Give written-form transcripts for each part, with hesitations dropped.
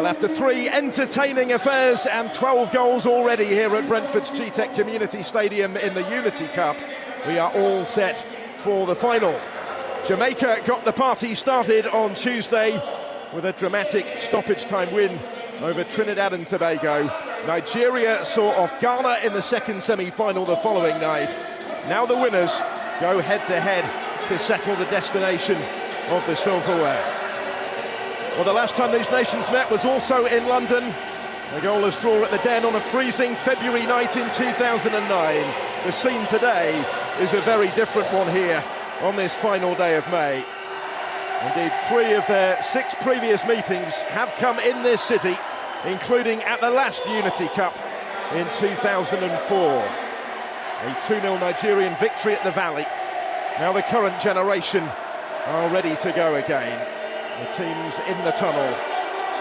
Well, after 3 entertaining affairs and 12 goals already here at Brentford's G-Tech Community Stadium in the Unity Cup, we are all set for the final. Jamaica got the party started on Tuesday with a dramatic stoppage time win over Trinidad and Tobago. Nigeria saw off Ghana in the second semi-final the following night. Now the winners go head-to-head to settle the destination of the silverware. Well, the last time these nations met was also in London. A goalless draw at the Den on a freezing February night in 2009. The scene today is a very different one here on this final day of May. Indeed, 3 of their 6 previous meetings have come in this city, including at the last Unity Cup in 2004. A 2-0 Nigerian victory at the Valley. Now the current generation are ready to go again. The team's in the tunnel.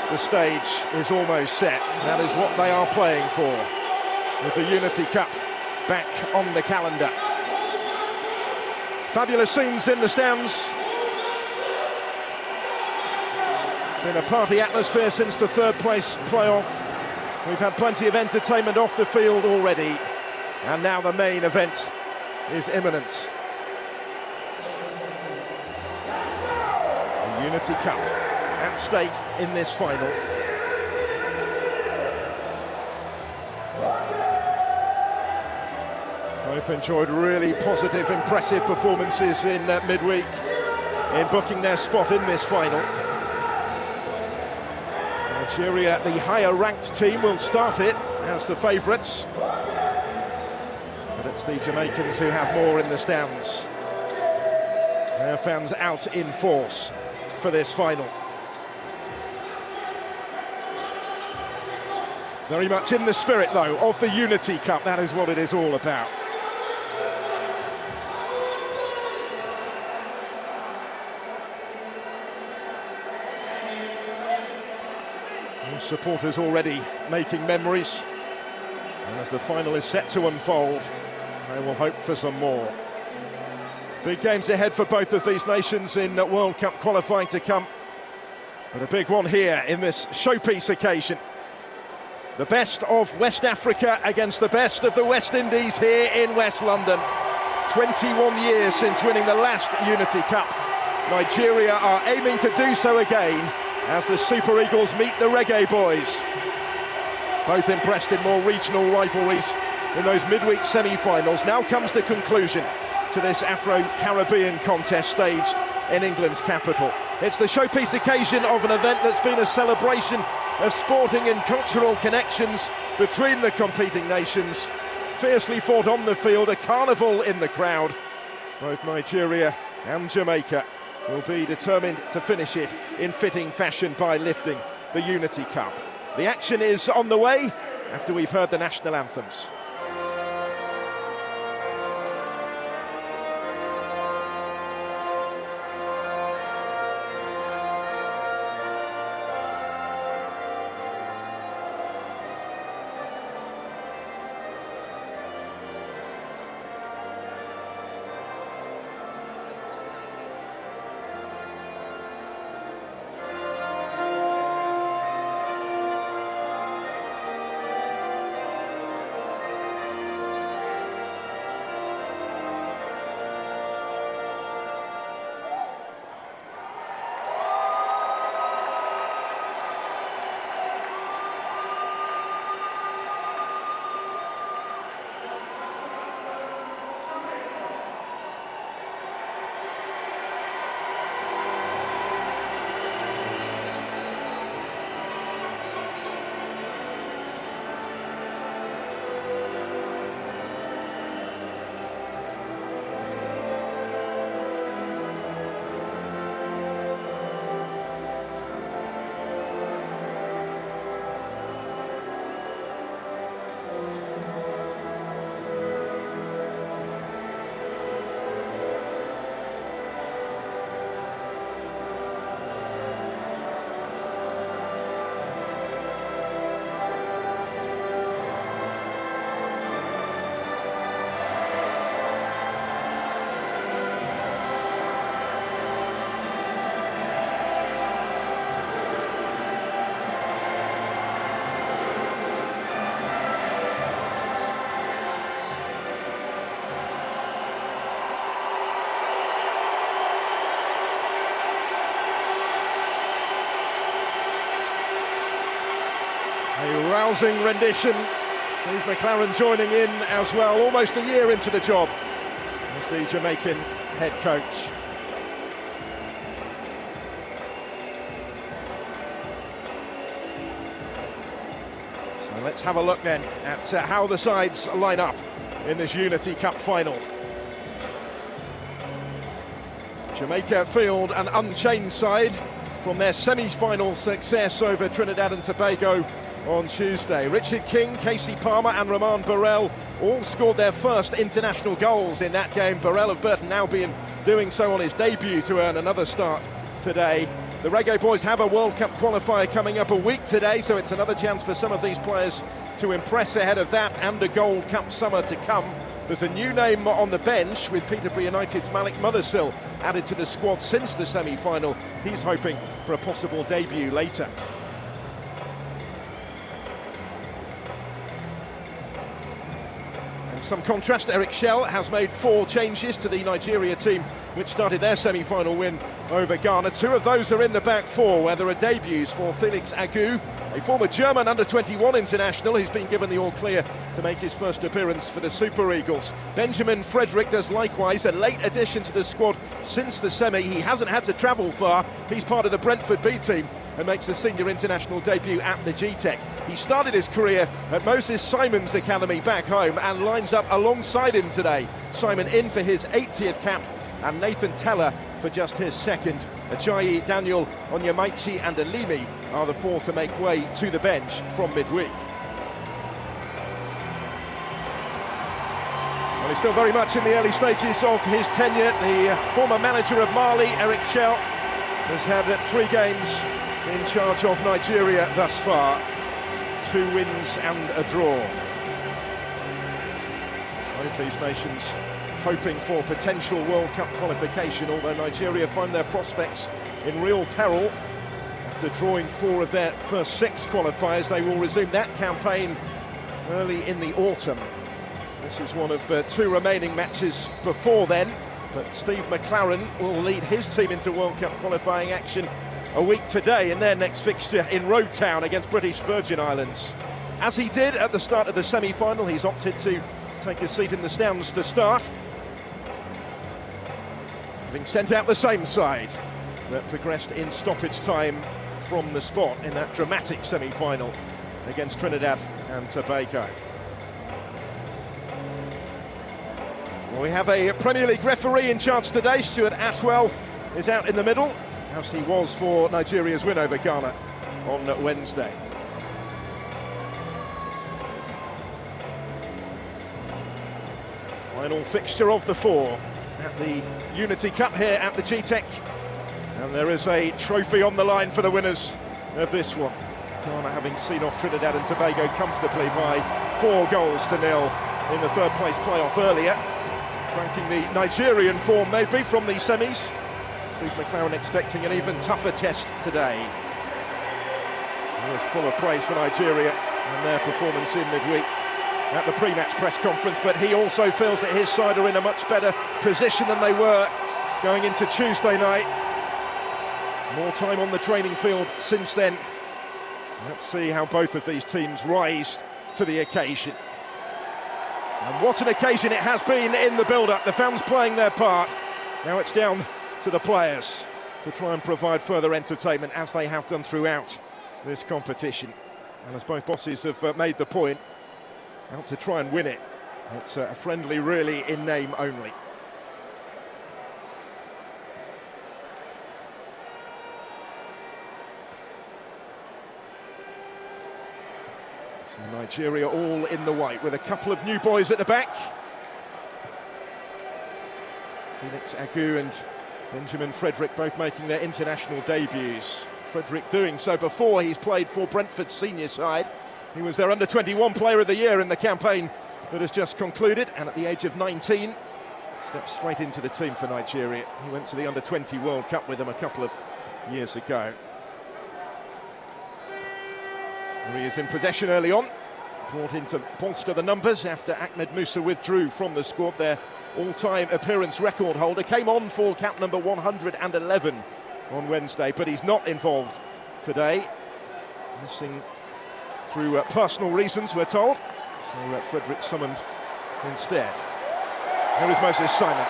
The stage is almost set. That is what they are playing for, with the Unity Cup back on the calendar. Fabulous scenes in the stands. Been a party atmosphere since the third place playoff. We've had plenty of entertainment off the field already, and now the main event is imminent. The Unity Cup at stake in this final. Both enjoyed really positive, impressive performances in midweek in booking their spot in this final. Nigeria, the higher-ranked team, will start it as the favourites, but it's the Jamaicans who have more in the stands. Their fans out in force for this final. Very much in the spirit, though, of the Unity Cup. That is what it is all about. Supporters already making memories, and as the final is set to unfold, they will hope for some more. Big games ahead for both of these nations in World Cup qualifying to come, but a big one here in this showpiece occasion. The best of West Africa against the best of the West Indies here in West London. 21 years since winning the last Unity Cup. Nigeria are aiming to do so again as the Super Eagles meet the Reggae Boyz. Both impressed in more regional rivalries in those midweek semi-finals. Now comes the conclusion to this Afro-Caribbean contest staged in England's capital. It's the showpiece occasion of an event that's been a celebration of sporting and cultural connections between the competing nations. Fiercely fought on the field, a carnival in the crowd. Both Nigeria and Jamaica will be determined to finish it in fitting fashion by lifting the Unity Cup. The action is on the way after we've heard the national anthems. rousing rendition. Steve McClaren joining in as well, almost a year into the job as the Jamaican head coach. So let's have a look then at how the sides line up in this Unity Cup final. Jamaica field an unchanged side from their semi-final success over Trinidad and Tobago on Tuesday. Richard King, Casey Palmer and Roman Burrell all scored their first international goals in that game. Burrell of Burton now doing so on his debut to earn another start today. The Reggae Boyz have a World Cup qualifier coming up a week today, so it's another chance for some of these players to impress ahead of that and a Gold Cup summer to come. There's a new name on the bench with Peterborough United's Malik Mothersill added to the squad since the semi-final. He's hoping for a possible debut later. And some contrast, Eric Shell has made 4 changes to the Nigeria team, which started their semi-final win over Ghana. 2 of those are in the back 4, where there are debuts for Felix Agu, a former German under-21 international who's been given the all-clear to make his first appearance for the Super Eagles. Benjamin Frederick does likewise, a late addition to the squad since the semi. He hasn't had to travel far. He's part of the Brentford B team and makes the senior international debut at the GTEC. He started his career at Moses Simon's Academy back home and lines up alongside him today. Simon in for his 80th cap and Nathan Teller for just his second. Ajayi, Daniel, Onyemaichi and Alimi are the 4 to make way to the bench from midweek. Well, he's still very much in the early stages of his tenure. The former manager of Mali, Eric Shell, has had 3 games in charge of Nigeria thus far. 2 wins and a draw. Both these nations hoping for potential World Cup qualification, although Nigeria find their prospects in real peril. After drawing 4 of their first 6 qualifiers, they will resume that campaign early in the autumn. This is one of 2 remaining matches before then, but Steve McClaren will lead his team into World Cup qualifying action a week today in their next fixture in Road Town against British Virgin Islands. As he did at the start of the semi-final, he's opted to take a seat in the stands to start, having sent out the same side that progressed in stoppage time from the spot in that dramatic semi-final against Trinidad and Tobago. Well, we have a Premier League referee in charge today. Stuart Atwell is out in the middle, as he was for Nigeria's win over Ghana on Wednesday. Final fixture of the 4 at the Unity Cup here at the GTEC, and there is a trophy on the line for the winners of this one. Ghana having seen off Trinidad and Tobago comfortably by 4 goals to 0 in the 3rd place playoff earlier, flanking the Nigerian form maybe from the semis. Steve McClaren expecting an even tougher test today. He was full of praise for Nigeria and their performance in midweek at the pre-match press conference, but he also feels that his side are in a much better position than they were going into Tuesday night. More time on the training field since then. Let's see how both of these teams rise to the occasion. And what an occasion it has been in the build-up. The fans playing their part. Now it's down to the players to try and provide further entertainment, as they have done throughout this competition. And as both bosses have made the point, out to try and win it. It's a friendly really in name only. So Nigeria all in the white with a couple of new boys at the back. Felix Agu and Benjamin Frederick both making their international debuts. Frederick doing so before he's played for Brentford's senior side. He was their under-21 player of the year in the campaign that has just concluded, and at the age of 19 stepped straight into the team for Nigeria. He went to the under-20 World Cup with them a couple of years ago. He is in possession early on, brought in to bolster the numbers after Ahmed Musa withdrew from the squad. Their all-time appearance record holder came on for cap number 111 on Wednesday, but he's not involved today, missing through personal reasons, we're told. So Frederick summoned instead. Here is Moses Simon.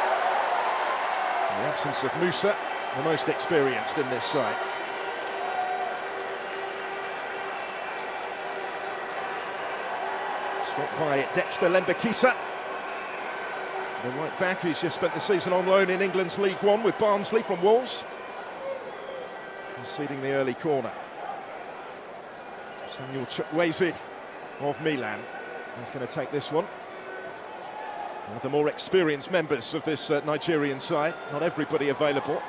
In the absence of Musa, the most experienced in this side. Stopped by Dexter Lembekisa, the right back who's just spent the season on loan in England's League One with Barnsley from Wolves, conceding the early corner. Samuel Chukwueze of Milan is going to take this one. One of the more experienced members of this Nigerian side, not everybody available.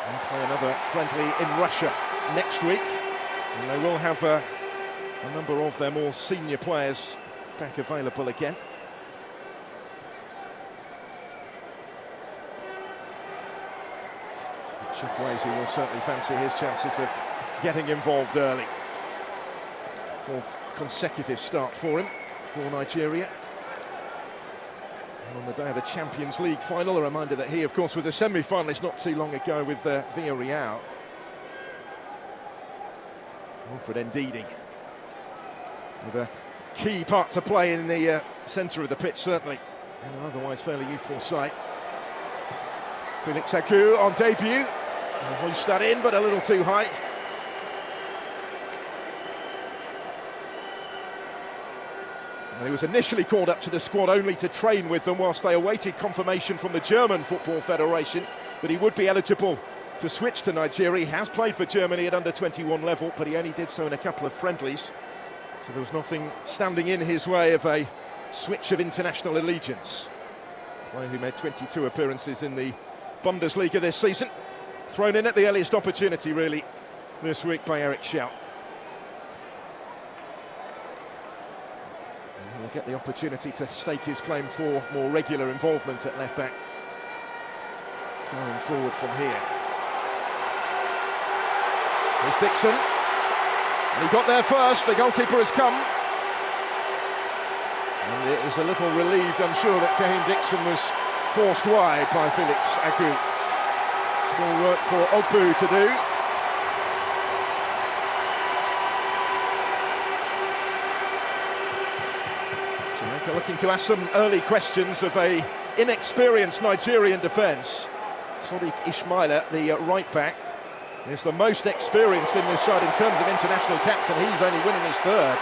And play another friendly in Russia next week, and they will have a number of their more senior players back available again. Chukwueze will certainly fancy his chances of getting involved early. Fourth consecutive start for him, for Nigeria. And on the day of the Champions League final, a reminder that he, of course, was a semi-finalist not too long ago with Villarreal. Wilfred Ndidi with a key part to play in the centre of the pitch, certainly, and an otherwise fairly youthful side. Felix Agu on debut, hoists that in, but a little too high. And he was initially called up to the squad only to train with them whilst they awaited confirmation from the German Football Federation that he would be eligible to switch to Nigeria. He has played for Germany at under-21 level, but he only did so in a couple of friendlies. So there was nothing standing in his way of a switch of international allegiance. A player who made 22 appearances in the Bundesliga this season. Thrown in at the earliest opportunity, really, this week by Eric Schaut. And he'll get the opportunity to stake his claim for more regular involvement at left-back going forward from here. Here's Dixon. And he got there first, the goalkeeper has come. And it is a little relieved, I'm sure, that Kaheem Dixon was forced wide by Felix Agu. Still work for Ogbu to do. Jamaica looking to ask some early questions of a inexperienced Nigerian defence. Sadiq Ismaila, the right back, is the most experienced in this side in terms of international caps, and he's only winning his third.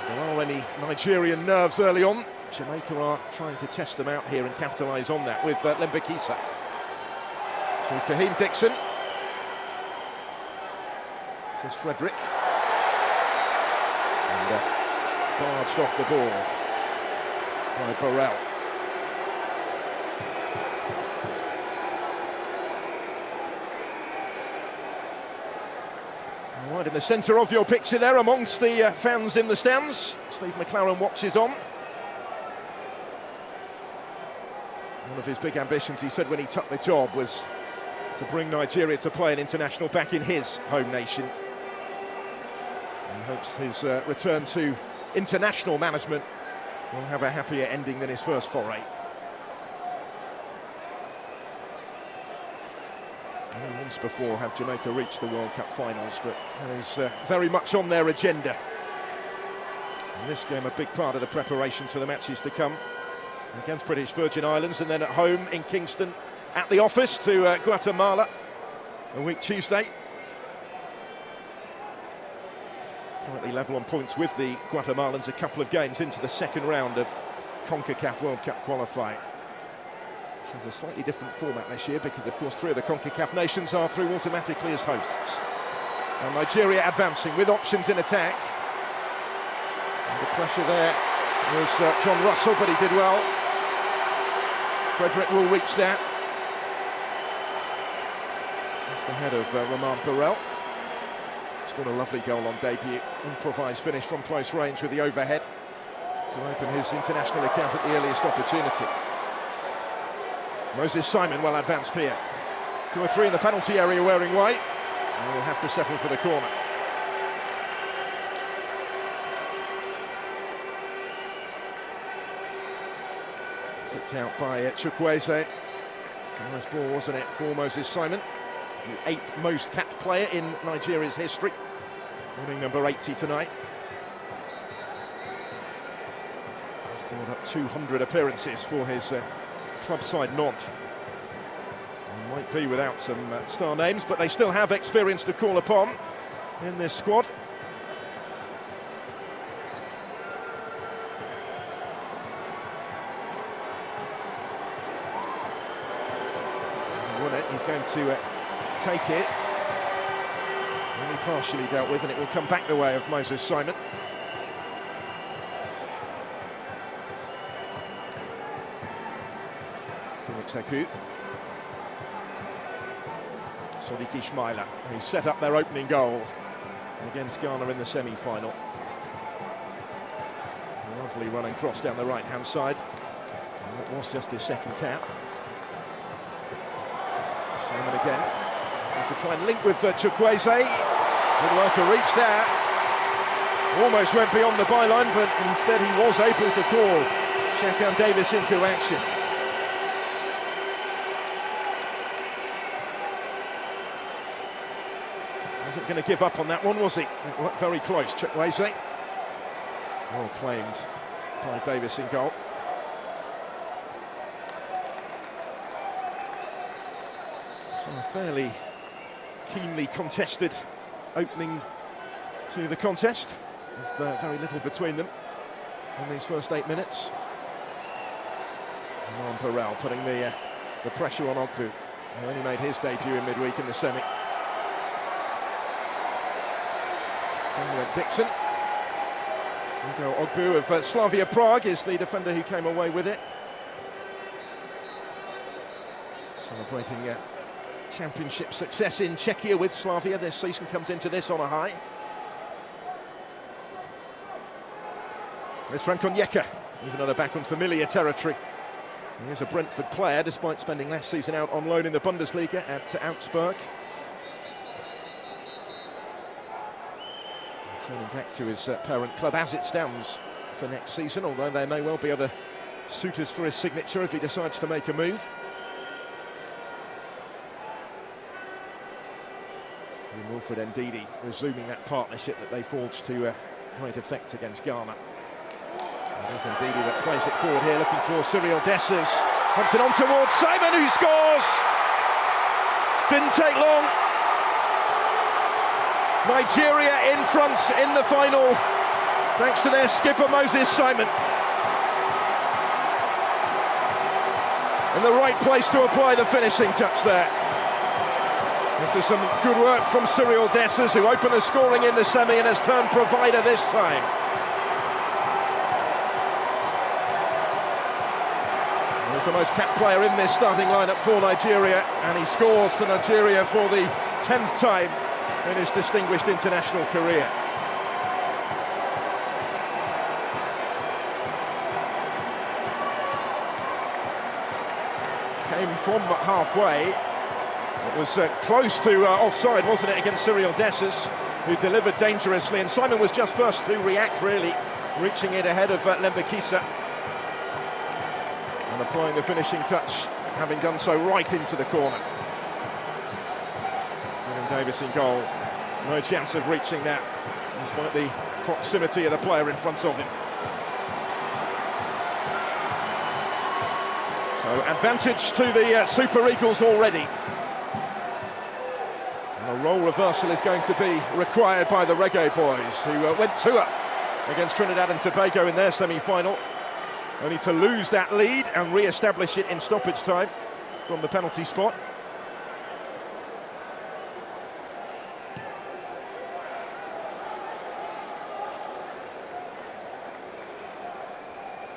There are any Nigerian nerves early on. Jamaica are trying to test them out here and capitalise on that with Lembekisa. So Kaheem Dixon. This is Frederick. And barged off the ball by Burrell. Right in the centre of your picture there, amongst the fans in the stands, Steve McLaren watches on. One of his big ambitions, he said when he took the job, was to bring Nigeria to play an international back in his home nation. He hopes his return to international management will have a happier ending than his first foray. Once before have Jamaica reached the World Cup finals, but that is very much on their agenda. And this game a big part of the preparations for the matches to come against British Virgin Islands, and then at home in Kingston at the office to Guatemala a week Tuesday. Currently level on points with the Guatemalans, a couple of games into the second round of CONCACAF World Cup qualifying. It's a slightly different format this year because, of course, 3 of the CONCACAF nations are through automatically as hosts. And Nigeria advancing with options in attack. And the pressure there was John Russell, but he did well. Frederick will reach that. Just ahead of Romain Burrell. Scored a lovely goal on debut. Improvised finish from close range with the overhead to open his international account at the earliest opportunity. Moses Simon well advanced here. 2 or 3 in the penalty area wearing white. And will have to settle for the corner. Kicked out by Chukwueze. It's a nice ball, wasn't it, for Moses Simon. the 8th most capped player in Nigeria's history, winning number 80 tonight. He's brought up 200 appearances for his club side Nantes. He might be without some star names, but they still have experience to call upon in this squad. He's going to take it, only partially dealt with, and it will come back the way of Moses Simon. Felix Akou. Sadiq Ismaila, who set up their opening goal against Ghana in the semi-final. Lovely running cross down the right-hand side. And it was just his second cap. Simon again, to try and link with Chukwueze. Did well to reach there. Almost went beyond the byline, but instead he was able to call Shakan Davis into action. Wasn't going to give up on that one, was he? It looked very close, Chukwueze. Well claimed by Davis in goal. So a fairly keenly contested opening to the contest, with very little between them in these first 8 minutes. Ron Burrell putting the pressure on Ogbu, who only made his debut in midweek in the semi. Then went Dixon. Hugo Ogbu of Slavia Prague is the defender who came away with it. Celebrating championship success in Czechia with Slavia this season, comes into this on a high. There's Frank Onyeka, he's another back on familiar territory. He is a Brentford player, despite spending last season out on loan in the Bundesliga at Augsburg. Turning back to his parent club as it stands for next season, although there may well be other suitors for his signature if he decides to make a move. Wilfred Ndidi resuming that partnership that they forged to great effect against Ghana. It is Ndidi that plays it forward here, looking for Cyril Dessers. Humps it on towards Simon, who scores! Didn't take long. Nigeria in front in the final, thanks to their skipper Moses Simon. In the right place to apply the finishing touch there. After some good work from Cyril Dessers, who opened the scoring in the semi and has turned provider this time. He's the most capped player in this starting lineup for Nigeria, and he scores for Nigeria for the 10th time in his distinguished international career. Came from halfway. It was close to offside, wasn't it, against Cyril Dessers, who delivered dangerously, and Simon was just first to react, really, reaching it ahead of Lembekisa and applying the finishing touch, having done so right into the corner. William Davis in goal, no chance of reaching that, despite the proximity of the player in front of him. So advantage to the Super Eagles already. A role reversal is going to be required by the Reggae Boyz, who went 2-up against Trinidad and Tobago in their semi-final, only to lose that lead and re-establish it in stoppage time from the penalty spot.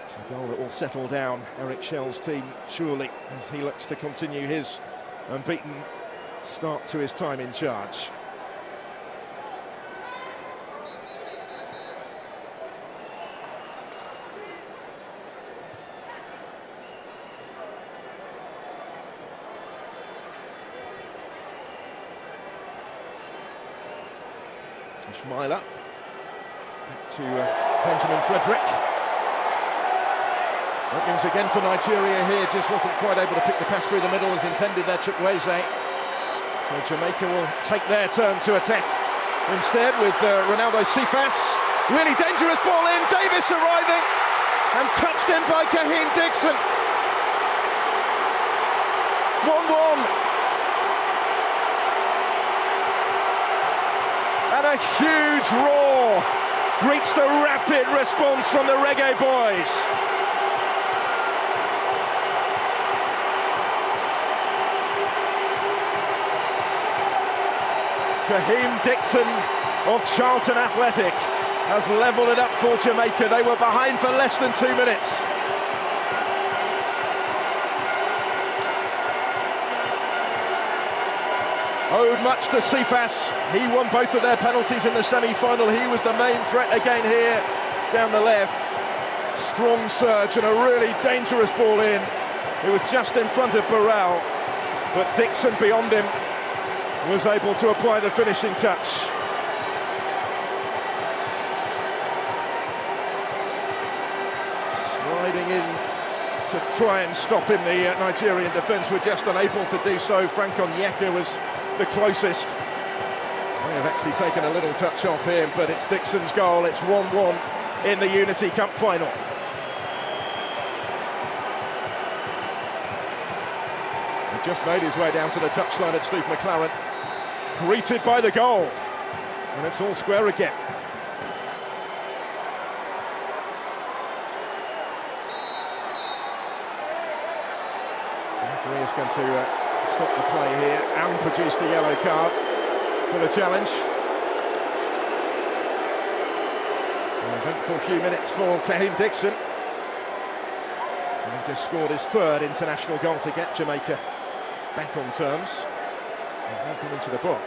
It's a goal that will settle down Eric Shell's team, surely, as he looks to continue his unbeaten start to his time in charge. Ismaila back to Benjamin Frederick. Openings again for Nigeria here, just wasn't quite able to pick the pass through the middle as intended there, Chukwueze. So So Jamaica will take their turn to attack instead with Ronaldo Cephas. Really dangerous ball in, Davis arriving and touched in by Kaheem Dixon. 1-1. And a huge roar greets the rapid response from the Reggae Boyz. Kaheem Dixon of Charlton Athletic has levelled it up for Jamaica. They were behind for less than 2 minutes. Owed much to Cephas. He won both of their penalties in the semi-final. He was the main threat again here, down the left. Strong surge and a really dangerous ball in. It was just in front of Burrell, but Dixon beyond him was able to apply the finishing touch. Sliding in to try and stop him, the Nigerian defence were just unable to do so. Frank Onyeka was the closest. They have actually taken a little touch off him, but it's Dixon's goal. It's 1-1 in the Unity Cup final. He just made his way down to the touchline at Steve McLaren, greeted by the goal, and it's all square again. The referee is going to stop the play here and produce the yellow card for the challenge. An eventful few minutes for Kaheem Dixon. And he just scored his third international goal to get Jamaica back on terms. He's now come into the book.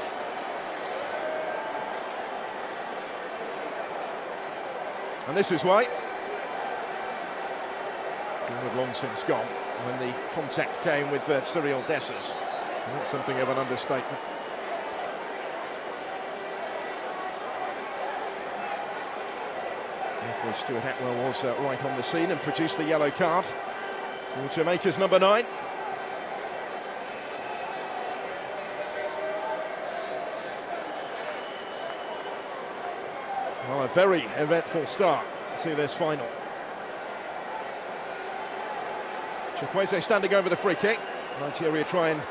And this is why. He had long since gone when the contact came with Cyril Dessers. And that's something of an understatement. Referee Stuart Atwell was right on the scene and produced the yellow card for Jamaica's number 9. Well, a very eventful start to this final. Chukwueze standing over the free kick. Nigeria try and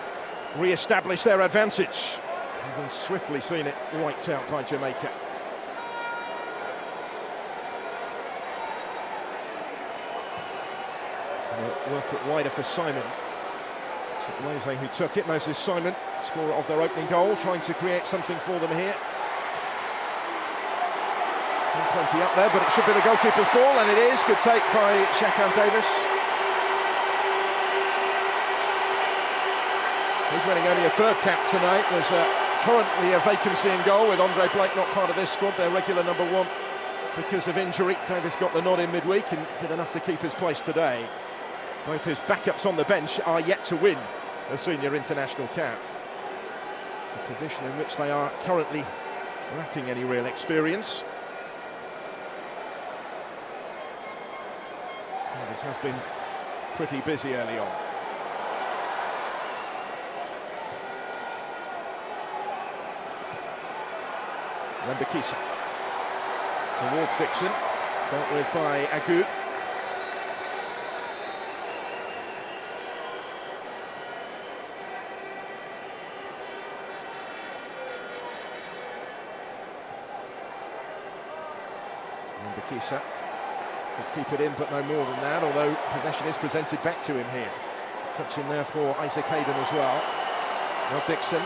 re-establish their advantage. Having swiftly seen it wiped out by Jamaica. And work it wider for Simon. Chukwueze who took it. Moses Simon, scorer of their opening goal, trying to create something for them here. 120 up there, but it should be the goalkeeper's ball, and it is. Good take by Shakan Davis. He's winning only a third cap tonight. There's currently a vacancy in goal with Andre Blake not part of this squad, their regular number 1 because of injury. Davis got the nod in midweek and did enough to keep his place today. Both his backups on the bench are yet to win a senior international cap. It's a position in which they are currently lacking any real experience. This has been pretty busy early on. Lembekisa towards Dixon, dealt with by Agu. Lembekisa could keep it in, but no more than that, although possession is presented back to him here. Touch in there for Isaac Hayden as well. Now Dixon.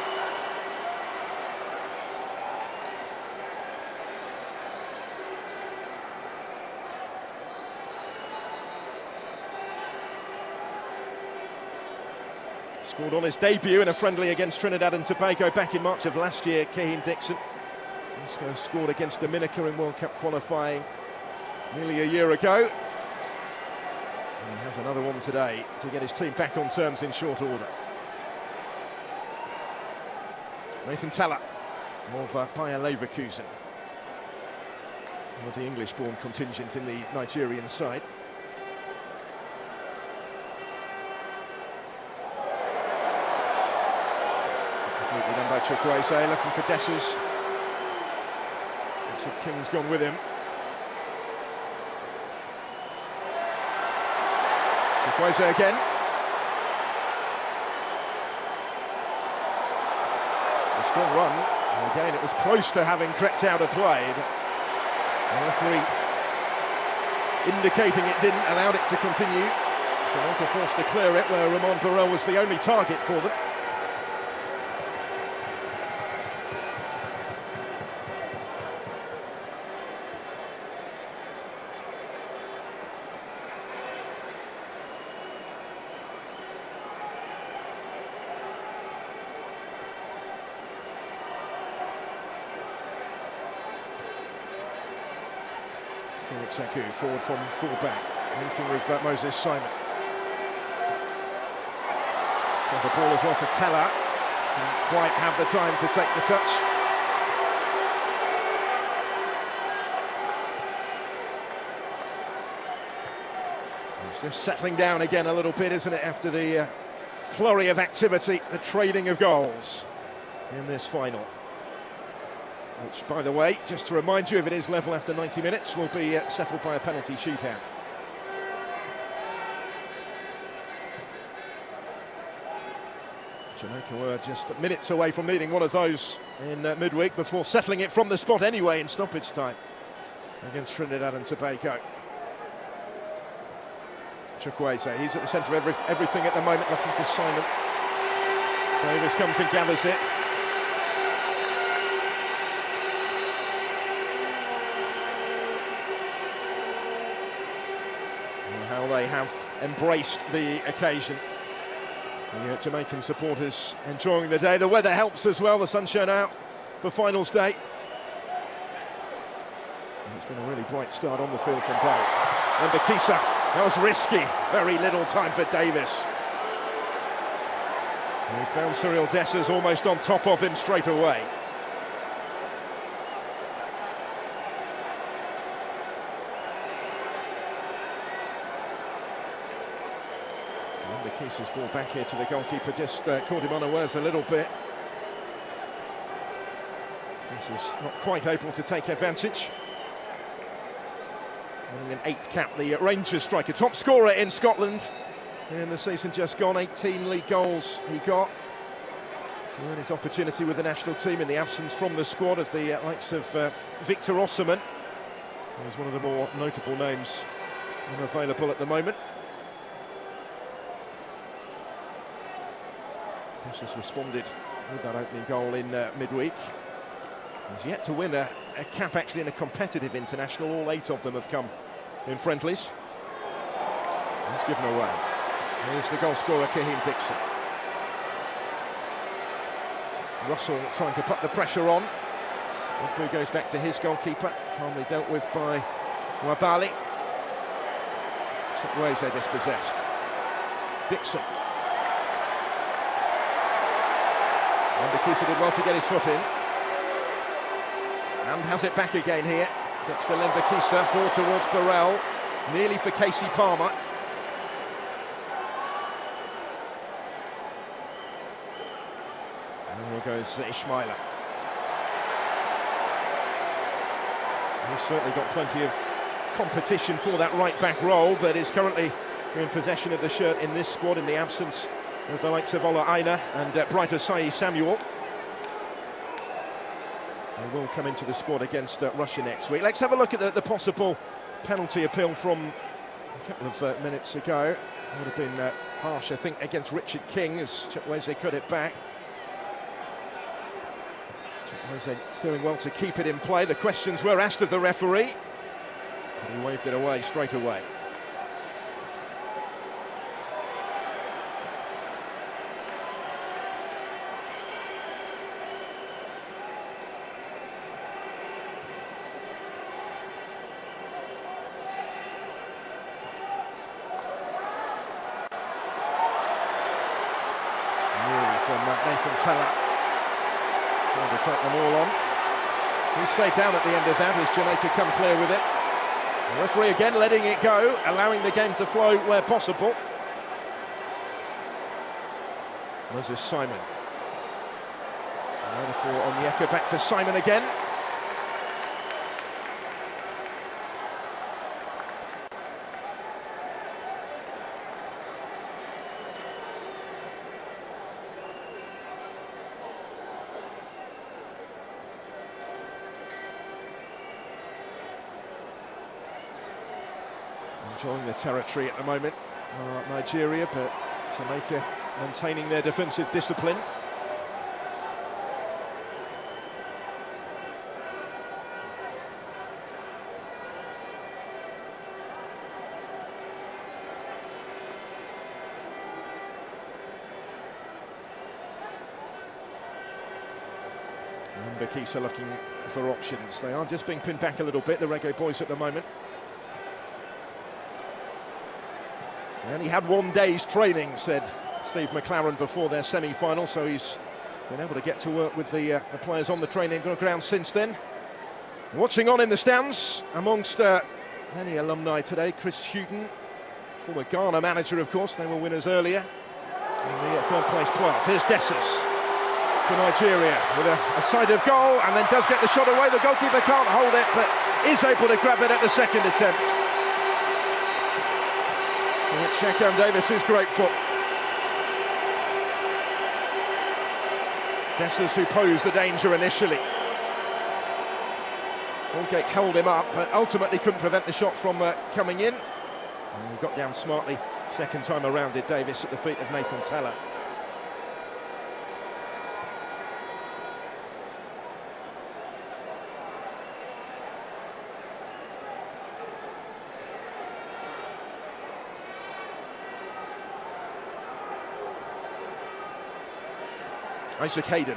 Scored on his debut in a friendly against Trinidad and Tobago back in March of last year, Kaheem Dixon. Also scored against Dominica in World Cup qualifying nearly a year ago. And he has another one today to get his team back on terms in short order. Nathan Talla of Bayer Leverkusen, one of the English-born contingent in the Nigerian side. Completely done Chukwueze looking for Dessers. Richard King's gone with him. Chukwueze again. It's a strong run. And again, it was close to having crept out of play. The referee indicating it didn't, allowed it to continue. Jamaica forced to clear it, where Ramon Burrell was the only target for them. Sekou forward from full-back, linking with Moses Simon. Got the ball as well for Teller. Didn't quite have the time to take the touch. It's just settling down again a little bit, isn't it, after the flurry of activity, the trading of goals in this final. Which, by the way, just to remind you, if it is level after 90 minutes, will be settled by a penalty shootout. Jamaica were just minutes away from needing one of those in midweek before settling it from the spot anyway in stoppage time against Trinidad and Tobago. Chukwueze, he's at the centre of everything at the moment, looking for Simon. Davis comes and gathers it. How they have embraced the occasion. The Jamaican supporters enjoying the day. The weather helps as well, the sunshine out for finals day. And it's been a really bright start on the field from both. And Bakisa, that was risky. Very little time for Davis. And he found Cyril Dessers almost on top of him straight away. Kisa's ball back here to the goalkeeper, just caught him unawares a little bit. This is not quite able to take advantage. Winning an 8th cap, the Rangers striker, top scorer in Scotland in the season just gone. 18 league goals he got to earn his opportunity with the national team in the absence from the squad of the likes of Victor Osimhen. He's one of the more notable names available at the moment. Just responded with that opening goal in midweek. He's yet to win a cap actually in a competitive international. All 8 of them have come in friendlies. He's given away. Here's the goal scorer, Kaheem Dixon. Russell trying to put the pressure on. Ball goes back to his goalkeeper, calmly dealt with by Wabali. Chukwueze dispossessed. Dixon. And Bakisa did well to get his foot in. And has it back again here. Dexter Bakisa forward towards Burrell. Nearly for Casey Palmer. And here goes Ismaila. He's certainly got plenty of competition for that right-back role, but is currently in possession of the shirt in this squad in the absence of the likes of Ola Aina and Bright Asai Samuel. They will come into the squad against Russia next week. Let's have a look at the possible penalty appeal from a couple of minutes ago. It would have been harsh, I think, against Richard King as Chukwueze cut it back. Chukwueze doing well to keep it in play. The questions were asked of the referee, but he waved it away straight away. Trying to take them all on. He stayed down at the end of that as Jamaica come clear with it. The referee again letting it go, allowing the game to flow where possible. Moses Simon. Over for Onyeka, back for Simon again. Enjoying the territory at the moment, Nigeria, but Jamaica maintaining their defensive discipline. And Bakisa looking for options. They are just being pinned back a little bit, the Reggae Boyz at the moment. They only had 1 day's training, said Steve McLaren before their semi-final, so he's been able to get to work with the players on the training ground since then. Watching on in the stands, amongst many alumni today, Chris Hughton, former Ghana manager, of course. They were winners earlier in the third place playoff. Here's Dessers for Nigeria with a side of goal, and then does get the shot away. The goalkeeper can't hold it, but is able to grab it at the second attempt. Shekham Davis is grateful. Dessers, who posed the danger initially. Holgate held him up, but ultimately couldn't prevent the shot from coming in. And he got down smartly second time around, did Davis, at the feet of Nathan Teller. Isaac Hayden.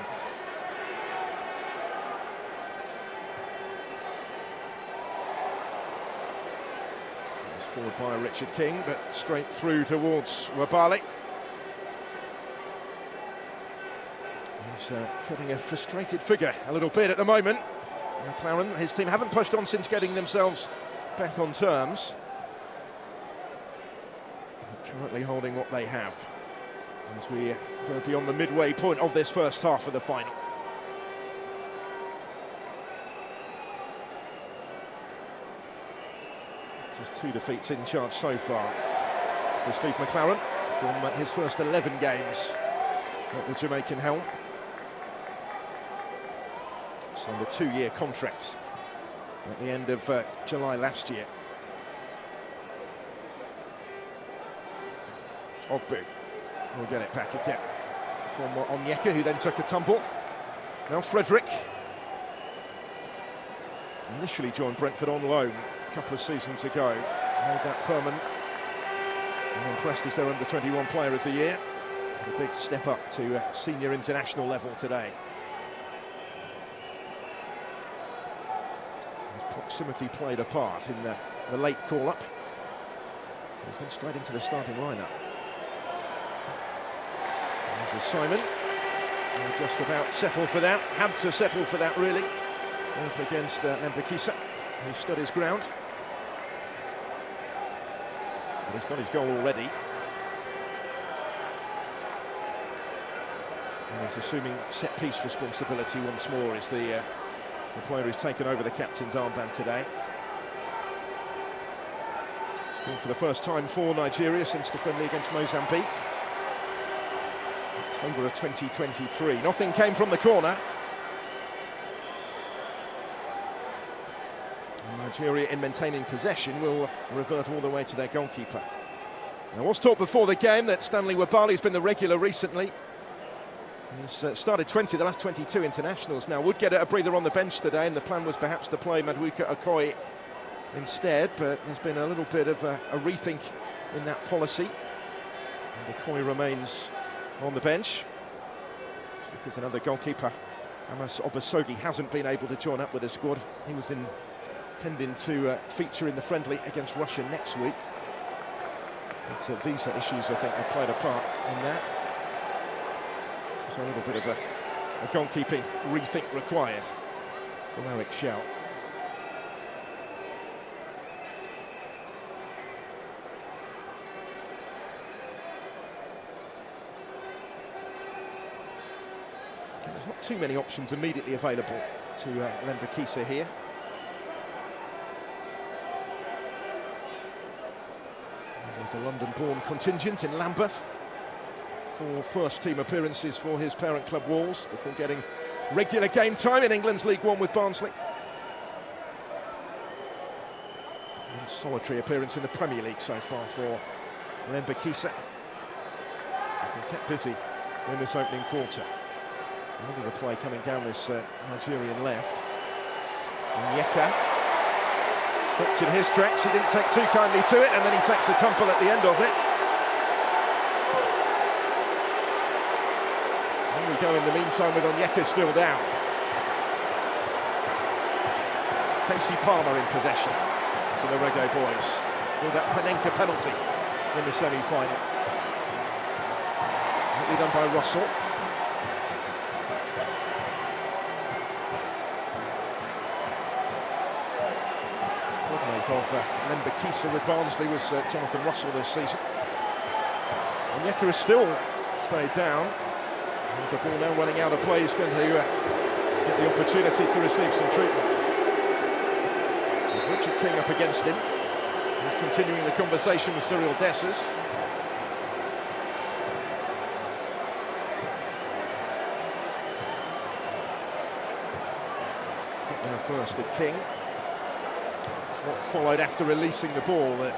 Forward by Richard King, but straight through towards Wabali. He's cutting a frustrated figure a little bit at the moment. McLaren, his team haven't pushed on since getting themselves back on terms. Currently holding what they have, as we go beyond the midway point of this first half of the final. Just 2 defeats in charge so far for Steve McLaren from his first 11 games at the Jamaican helm. Signed a 2-year contract at the end of July last year. Ogbu will get it back again from Onyeka, who then took a tumble. Now Frederick. Initially joined Brentford on loan a couple of seasons ago. Made that permanent. And impressed as their under-21 player of the year. A big step up to senior international level today. His proximity played a part in the late call-up. He's gone straight into the starting lineup. There's Simon, just about settled for that, had to settle for that really, up against Bakisa, who stood his ground. But he's got his goal already. And he's assuming set-piece responsibility once more as the player who's taken over the captain's armband today. Scored for the first time for Nigeria since the friendly against Mozambique. October of 2023. Nothing came from the corner. Nigeria, in maintaining possession, will revert all the way to their goalkeeper. There was talk before the game that Stanley Wabali's been the regular recently. He's started 20, the last 22 internationals now. Would get a breather on the bench today, and the plan was perhaps to play Maduka Okoye instead, but there's been a little bit of a rethink in that policy. And Okoye remains on the bench because another goalkeeper, Amos Obasogi, hasn't been able to join up with the squad. He was intending to feature in the friendly against Russia next week. But visa issues, I think, have played a part in that. So a little bit of a goalkeeping rethink required from Eric Schell. There's not too many options immediately available to Lemba-Kisa here. With the London-born contingent in Lambeth. 4 first-team appearances for his parent club Wolves before getting regular game time in England's League One with Barnsley. And solitary appearance in the Premier League so far for Lemba-Kisa. He's been kept busy in this opening quarter. Look at the play coming down this Nigerian left. Onyeka stopped in his tracks. He didn't take too kindly to it, and then he takes a tumble at the end of it. And we go in the meantime with Onyeka still down. Casey Palmer in possession for the Reggae Boyz. Still that Panenka penalty in the semi-final. Neatly done by Russell. Of Lemba-Kisa with Barnsley was Jonathan Russell this season. Onyeka has still stayed down. And the ball now running out of play is going to get the opportunity to receive some treatment. With Richard King up against him. He's continuing the conversation with Cyril Dessers. Got there first at King. What followed after releasing the ball that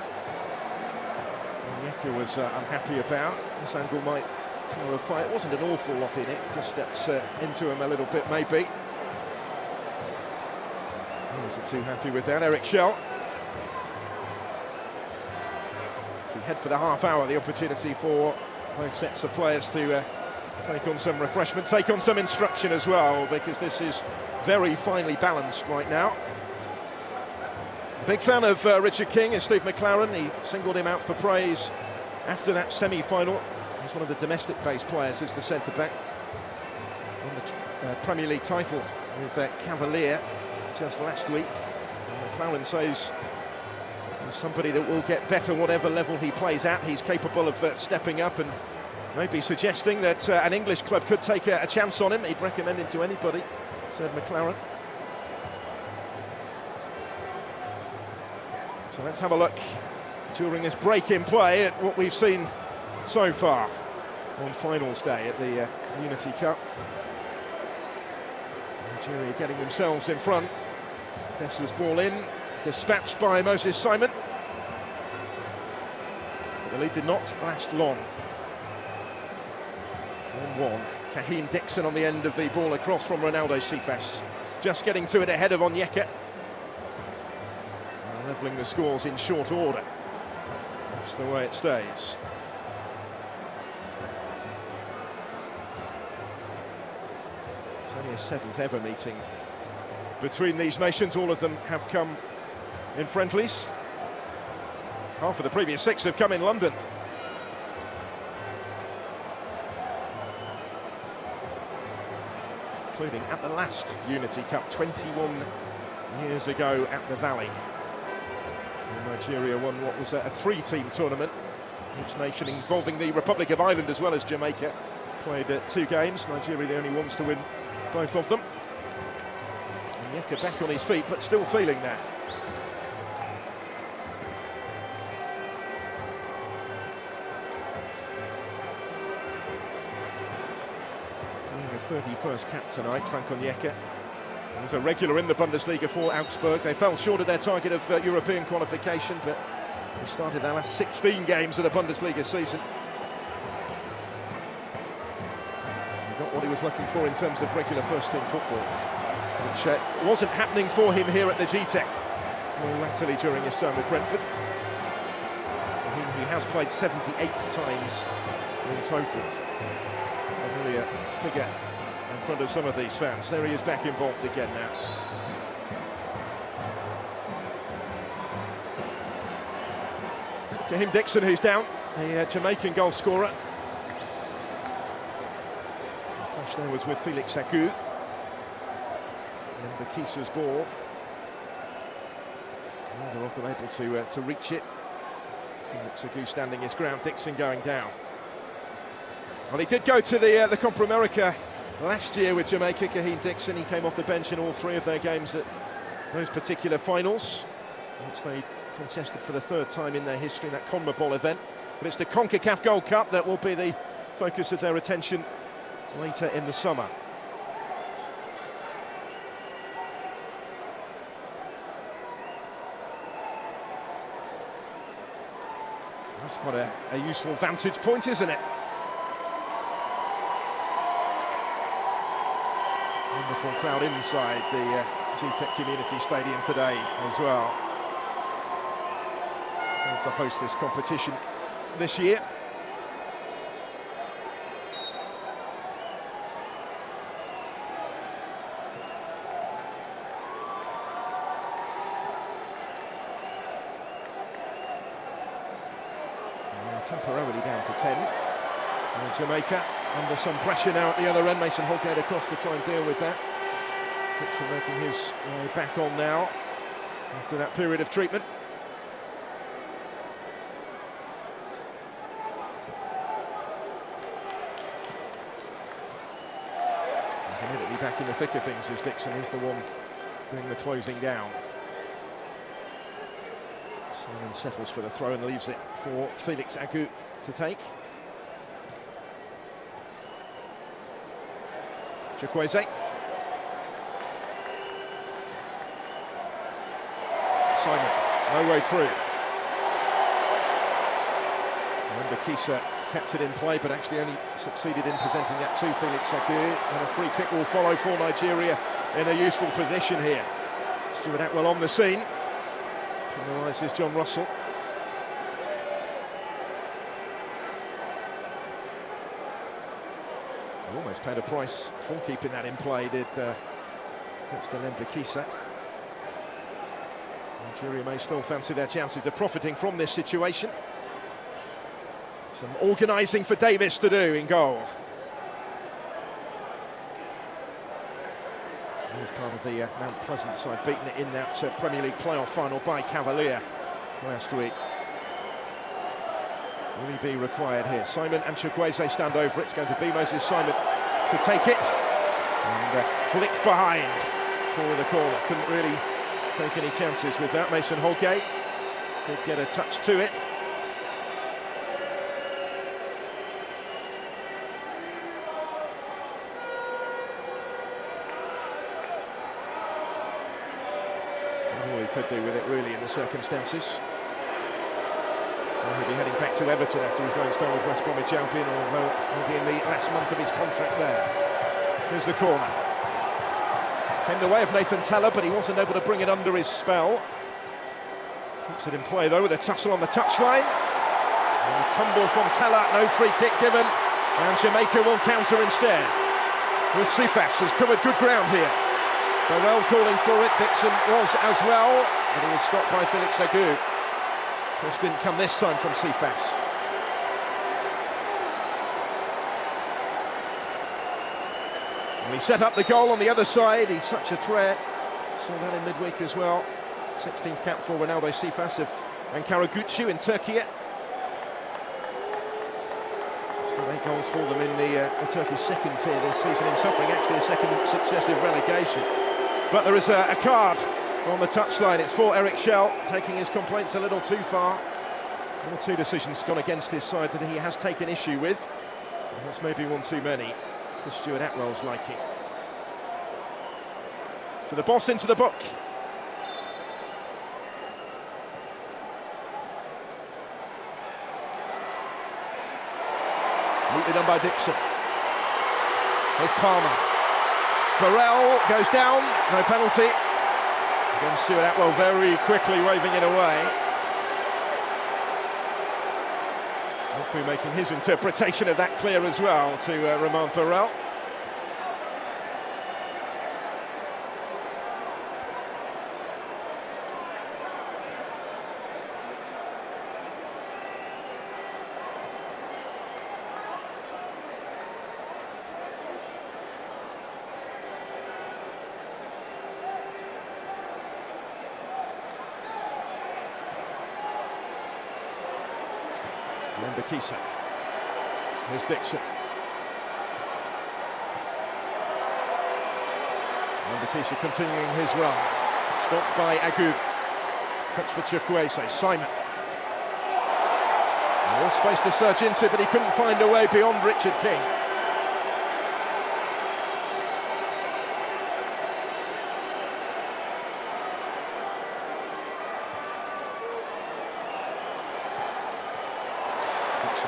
Onyeka was unhappy about. This angle might clarify. It wasn't an awful lot in it, just steps into him a little bit maybe. He wasn't too happy with that. Eric Schell. We head for the half hour, the opportunity for both sets of players to take on some refreshment, take on some instruction as well, because this is very finely balanced right now. Big fan of Richard King is Steve McLaren. He singled him out for praise after that semi-final. He's one of the domestic-based players as the centre-back. Won the Premier League title with Cavalier just last week. And McLaren says he's somebody that will get better whatever level he plays at. He's capable of stepping up and maybe suggesting that an English club could take a chance on him. He'd recommend him to anybody, said McLaren. So let's have a look during this break in play at what we've seen so far on finals day at the Unity Cup. Nigeria getting themselves in front. Dessers ball in, dispatched by Moses Simon. But the lead did not last long. 1-1. Kaheem Dixon on the end of the ball across from Ronaldo Cephas. Just getting to it ahead of Onyeka. Levelling the scores in short order. That's the way it stays. It's only a 7th ever meeting between these nations. All of them have come in friendlies. Half of the previous 6 have come in London. Including at the last Unity Cup 21 years ago at the Valley. Nigeria won what was a 3-team tournament. Each nation involving the Republic of Ireland as well as Jamaica played 2 games. Nigeria the only ones to win both of them. Onyeka back on his feet, but still feeling that. The 31st cap tonight, Frank Onyeka. He was a regular in the Bundesliga for Augsburg. They fell short of their target of European qualification, but they started their last 16 games of the Bundesliga season. He got what he was looking for in terms of regular first-team football, which wasn't happening for him here at the GTEC, more latterly during his time with Brentford. He has played 78 times in total. Familiar figure in front of some of these fans. There he is back involved again now. Kaheem Dixon, who's down, a Jamaican goal scorer. The clash there was with Felix Agu. And Kisa's ball. Neither of them able to reach it. Felix Agu standing his ground, Dixon going down. Well, he did go to the Copa America last year with Jamaica, Kaheen Dixon. He came off the bench in all 3 of their games at those particular finals, which they contested for the 3rd time in their history, that CONMEBOL event. But it's the CONCACAF Gold Cup that will be the focus of their attention later in the summer. That's quite a useful vantage point, isn't it? Wonderful crowd inside the GTEC Community Stadium today as well. Able to host this competition this year. Temporarily down to 10. And Jamaica under some pressure now at the other end. Mason Holgate across to try and deal with that. Dixon making his way back on now after that period of treatment. He's immediately back in the thick of things as Dixon is the one doing the closing down. Simon settles for the throw and leaves it for Felix Agut to take. Chukwueze. Simon, no way through. Remember, Kisa kept it in play, but actually only succeeded in presenting that to Felix Agut. And a free kick will follow for Nigeria in a useful position here. Stuart Atwell on the scene. Penalises John Russell. He almost paid a price for keeping that in play, did Lemba Kisa. Nigeria may still fancy their chances of profiting from this situation. Some organising for Davis to do in goal. He was part of the Mount Pleasant side, beating it in that Premier League playoff final by Cavalier last week. Will he be required here? Simon and Chukwueze stand over it. It's going to be Moses Simon to take it. And flick behind for the corner. Couldn't really take any chances with that. Mason Holgate did get a touch to it. All he could do with it really in the circumstances. He'll be heading back to Everton after his loan spell with West Bromwich Albion, although he'll be in the last month of his contract there. Here's the corner. Came the way of Nathan Teller, but he wasn't able to bring it under his spell. Keeps it in play though with a tussle on the touchline. And a tumble from Teller, no free kick given, and Jamaica will counter instead. With Sifas has covered good ground here. Burrell calling for it, Dixon was as well, but he was stopped by Felix Agut. Cross didn't come this time from Sifas. And he set up the goal on the other side. He's such a threat. Saw that in midweek as well. 16th cap for Ronaldo Sifas of Ankara-Gucci in Turkey. Scored 8 goals for them in the Turkish second tier this season, in suffering actually a second successive relegation. But there is a card on the touchline. It's for Eric Schell, taking his complaints a little too far. One or two decisions gone against his side that he has taken issue with. And that's maybe one too many for Stuart Atwell's liking. So the boss into the book. Neatly done by Dixon. There's Palmer. Burrell goes down, no penalty. Again, Stuart Atwell very quickly waving it away. He'll be making his interpretation of that clear as well to Romain Burrell. Lemba Kisa. Here's Dixon. Ndakisa continuing his run. Stopped by Agu. Touch for Chukwueze. Simon. More space to surge into, but he couldn't find a way beyond Richard King.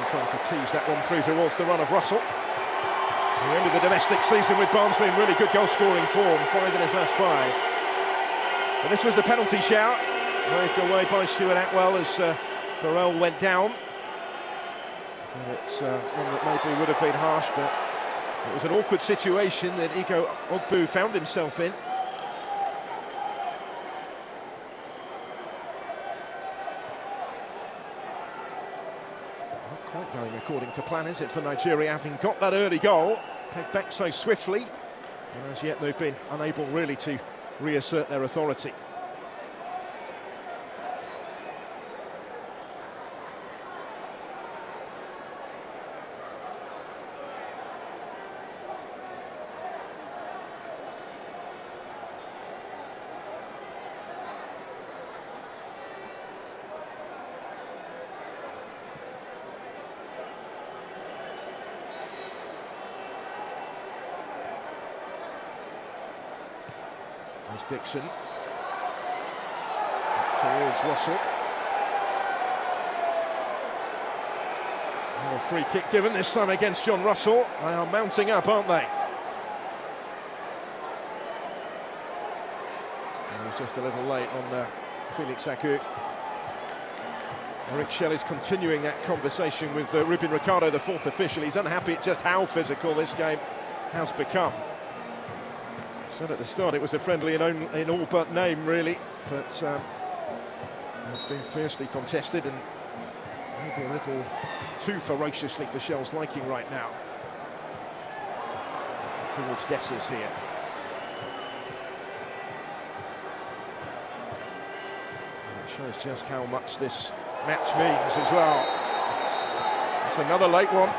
Trying to tease that one through towards the run of Russell. He ended the domestic season with Barnsley in really good goal-scoring form, 5 in his last 5. But this was the penalty shout, waved away by Stuart Atwell as Burrell went down. And it's one that maybe would have been harsh, but it was an awkward situation that Iko Ogbu found himself in. Quite going according to plan, is it, for Nigeria, having got that early goal, take back so swiftly, and as yet they've been unable really to reassert their authority. There's Dixon towards Russell. And a free kick given this time against John Russell. They are mounting up, aren't they? And he was just a little late on Felix Agu. Eric Shell is continuing that conversation with Ruben Ricardo, the 4th official. He's unhappy at just how physical this game has become. Said at the start it was a friendly in all but name, really, but it's been fiercely contested and maybe a little too ferociously for Shell's liking right now. Towards Dessers here. And it shows just how much this match means as well. It's another late one.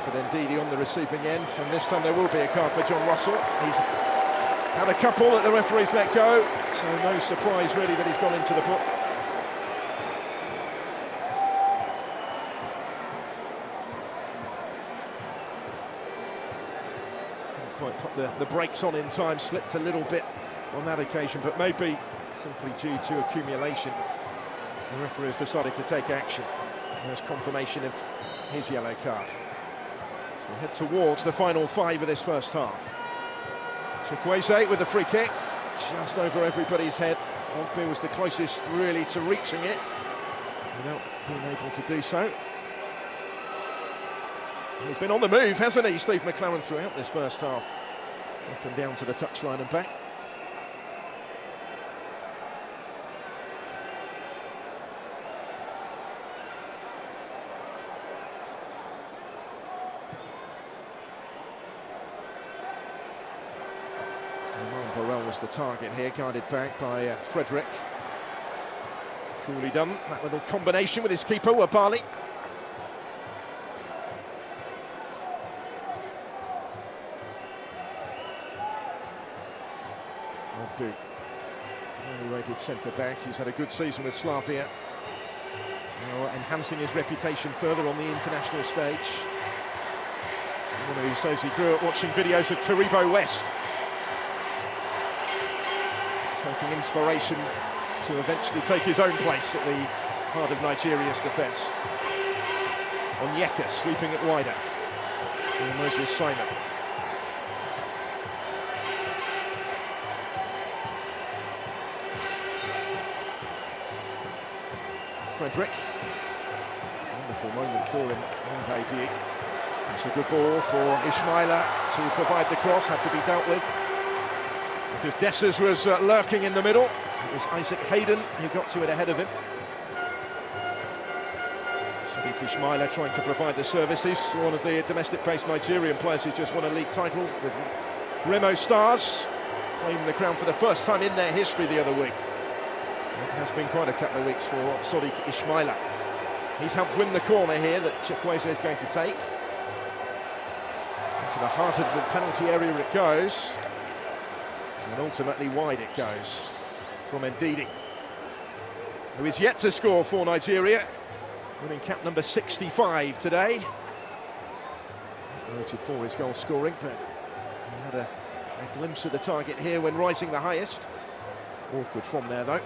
But Ndidi on the receiving end, and this time there will be a card for John Russell. He's had a couple that the referee's let go, so no surprise really that he's gone into the book. Couldn't quite put the brakes on in time, slipped a little bit on that occasion, but maybe simply due to accumulation, the referee has decided to take action. There's confirmation of his yellow card. We head towards the final 5 of this first half. Chukwueze with the free kick, just over everybody's head. Ogbu was the closest really to reaching it, without being able to do so. And he's been on the move, hasn't he, Steve McClaren, throughout this first half. Up and down to the touchline and back. Burrell was the target here, guided back by Frederick. Coolly done, that little combination with his keeper, Wabali. Ogbu, highly rated centre-back, he's had a good season with Slavia. Now enhancing his reputation further on the international stage. Someone who says he grew up watching videos of Taribo West. Taking inspiration to eventually take his own place at the heart of Nigeria's defence. Onyeka sweeping it wider. And Moses Simon. Frederick. Wonderful moment for him on debut. It's a good ball for Ismaila to provide the cross, had to be dealt with. Because Dessers was lurking in the middle. It was Isaac Hayden who got to it ahead of him. Sadiq Ismaila trying to provide the services. One of the domestic-based Nigerian players who's just won a league title with Remo Stars, claiming the crown for the first time in their history the other week. It has been quite a couple of weeks for Sadiq Ismaila. He's helped win the corner here that Chukwueze is going to take. Into the heart of the penalty area it goes, and ultimately wide it goes from Ndidi, who is yet to score for Nigeria, winning cap number 65 today. Noted for his goal scoring, but he had a glimpse of the target here when rising the highest. Awkward from there though.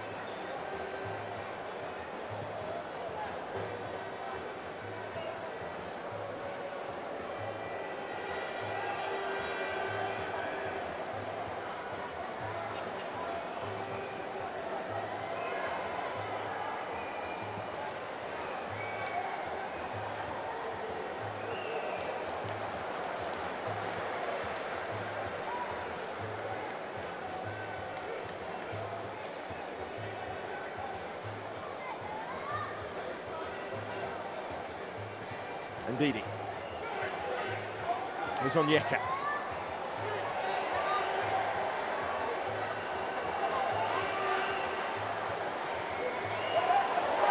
Ndidi is on Yeka.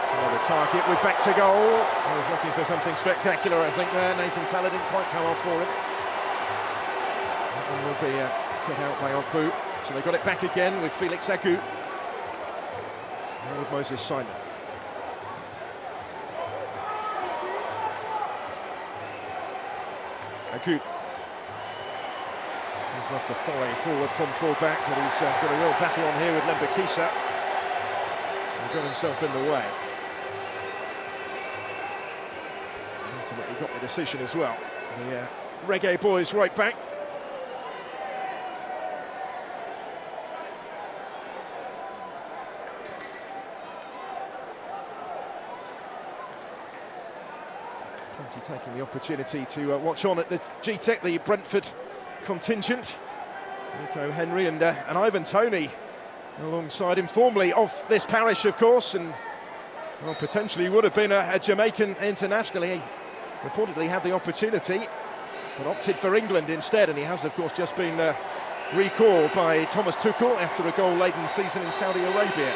So the target with back to goal. He was looking for something spectacular, I think, there. Nathan Teller didn't quite come off for him. That one will be cut out by Ogbu. So they got it back again with Felix Agu. And with Moses Simon. Agu. He's left a foray forward from full-back, but he's got a real battle on here with Lembakisa. He got himself in the way. Ultimately got the decision as well. The Reggae Boyz right back. Taking the opportunity to watch on at the GTEC, the Brentford contingent. Nico Henry and Ivan Toney alongside him, formerly of this parish, of course, and well, potentially would have been a Jamaican international. He reportedly had the opportunity, but opted for England instead, and he has, of course, just been recalled by Thomas Tuchel after a goal-laden season in Saudi Arabia.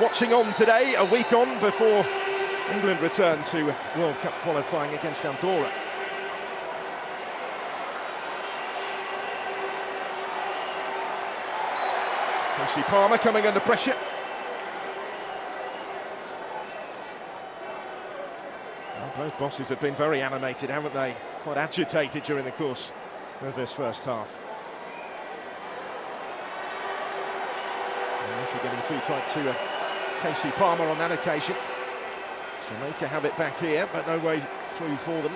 Watching on today, a week on before England return to World Cup qualifying against Andorra. Casey Palmer coming under pressure. Well, both bosses have been very animated, haven't they? Quite agitated during the course of this first half. And getting too tight to Casey Palmer on that occasion. Jamaica have it back here, but no way through for them.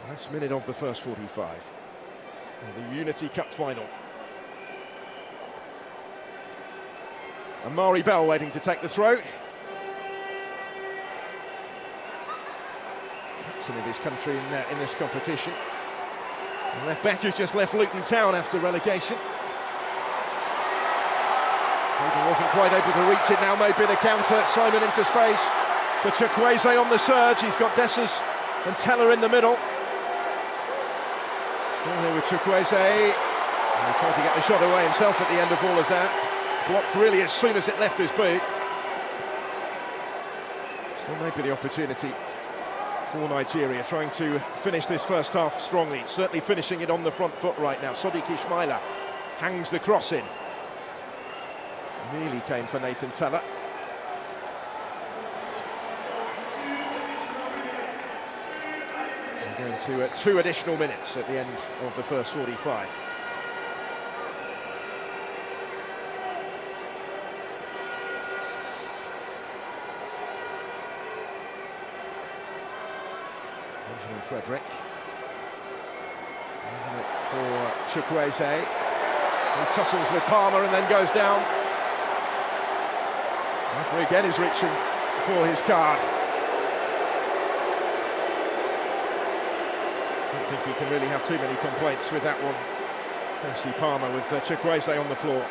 Last minute of the first 45. And the Unity Cup final. Amari Bell waiting to take the throw. Captain of his country in this competition. The left back who's just left Luton Town after relegation. Maybe wasn't quite able to reach it now, maybe the counter. Simon into space for Chukwueze on the surge. He's got Dessers and Teller in the middle. Still here with Chukwueze. And he tried to get the shot away himself at the end of all of that. Blocked really as soon as it left his boot. Still maybe the opportunity for Nigeria, trying to finish this first half strongly, certainly finishing it on the front foot right now. Sadiq Ismaila hangs the cross in. Nearly came for Nathan Teller. We're going to 2 additional minutes at the end of the first 45. Frederick for Chukwueze. He tussles with Palmer and then goes down. Referee again is reaching for his card. I don't think you can really have too many complaints with that one. Casey Palmer with Chukwueze on the floor.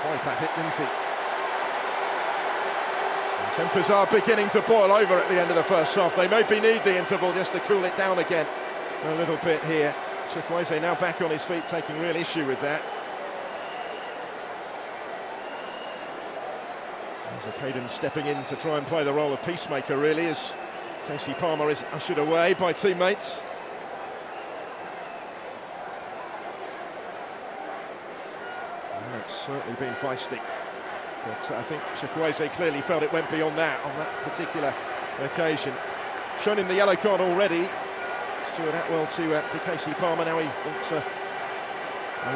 Swipe at it, didn't he? And tempers are beginning to boil over at the end of the first half. They maybe need the interval just to cool it down again. a little bit here. Chukwueze now back on his feet, taking real issue with that. There's Caden stepping in to try and play the role of peacemaker, really, as Casey Palmer is ushered away by teammates. Well, it's certainly been feisty, but I think Chukwueze clearly felt it went beyond that on that particular occasion. Shown in the yellow card already. Stuart Atwell to Casey Palmer. Now he wants a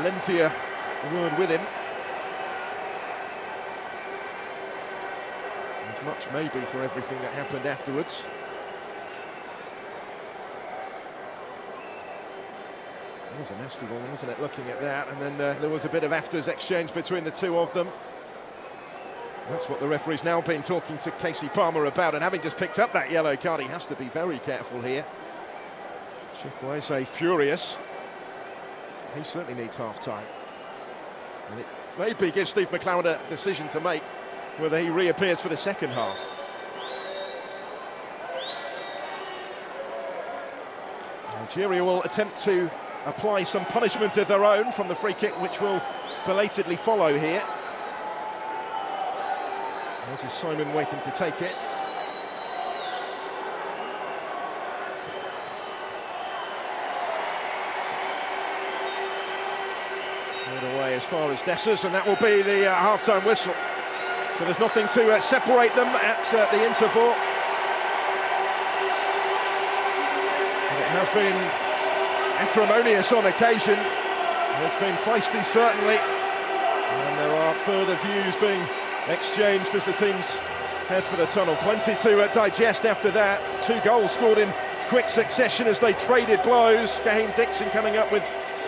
lengthier word with him. As much maybe for everything that happened afterwards. It was a nasty one, wasn't it, looking at that? And then there was a bit of afters exchange between the two of them. That's what the referee's now been talking to Casey Palmer about, and having just picked up that yellow card, he has to be very careful here. Chukwueze furious. He certainly needs half-time. And it maybe gives Steve McLeod a decision to make, whether he reappears for the second half. Nigeria will attempt to apply some punishment of their own from the free kick, which will belatedly follow here. There's Simon waiting to take it. Cleared away as far as Dessers, and that will be the half-time whistle. So there's nothing to separate them at the interval. And it has been acrimonious on occasion. It's been feisty, certainly. And there are further views being exchanged as the teams head for the tunnel. Plenty to digest after that. 2 goals scored in quick succession as they traded blows. Gahan Dixon coming up with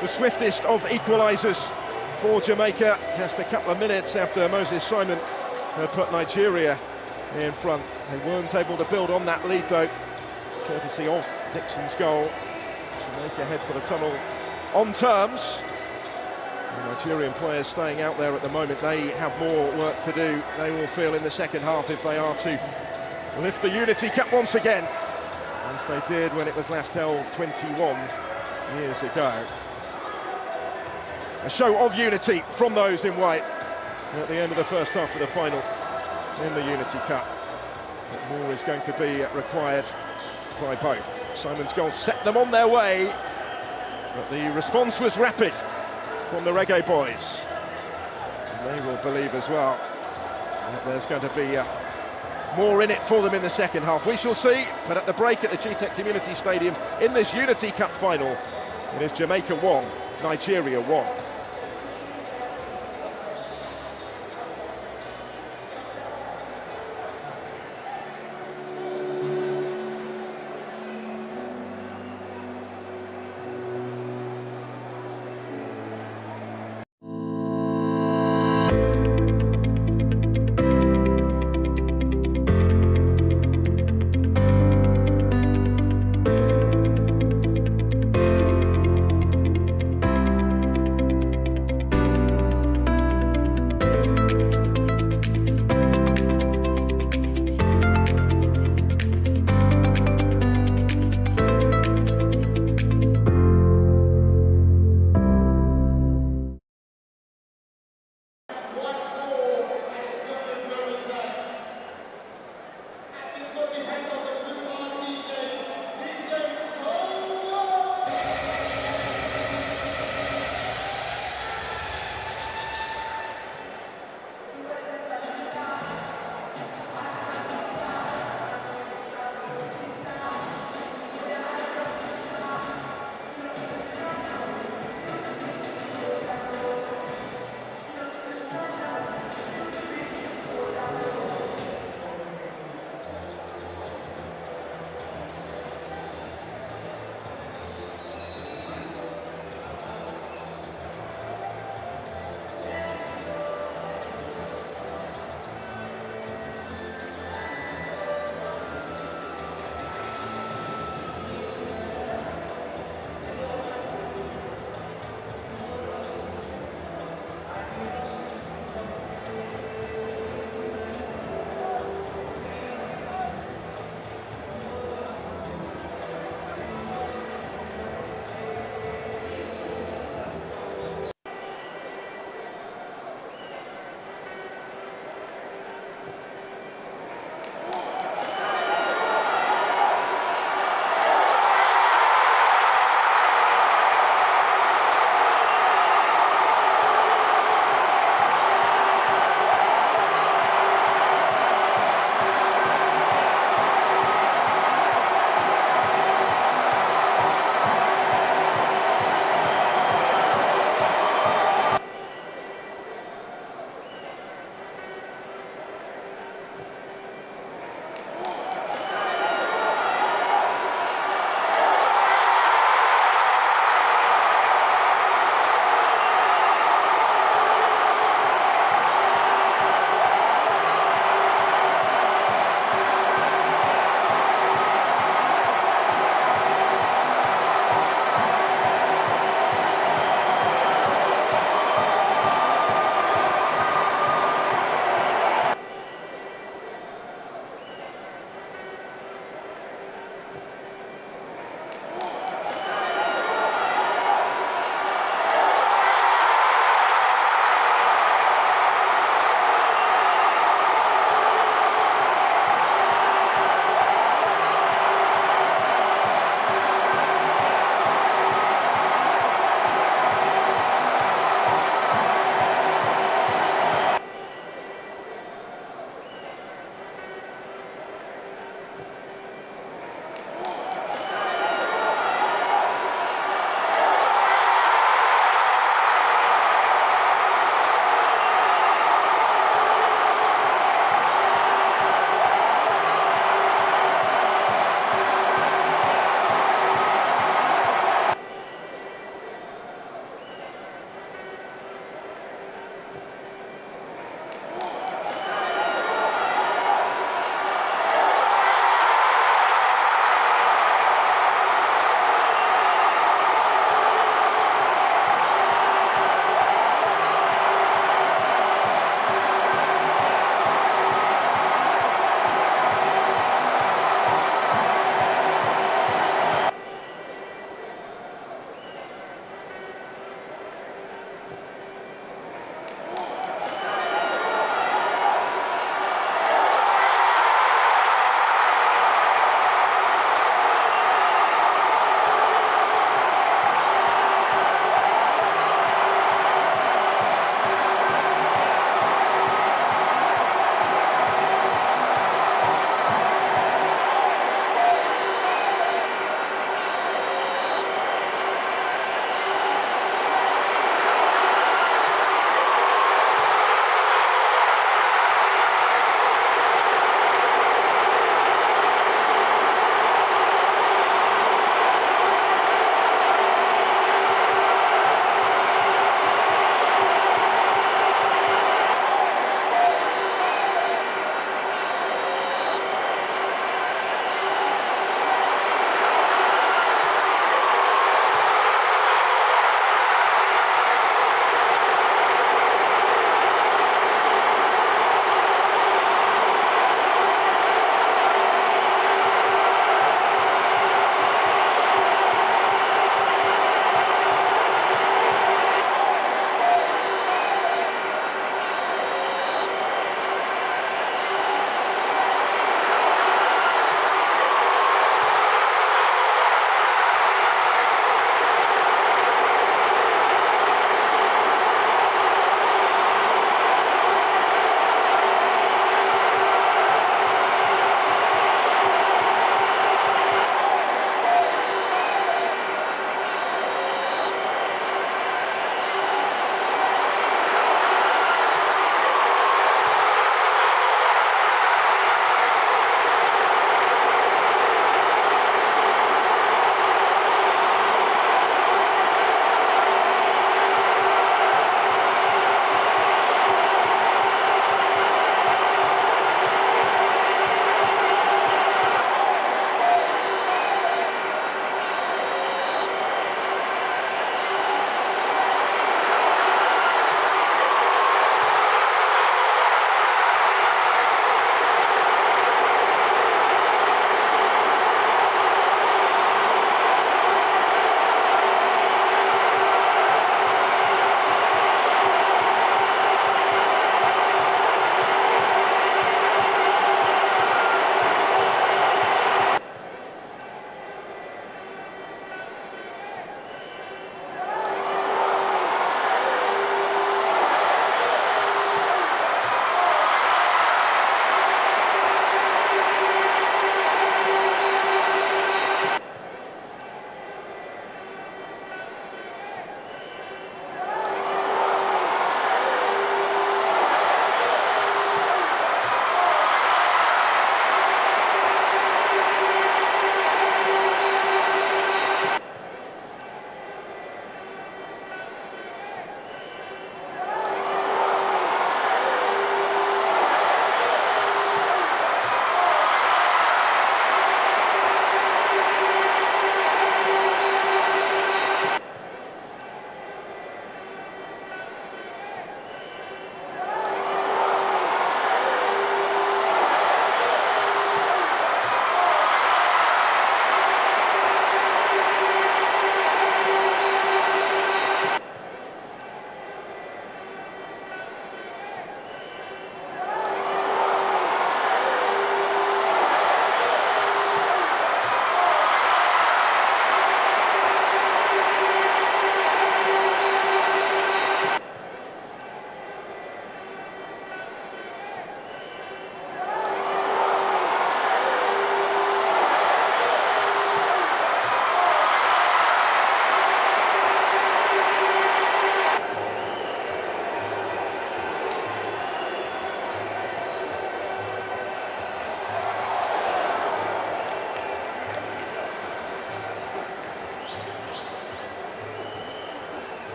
the swiftest of equalisers for Jamaica, just a couple of minutes after Moses Simon had put Nigeria in front. They weren't able to build on that lead though, courtesy of Dixon's goal. Jamaica head for the tunnel on terms. The Nigerian players staying out there at the moment, they have more work to do. They will feel in the second half if they are to lift the Unity Cup once again, as they did when it was last held 21 years ago. A show of unity from those in white at the end of the first half of the final in the Unity Cup. But more is going to be required by both. Simon's goal set them on their way, but the response was rapid from the Reggae Boyz. And they will believe as well that there's going to be more in it for them in the second half. We shall see, but at the break at the GTEC Community Stadium in this Unity Cup final, it is Jamaica 1, Nigeria 1.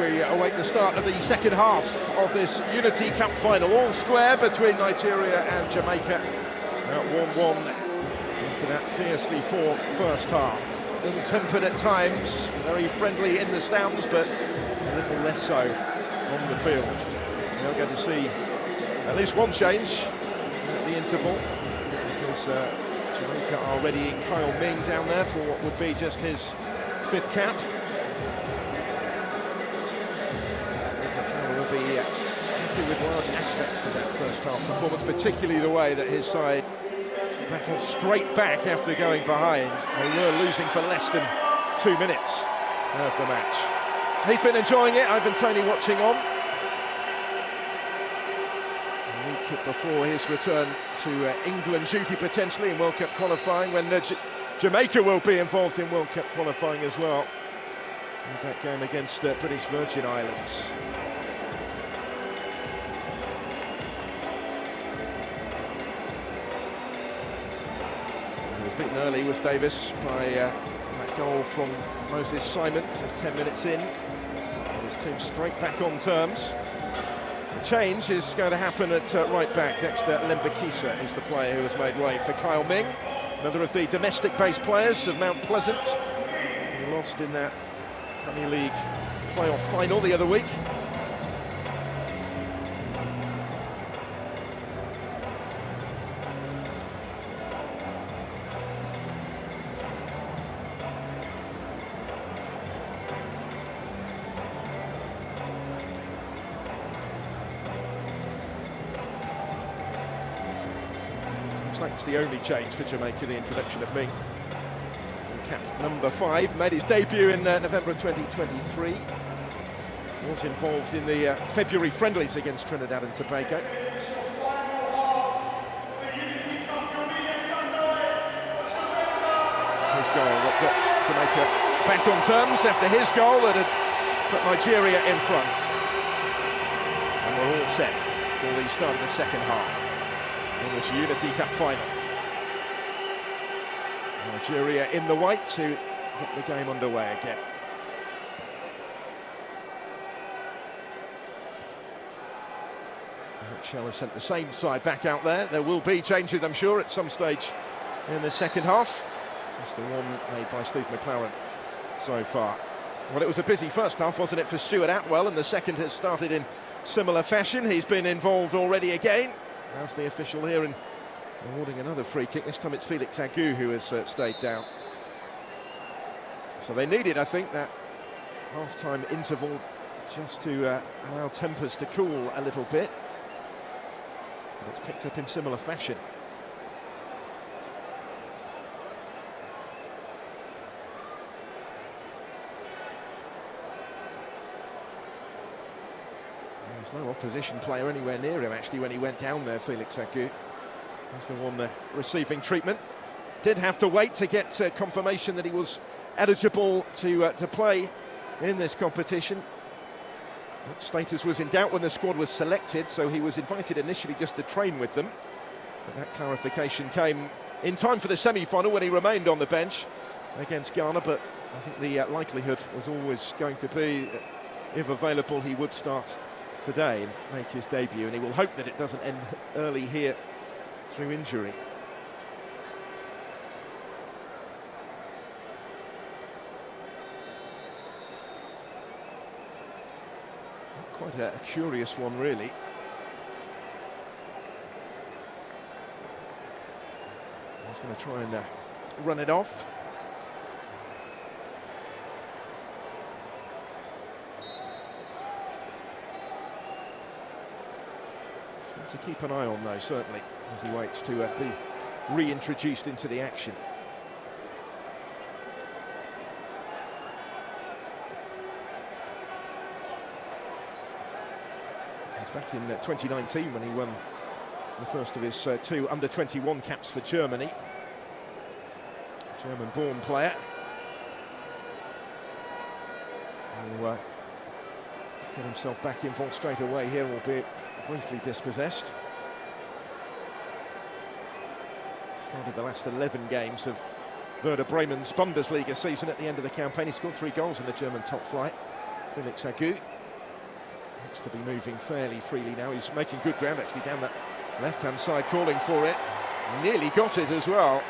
we await the start of the second half of this Unity Cup final. All square between Nigeria and Jamaica. At 1-1 into that fiercely fought first half. A little tempered at times, very friendly in the stands, but a little less so on the field. We're going to see at least one change at the interval, because Jamaica are readying Kyle Ming down there for what would be just his fifth cap. Will be happy with large aspects of that first half performance, particularly the way that his side battled straight back after going behind. They were losing for less than 2 minutes of the match. He's been enjoying it. I've been Tony watching on. A week before his return to England duty potentially in World Cup qualifying, when Jamaica will be involved in World Cup qualifying as well. In that game against British Virgin Islands. Beaten early was Davis by that goal from Moses Simon, just 10 minutes in. His team straight back on terms. The change is going to happen at right back. Dexter Lembakisa is the player who has made way for Kyle Ming, another of the domestic-based players of Mount Pleasant, who lost in that Premier League playoff final the other week. It's the only change for Jamaica, the introduction of Ming. Cap number 5 made his debut in November of 2023. Was involved in the February friendlies against Trinidad and Tobago. His goal that got Jamaica back on terms after his goal that had put Nigeria in front. And we're all set for the start of the second half in this Unity Cup final. Nigeria in the white to get the game underway again. Shell has sent the same side back out there. There will be changes, I'm sure, at some stage in the second half. Just the one made by Steve McLaren so far. Well, it was a busy first half, wasn't it, for Stuart Atwell, and the second has started in similar fashion. He's been involved already again. As the official here and awarding another free kick. This time it's Felix Agu who has stayed down. So they needed, I think, that half-time interval just to allow tempers to cool a little bit. But it's picked up in similar fashion. There's no opposition player anywhere near him, actually, when he went down there, Felix Agu. He's the one receiving treatment. Did have to wait to get confirmation that he was eligible to play in this competition. That status was in doubt when the squad was selected, so he was invited initially just to train with them. But that clarification came in time for the semi-final when he remained on the bench against Ghana, but I think the likelihood was always going to be, if available, he would start today and make his debut, and he will hope that it doesn't end early here through injury. Quite a curious one, really. He's going to try and run it off. To keep an eye on, though, certainly, as he waits to be reintroduced into the action. He's back in 2019 when he won the first of his 2 under-21 caps for Germany. German-born player. He'll get himself back involved straight away here, albeit briefly dispossessed. Started the last 11 games of Werder Bremen's Bundesliga season at the end of the campaign. He scored 3 goals in the German top flight. Felix Agu. Looks to be moving fairly freely now. He's making good ground actually down that left-hand side, calling for it. Nearly got it as well.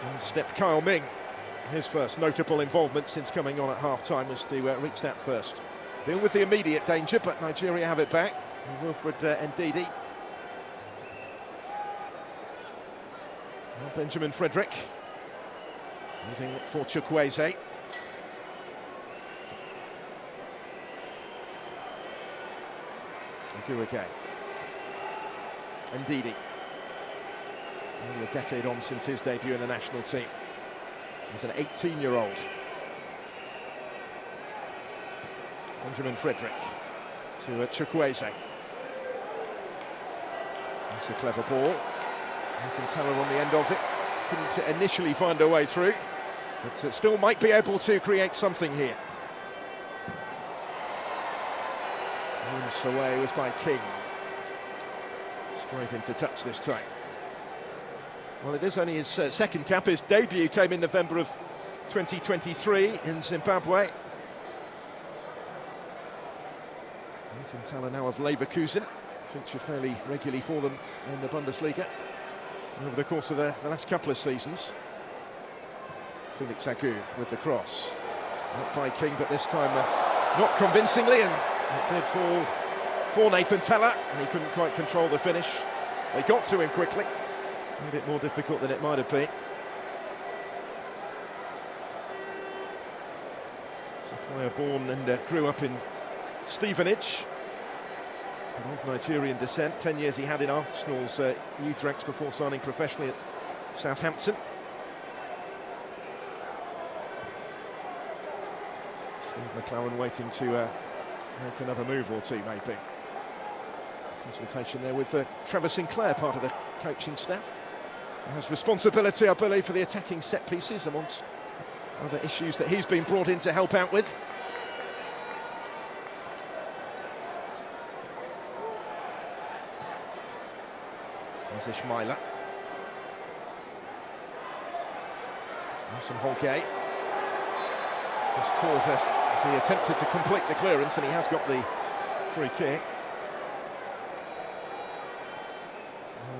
And stepped Kyle Ming. His first notable involvement since coming on at half-time was to reach that first. Deal with the immediate danger, but Nigeria have it back. And Wilfred Ndidi. Well, Benjamin Frederick. Moving for Chukwueze. Guruge. Ndidi. Only a decade on since his debut in the national team. He's an 18-year-old. Benjamin Frederick to Chukwueze. That's a clever ball. Nathan Teller on the end of it. Couldn't initially find a way through, but still might be able to create something here. Once away was by King. Straight into touch this time. Well, it is only his second cap. His debut came in November of 2023 in Zimbabwe. Nathan Teller now of Leverkusen, feature fairly regularly for them in the Bundesliga over the course of the last couple of seasons. Felix Agu with the cross. Not by King, but this time not convincingly, and it did fall for Nathan Teller, and he couldn't quite control the finish. They got to him quickly. A bit more difficult than it might have been. It's a player born and grew up in Stevenage, but of Nigerian descent. 10 years he had in Arsenal's youth ranks before signing professionally at Southampton. Steve McLaren waiting to make another move or two, maybe. Consultation there with Trevor Sinclair, part of the coaching staff. He has responsibility, I believe, for the attacking set pieces, amongst other issues that he's been brought in to help out with. There's Ishmaila. Nelson Holgate. He's caught us as he attempted to complete the clearance, and he has got the free kick.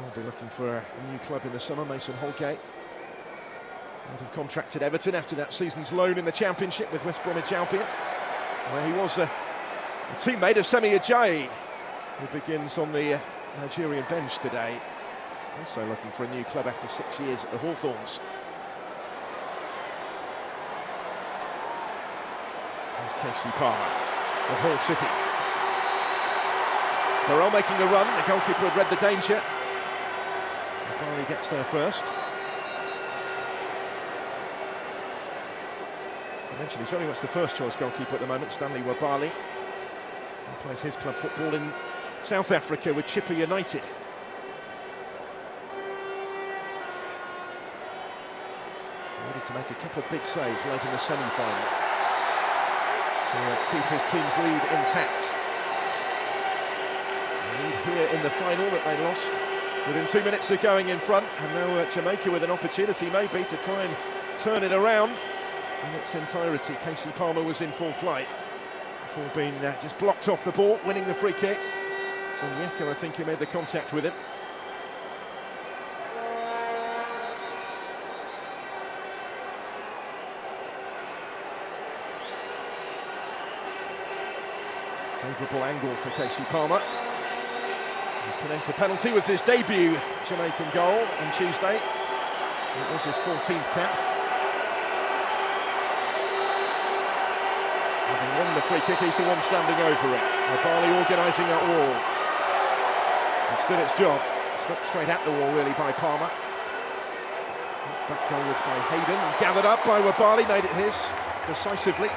We'll be looking for a new club in the summer. Mason Holgate would have contracted Everton after that season's loan in the Championship with West Bromwich Albion, where he was a teammate of Semi Ajayi, who begins on the Nigerian bench today. Also looking for a new club after 6 years at the Hawthorns. There's Casey Palmer of Hull City. Burrell making a run. The goalkeeper had read the danger. Barley gets there first. As I mentioned, he's very much the first choice goalkeeper at the moment, Stanley Wabali. He plays his club football in South Africa with Chippa United. Ready to make a couple of big saves late in the semi-final to keep his team's lead intact. Lead here in the final that they lost within 2 minutes of going in front, and now Jamaica with an opportunity maybe to try and turn it around in its entirety. Casey Palmer was in full flight before being just blocked off the ball, winning the free kick. Onyeka, I think, he made the contact with him. Favourable angle for Casey Palmer. His Panenka penalty was his debut Jamaican goal on Tuesday. It was his 14th cap. Having won the free kick, he's the one standing over it. Barley organising that wall. It's done its job. Stuck straight at the wall, really, by Palmer. Back goalwards by Hayden, and gathered up by Wabali, made it his decisively.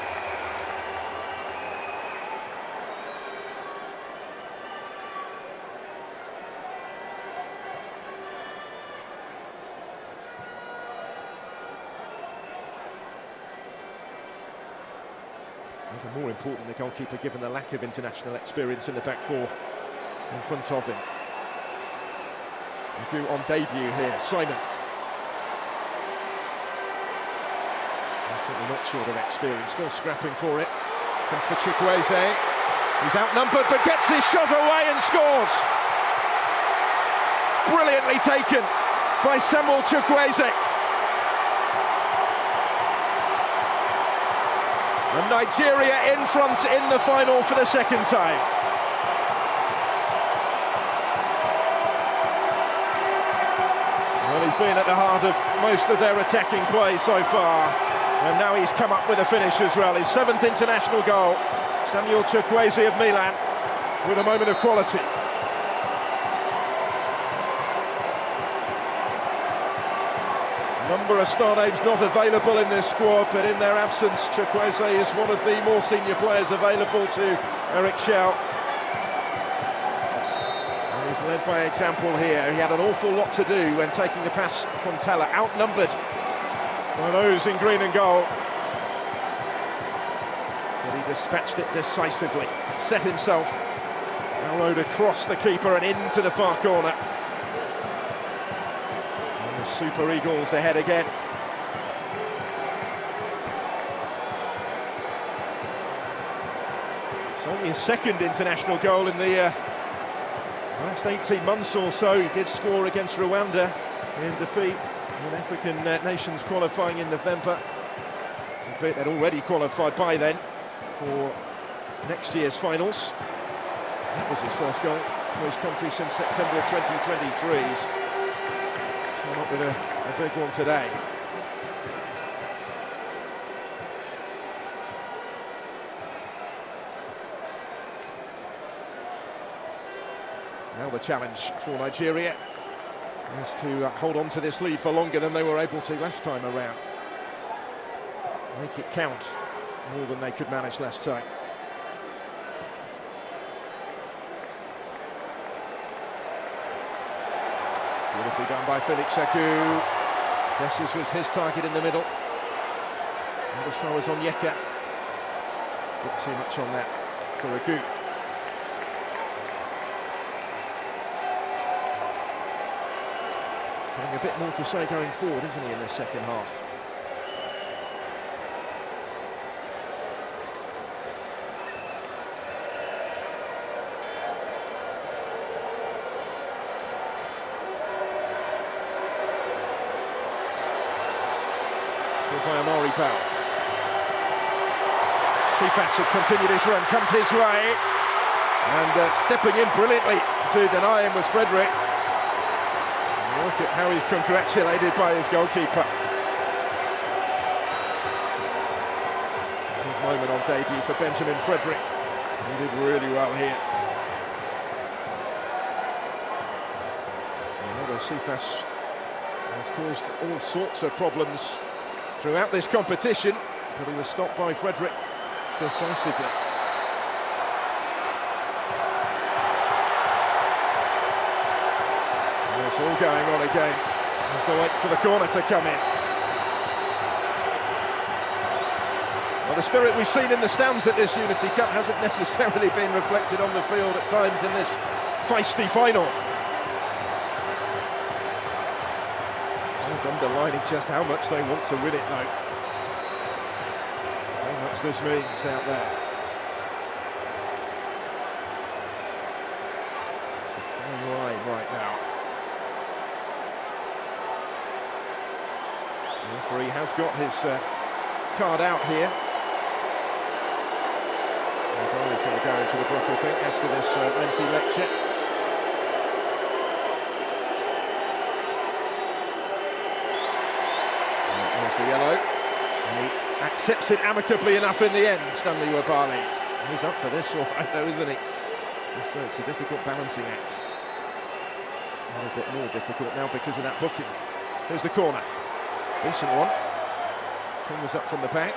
Even more important, the goalkeeper, given the lack of international experience in the back four in front of him. Agu on debut here, Simon. Certainly not short of experience, still scrapping for it. Comes for Chukwueze. He's outnumbered but gets his shot away and scores. Brilliantly taken by Samuel Chukwueze. And Nigeria in front in the final for the second time. Well, he's been at the heart of most of their attacking play so far. And now he's come up with a finish as well. His 7th international goal. Samuel Chukwueze of Milan with a moment of quality. Number of star names not available in this squad, but in their absence, Chukwueze is one of the more senior players available to Eric Schau. And he's led by example here. He had an awful lot to do when taking the pass from Teller, outnumbered by those in green and gold. But he dispatched it decisively, set himself, arrowed across the keeper and into the far corner. Super Eagles ahead again. It's only his 2nd international goal in the last 18 months or so. He did score against Rwanda in defeat in African Nations qualifying in November. They'd already qualified by then for next year's finals. That was his first goal for his country since September of 2023. Up with a big one today. Now the challenge for Nigeria is to hold on to this lead for longer than they were able to last time around. Make it count more than they could manage last time. Beautifully done by Felix Agu. Besses was his target in the middle. Not as far as Onyeka. Bit too much on that for Agu. Having a bit more to say going forward, isn't he, in the second half? By Amari Bell. Cephas had continued his run, comes his way, and stepping in brilliantly to deny him was Frederick. And look at how he's congratulated by his goalkeeper. Good moment on debut for Benjamin Frederick. He did really well here. Cephas has caused all sorts of problems throughout this competition, but he was stopped by Frederick decisively. And it's all going on again as they wait for the corner to come in. Well, the spirit we've seen in the stands at this Unity Cup hasn't necessarily been reflected on the field at times in this feisty final. Underlining just how much they want to win it, though. How much this means out there. It's a fine line right now. The referee has got his card out here. The ball is going to go into the book, I think, after this lengthy lecture. The yellow, and he accepts it amicably enough in the end, Stanley Wabali. He's up for this, all right, though, isn't he? It's a difficult balancing act. A little bit more difficult now because of that booking. Here's the corner. Decent one. Comes up from the back.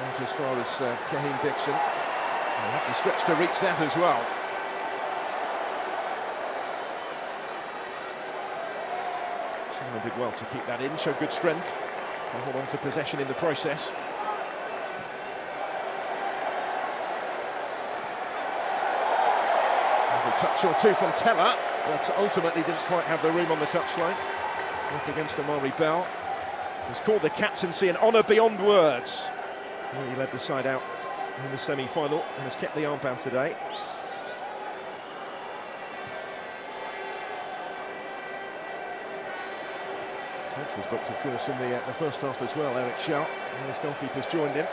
Out as far as Kahim Dixon. He'll have to stretch to reach that as well. Did well to keep that in, showed good strength, and hold on to possession in the process. A touch or two from Teller, but ultimately didn't quite have the room on the touchline. Up against Amari Bell. He's called the captaincy an honour beyond words. He led the side out in the semi-final and has kept the armband today. Coach was booked, of course, in the first half as well, Eric Sharp, and his goalkeepers joined him.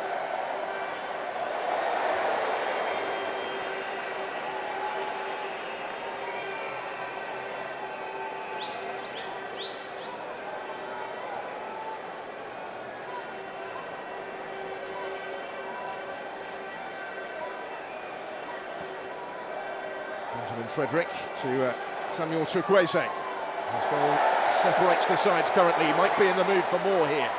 Benjamin Frederick to Samuel Chukwueze. His goal separates the sides currently. He might be in the mood for more here.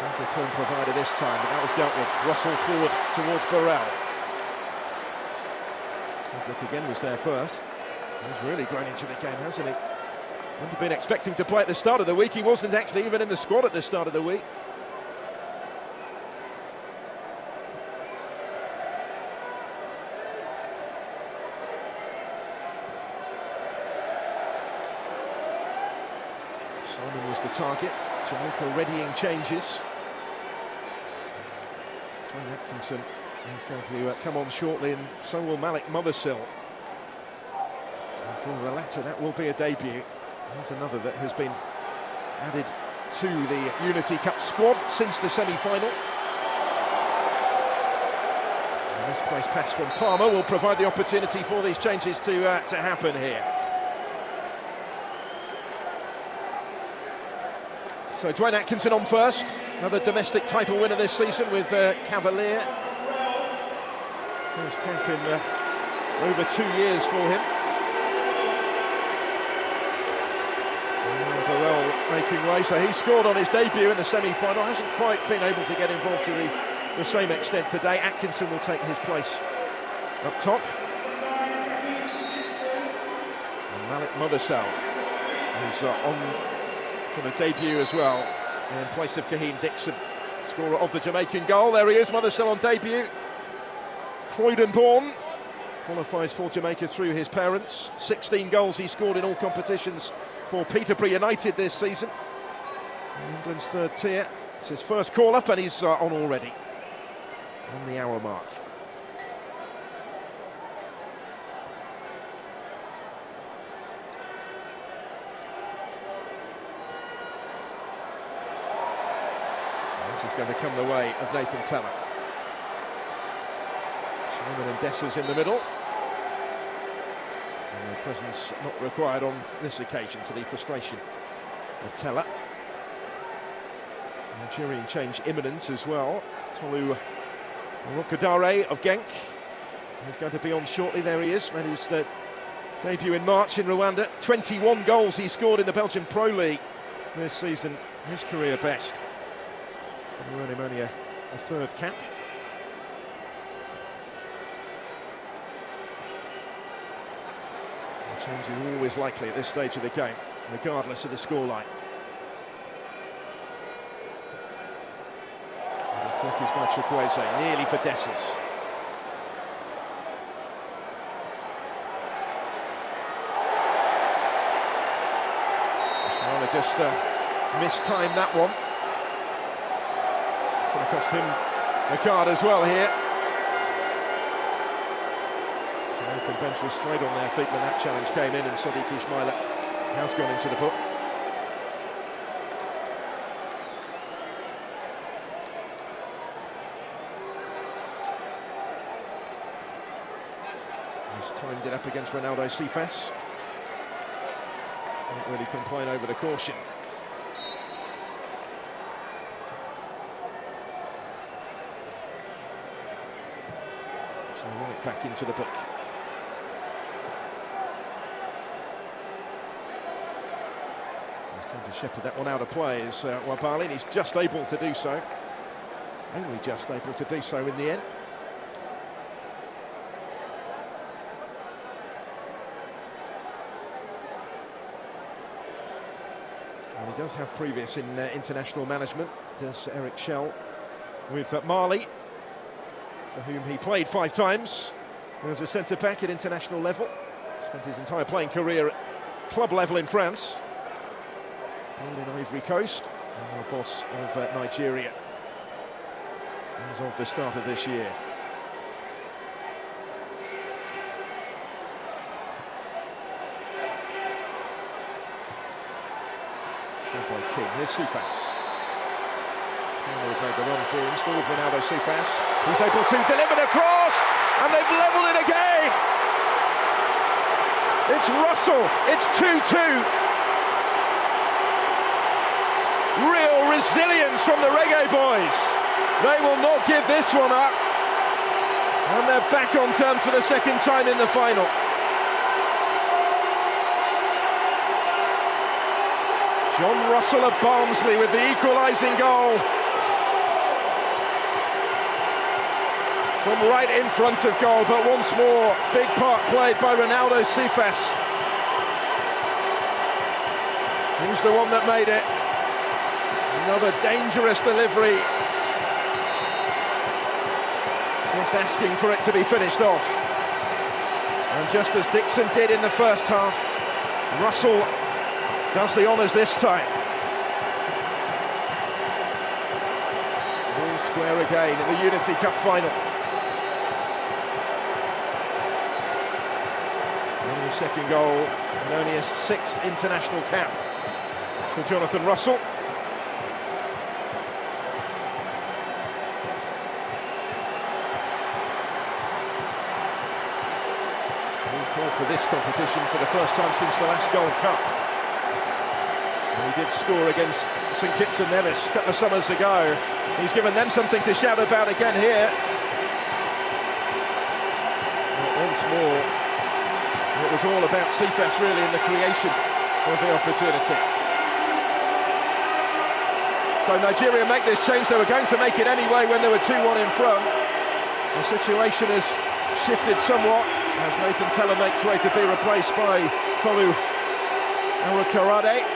Centre turn provider this time, but that was dealt with. Russell forward towards Burrell. Frederick again was there first. He's really grown into the game, hasn't he? Hadn't been expecting to play at the start of the week. He wasn't actually even in the squad at the start of the week. Simon was the target. Jamaica readying changes. John Atkinson is going to come on shortly, and so will Malik Mothersill. And for the latter, that will be a debut. There's another that has been added to the Unity Cup squad since the semi-final. And this place pass from Palmer will provide the opportunity for these changes to happen here. So Dwayne Atkinson on first, another domestic title winner this season with Cavalier. First cap in over 2 years for him. And Burrell making way, so he scored on his debut in the semi-final, hasn't quite been able to get involved to the same extent today. Atkinson will take his place up top. And Malik Mothersill is on for the debut as well, in place of Kaheen Dixon, scorer of the Jamaican goal. There he is, Mothersill on debut. Croydon-born, qualifies for Jamaica through his parents. 16 goals he scored in all competitions for Peterborough United this season. England's third tier. It's his first call-up and he's on already, on the hour mark. This is going to come the way of Nathan Teller. Simon and Dessers in the middle. And their presence not required on this occasion, to the frustration of Teller. Nigerian change imminent as well. Tolu Rokadare of Genk is going to be on shortly. There he is, made his debut in March in Rwanda. 21 goals he scored in the Belgian Pro League this season, his career best. It's going to earn him only a third cap. A change is always likely at this stage of the game, regardless of the scoreline. And the flick is by Chukwueze, nearly for Dessers. Just mistimed that one. It's going to cost him the card as well here. Jamaican bench was straight on their feet when that challenge came in, and Sadiq Ismaila has gone into the book. He's timed it up against Ronaldo Cephas. Can't really complain over the caution. So right back into the book. He's trying to shepherd that one out of play is Wabali, and he's just able to do so. Only just able to do so in the end. He does have previous in international management, does Eric Shell, with Mali, for whom he played 5 times as a centre-back at international level. Spent his entire playing career at club level in France. Played in Ivory Coast, and our boss of Nigeria. as of the start of this year. By King, here's Cephas. They've made the run for him, still with Ronaldo Cephas. He's able to deliver the cross, and they've levelled it again! It's Russell, it's 2-2. Real resilience from the Reggae Boyz. They will not give this one up. And they're back on terms for the second time in the final. John Russell of Barnsley with the equalising goal. From right in front of goal, but once more, big part played by Ronaldo Cephas. He's the one that made it. Another dangerous delivery. Just asking for it to be finished off. And just as Dixon did in the first half, Russell does the honours this time. All square again in the Unity Cup final. Only the second goal and only his 6th international cap for Jonathan Russell. For this competition for the first time since the last Gold Cup. And he did score against St Kitts and Nevis a couple of summers ago. He's given them something to shout about again here. But once more, it was all about Cephas really in the creation of the opportunity. So Nigeria make this change. They were going to make it anyway when they were 2-1 in front. The situation has shifted somewhat as Nathan Teller makes way to be replaced by Tolu Arukarade.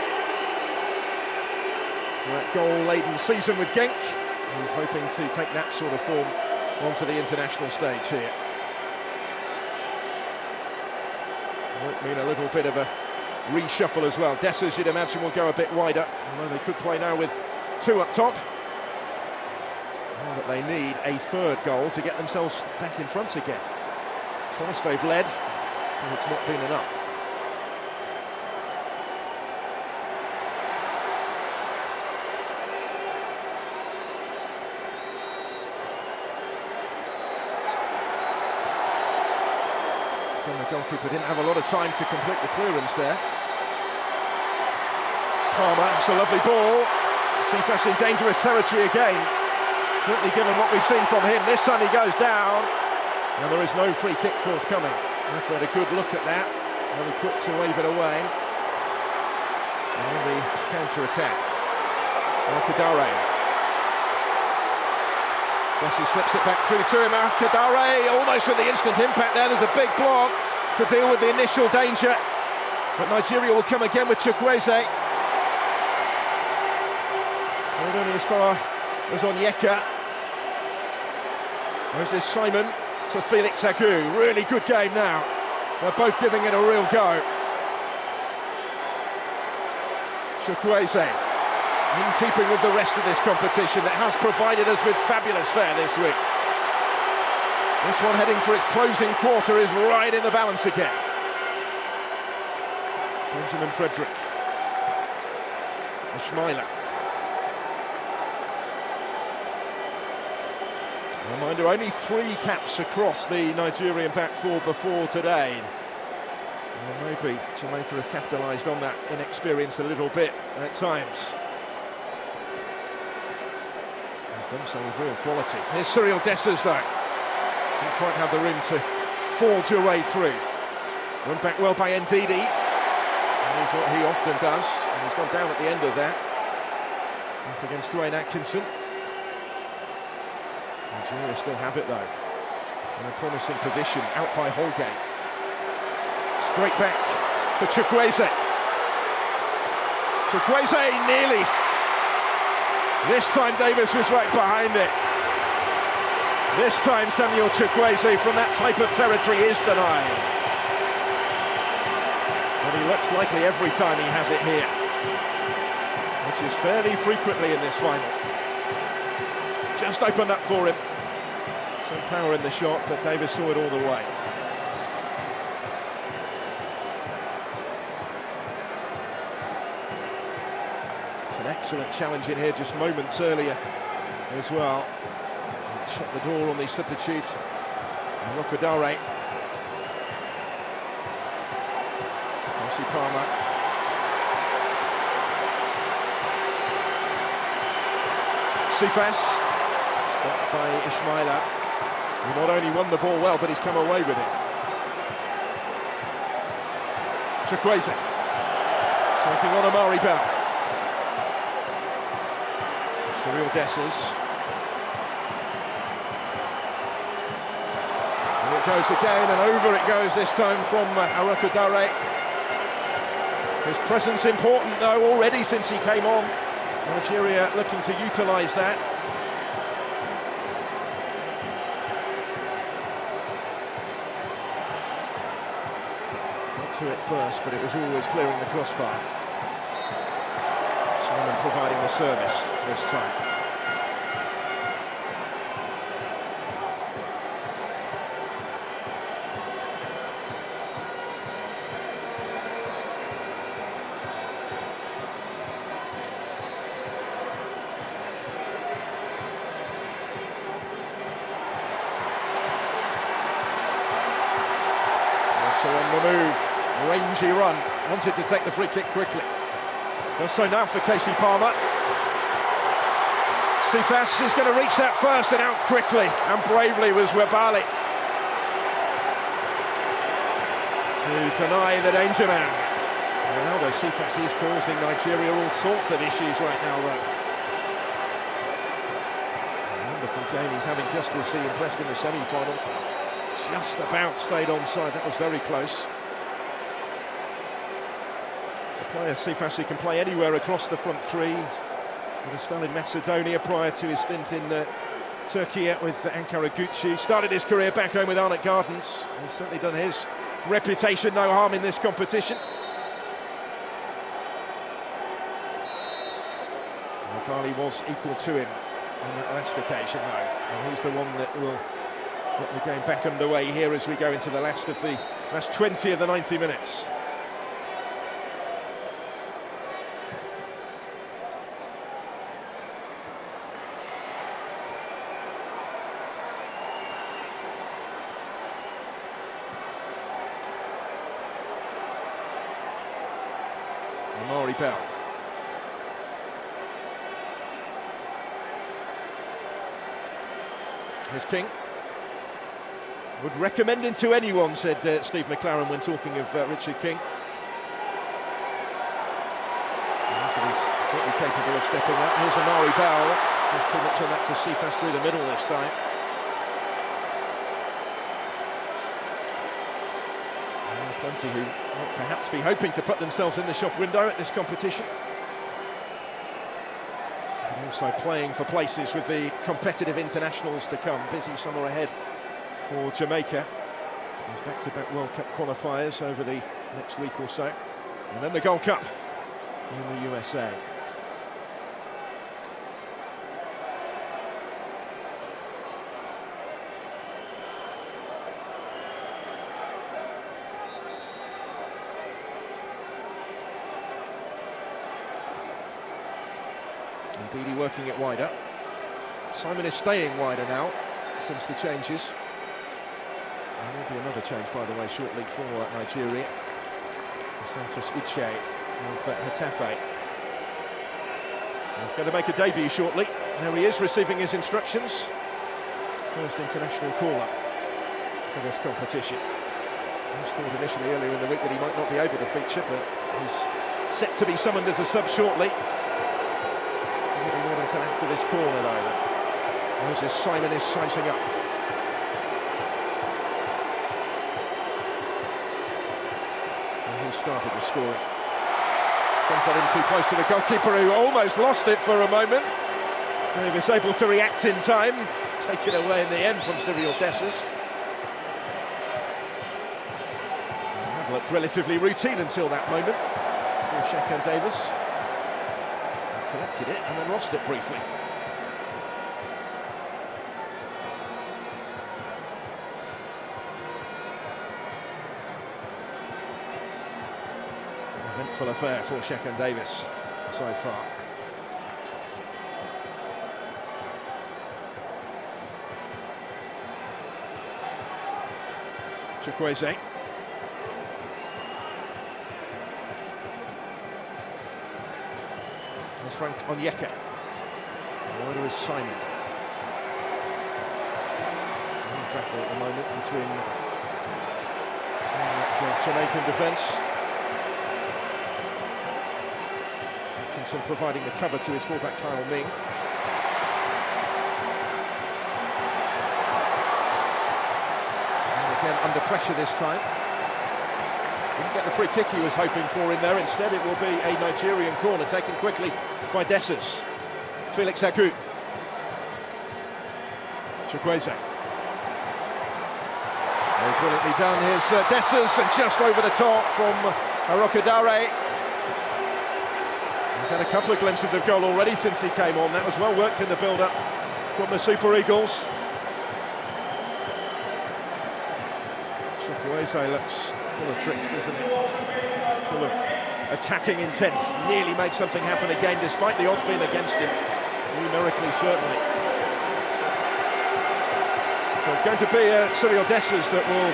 For that goal-laden season with Genk, he's hoping to take that sort of form onto the international stage here. Might mean a little bit of a reshuffle as well. Dessers, you'd imagine, will go a bit wider, although they could play now with 2 up top. But they need a 3rd goal to get themselves back in front again. Twice they've led, but it's not been enough. Again, the goalkeeper didn't have a lot of time to complete the clearance there. Palmer, it's a lovely ball. Cephas in dangerous territory again. Certainly given what we've seen from him. This time he goes down. And there is no free kick forthcoming. Referee had a good look at that. Really quick to wave it away. So the counter-attack. Arkadare. Bessie slips it back through to him. Arkadare almost with the instant impact there. There's a big block to deal with the initial danger. But Nigeria will come again with Chukwueze. Not only as far as Onyeka. There's this Simon to Felix Agu. Really good game now. They're both giving it a real go. Chukwueze, in keeping with the rest of this competition that has provided us with fabulous fare this week. This one heading for its closing quarter is right in the balance again. Benjamin Frederick. Ishmaila. Reminder, only 3 caps across the Nigerian back 4 before today. Well, maybe Jamaica have capitalised on that inexperience a little bit at times. They've done so with real quality. Here's Cyril Dessers though. Didn't quite have the room to forge your way through. Run back well by Ndidi. Here's what he often does. And he's gone down at the end of that. Up against Dwayne Atkinson. Nigeria still have it though, in a promising position, out by Holgate. Straight back for Chukwueze. Chukwueze nearly. This time Davis was right behind it. This time Samuel Chukwueze from that type of territory is denied. But he looks likely every time he has it here, which is fairly frequently in this final. just opened up for him. Some power in the shot, but Davis saw it all the way. It's an excellent challenge in here just moments earlier as well. Shut the door on the substitute. Rocadare. Casey Palmer. Sifas. Stopped by Ismaila. He not only won the ball well, but he's come away with it. Chukwueze. Taking on Amari Bell. Cyril Dessers. And it goes again, and over it goes this time from Rocadare. His presence important though already since he came on. Nigeria looking to utilise that. Got to it first, but it was always clearing the crossbar. Simon providing the service this time. On the move, rangy run, wanted to take the free kick quickly. Does so now for Casey Palmer. Sifas is going to reach that first and out quickly, and bravely was Webali to deny the danger man. Ronaldo Sifas is causing Nigeria all sorts of issues right now though. Wonderful game he's having, just as he impressed in the semi-final. Just about stayed onside, that was very close. It's a player, Sifas, who can play anywhere across the front three. He was still in Macedonia prior to his stint in Turkey with Ankara Gucci. Started his career back home with Arnott Gardens. He's certainly done his reputation no harm in this competition. Bali was equal to him on that last occasion though, and he's the one that will get the game back underway here as we go into the last 20 of the 90 minutes. Amari Bell. Here's King. Would recommend him to anyone, said Steve McLaren when talking of Richard King. He's certainly capable of stepping up. Here's Amari Bell. Just too much on that for Sifas through the middle this time. Plenty who might perhaps be hoping to put themselves in the shop window at this competition. And also playing for places with the competitive internationals to come. Busy summer ahead for Jamaica. There's back-to-back World Cup qualifiers over the next week or so. And then the Gold Cup in the USA. Indeed, working it wider. Simon is staying wider now since the changes. And there'll be another change, by the way, shortly for Nigeria. Santos Uche of Hetafe. He's going to make a debut shortly. There he is, receiving his instructions. First international call-up for this competition. I was thought initially earlier in the week that he might not be able to feature, but he's set to be summoned as a sub shortly. Not until after this corner, though. Moses Simon is sizing up. Started the scoring. Sends that in too close to the goalkeeper, who almost lost it for a moment. He was able to react in time, take it away in the end from Cyril Dessers. That looked relatively routine until that moment for Shakan Davis. He collected it and then lost it briefly. eventful affair for Shekan Davis so far. Chukwueze. There's Frank Onyeka. The order is Simon. Battle at the moment between that Jamaican defence. Atkinson providing the cover to his fullback Kyle Ming. And again under pressure this time. Didn't get the free kick he was hoping for in there. Instead it will be a Nigerian corner taken quickly by Dessers. Felix Agu. Chukwueze. Very brilliantly done. Here's Dessers, and just over the top from Arokodare. He's had a couple of glimpses of goal already since he came on. That was well worked in the build-up from the Super Eagles. Chukwueze looks full of tricks, doesn't he? Full of attacking intent. Nearly made something happen again, despite the odds being against him. Numerically, certainly. So it's going to be Cyril Dessers that will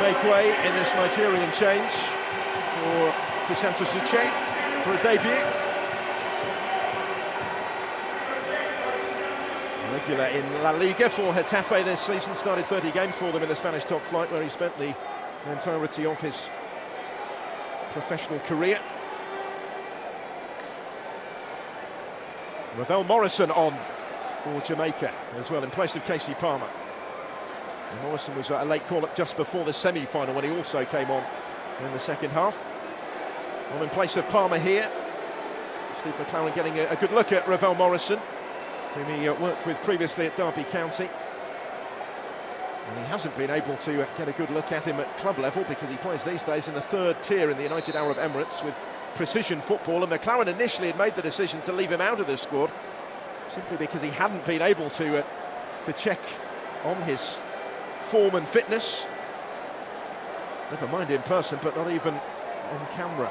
make way in this Nigerian change for Crisanto Suche for a debut. Regular in La Liga for Getafe this season, started 30 games for them in the Spanish top flight, where he spent the entirety of his professional career. Ravel Morrison on for Jamaica as well, in place of Casey Palmer. And Morrison was a late call-up just before the semi-final when he also came on in the second half. On in place of Palmer here. Steve McClaren getting a good look at Ravel Morrison, whom he worked with previously at Derby County. And he hasn't been able to get a good look at him at club level because he plays these days in the third tier in the United Arab Emirates with precision football. And McClaren initially had made the decision to leave him out of the squad simply because he hadn't been able to check on his form and fitness. Never mind in person, but not even on camera.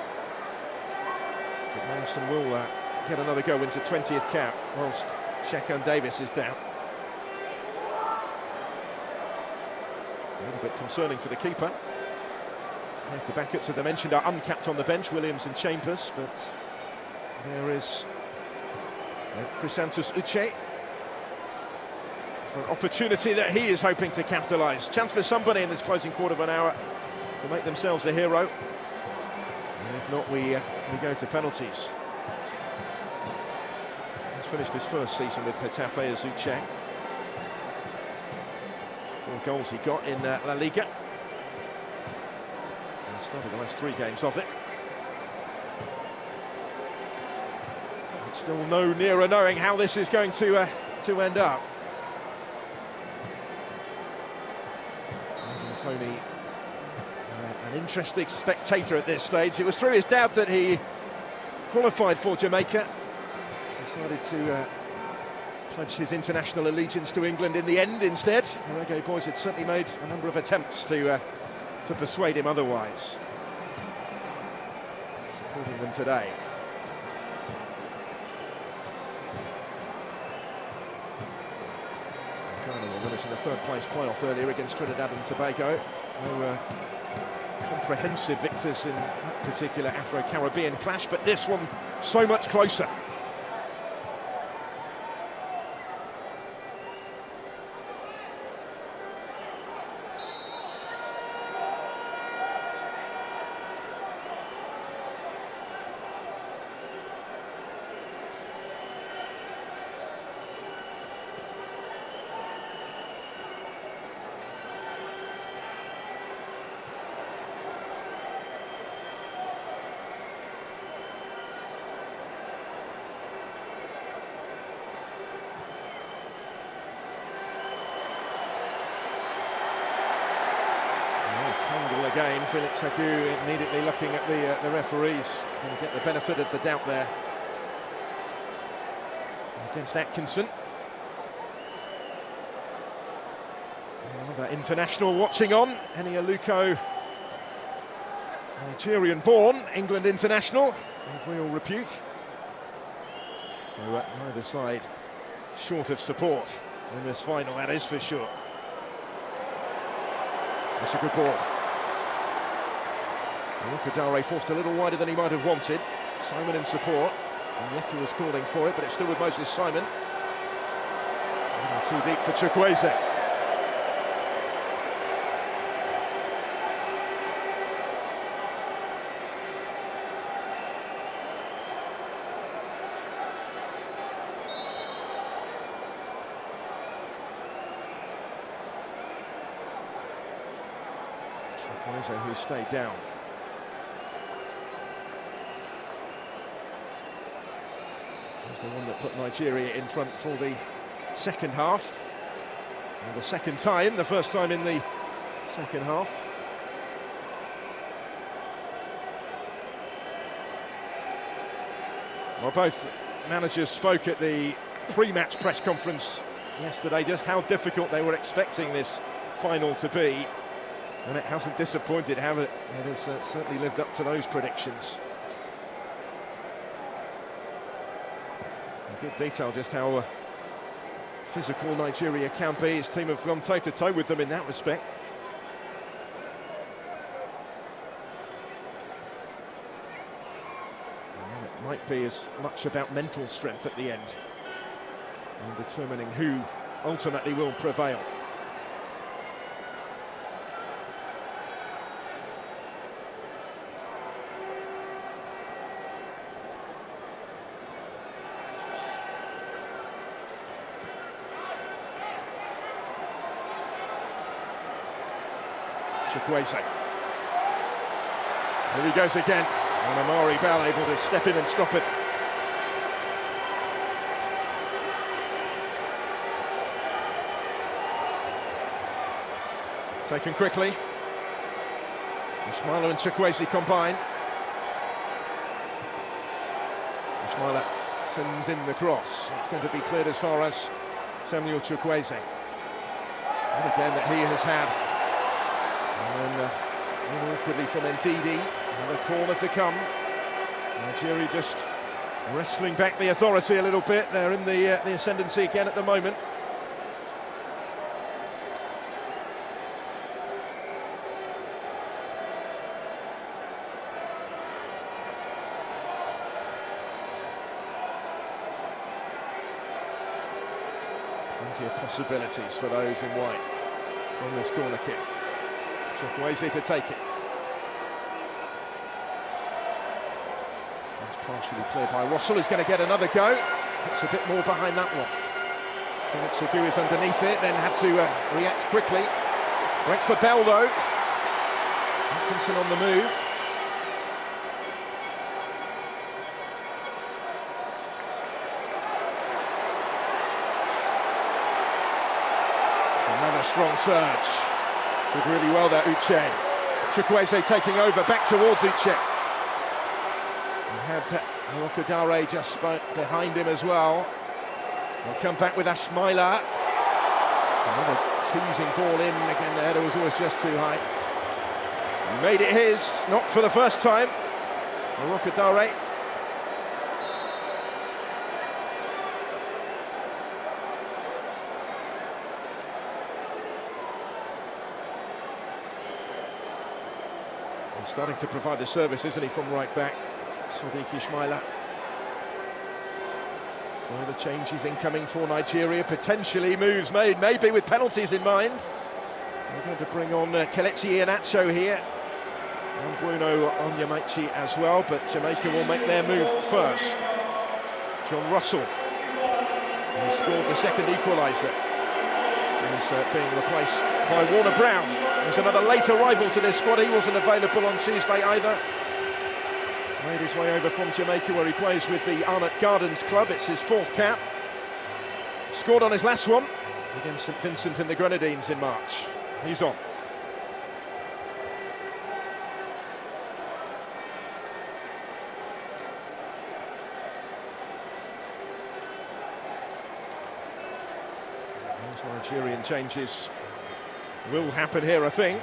But Morrison will get another go into 20th cap whilst Shekan Davis is down. A little bit concerning for the keeper. The backups, as I mentioned, are uncapped on the bench, Williams and Chambers, but there is Crisanto Suche for an opportunity that he is hoping to capitalise. Chance for somebody in this closing quarter of an hour to make themselves a hero. And if not, we go to penalties. He's finished his first season with Getafe as Suche. 4 goals he got in La Liga. And started the last 3 games of it. But still no nearer knowing how this is going to end up. Tony, an interesting spectator at this stage. It was through his dad that he qualified for Jamaica. Decided to pledge his international allegiance to England in the end instead. The Reggae Boyz had certainly made a number of attempts to persuade him otherwise. Supporting them today. Were winners in the third place playoff earlier against Trinidad and Tobago. No comprehensive victors in that particular Afro-Caribbean clash, but this one so much closer. Again, Felix Agu immediately looking at the referees and get the benefit of the doubt there against Atkinson. Another international watching on, Eni Aluko Nigerian-born, England international, of real repute. So neither side short of support in this final, that is for sure. That's a good ball. Kadare forced a little wider than he might have wanted. Simon in support. And Yeki was calling for it, but it's still with Moses Simon. Too deep for Chukwueze. Chukwueze who stayed down. He's the one that put Nigeria in front for the second half. And the second time, the first time in the second half. Well, both managers spoke at the pre-match press conference yesterday just how difficult they were expecting this final to be. And it hasn't disappointed, have it? It has certainly lived up to those predictions. Good detail just how physical Nigeria can be. His team have gone toe-to-toe with them in that respect. And it might be as much about mental strength at the end and determining who ultimately will prevail. Chukwueze. Here he goes again, and Amari Bell able to step in and stop it. Taken quickly. Ismaila and Chukwueze combine. Ismaila sends in the cross. It's going to be cleared as far as Samuel Chukwueze. And again that he has had. And then awkwardly from Ndidi, another corner to come. Nigeria just wrestling back the authority a little bit. They're in the ascendancy again at the moment. Plenty of possibilities for those in white from this corner kick. Chukwueze to take it. That's partially cleared by Russell, who's going to get another go. It's a bit more behind that one. Felix Agu is underneath it, then had to react quickly. Waits for Bell though. Atkinson on the move. It's another strong surge. Did really well there, Uche. Chukwueze taking over, back towards Uche. He had Kadare just behind him as well. They'll come back with Ismaila. Another teasing ball in, again the header was always just too high. He made it his, not for the first time. Kadare. Starting to provide the service, isn't he, from right back? Sadiq Ismaila. Further changes incoming for Nigeria, potentially moves made, maybe with penalties in mind. We're going to bring on Kelechi Iheanacho here, and Bruno Onyemaechi as well, but Jamaica will make their move first. John Russell, who scored the second equaliser, is being replaced by Warner Brown. There's another late arrival to this squad. He wasn't available on Tuesday either. Made his way over from Jamaica, where he plays with the Arnott Gardens club. It's his fourth cap. Scored on his last one against St Vincent and the Grenadines in March. He's on. Those Nigerian changes will happen here, I think.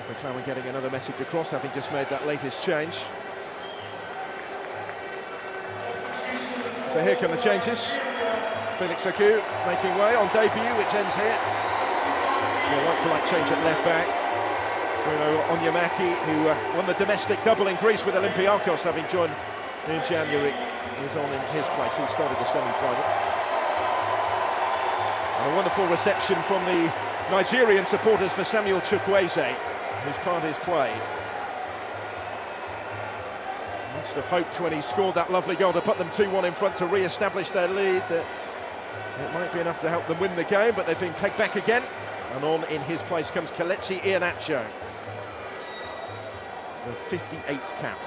McLaren getting another message across, having just made that latest change. So here come the changes. Felix Agu making way on debut, which ends here. Like change at left back. Bruno Onyemaki, who won the domestic double in Greece with Olympiacos, having joined in January, is on in his place. He started the semi-final. And a wonderful reception from the Nigerian supporters for Samuel Chukwueze, whose part is played. Must have hoped when he scored that lovely goal to put them 2-1 in front to re-establish their lead that it might be enough to help them win the game, but they've been pegged back again. And on in his place comes Kelechi Iheanacho, the 58th cap,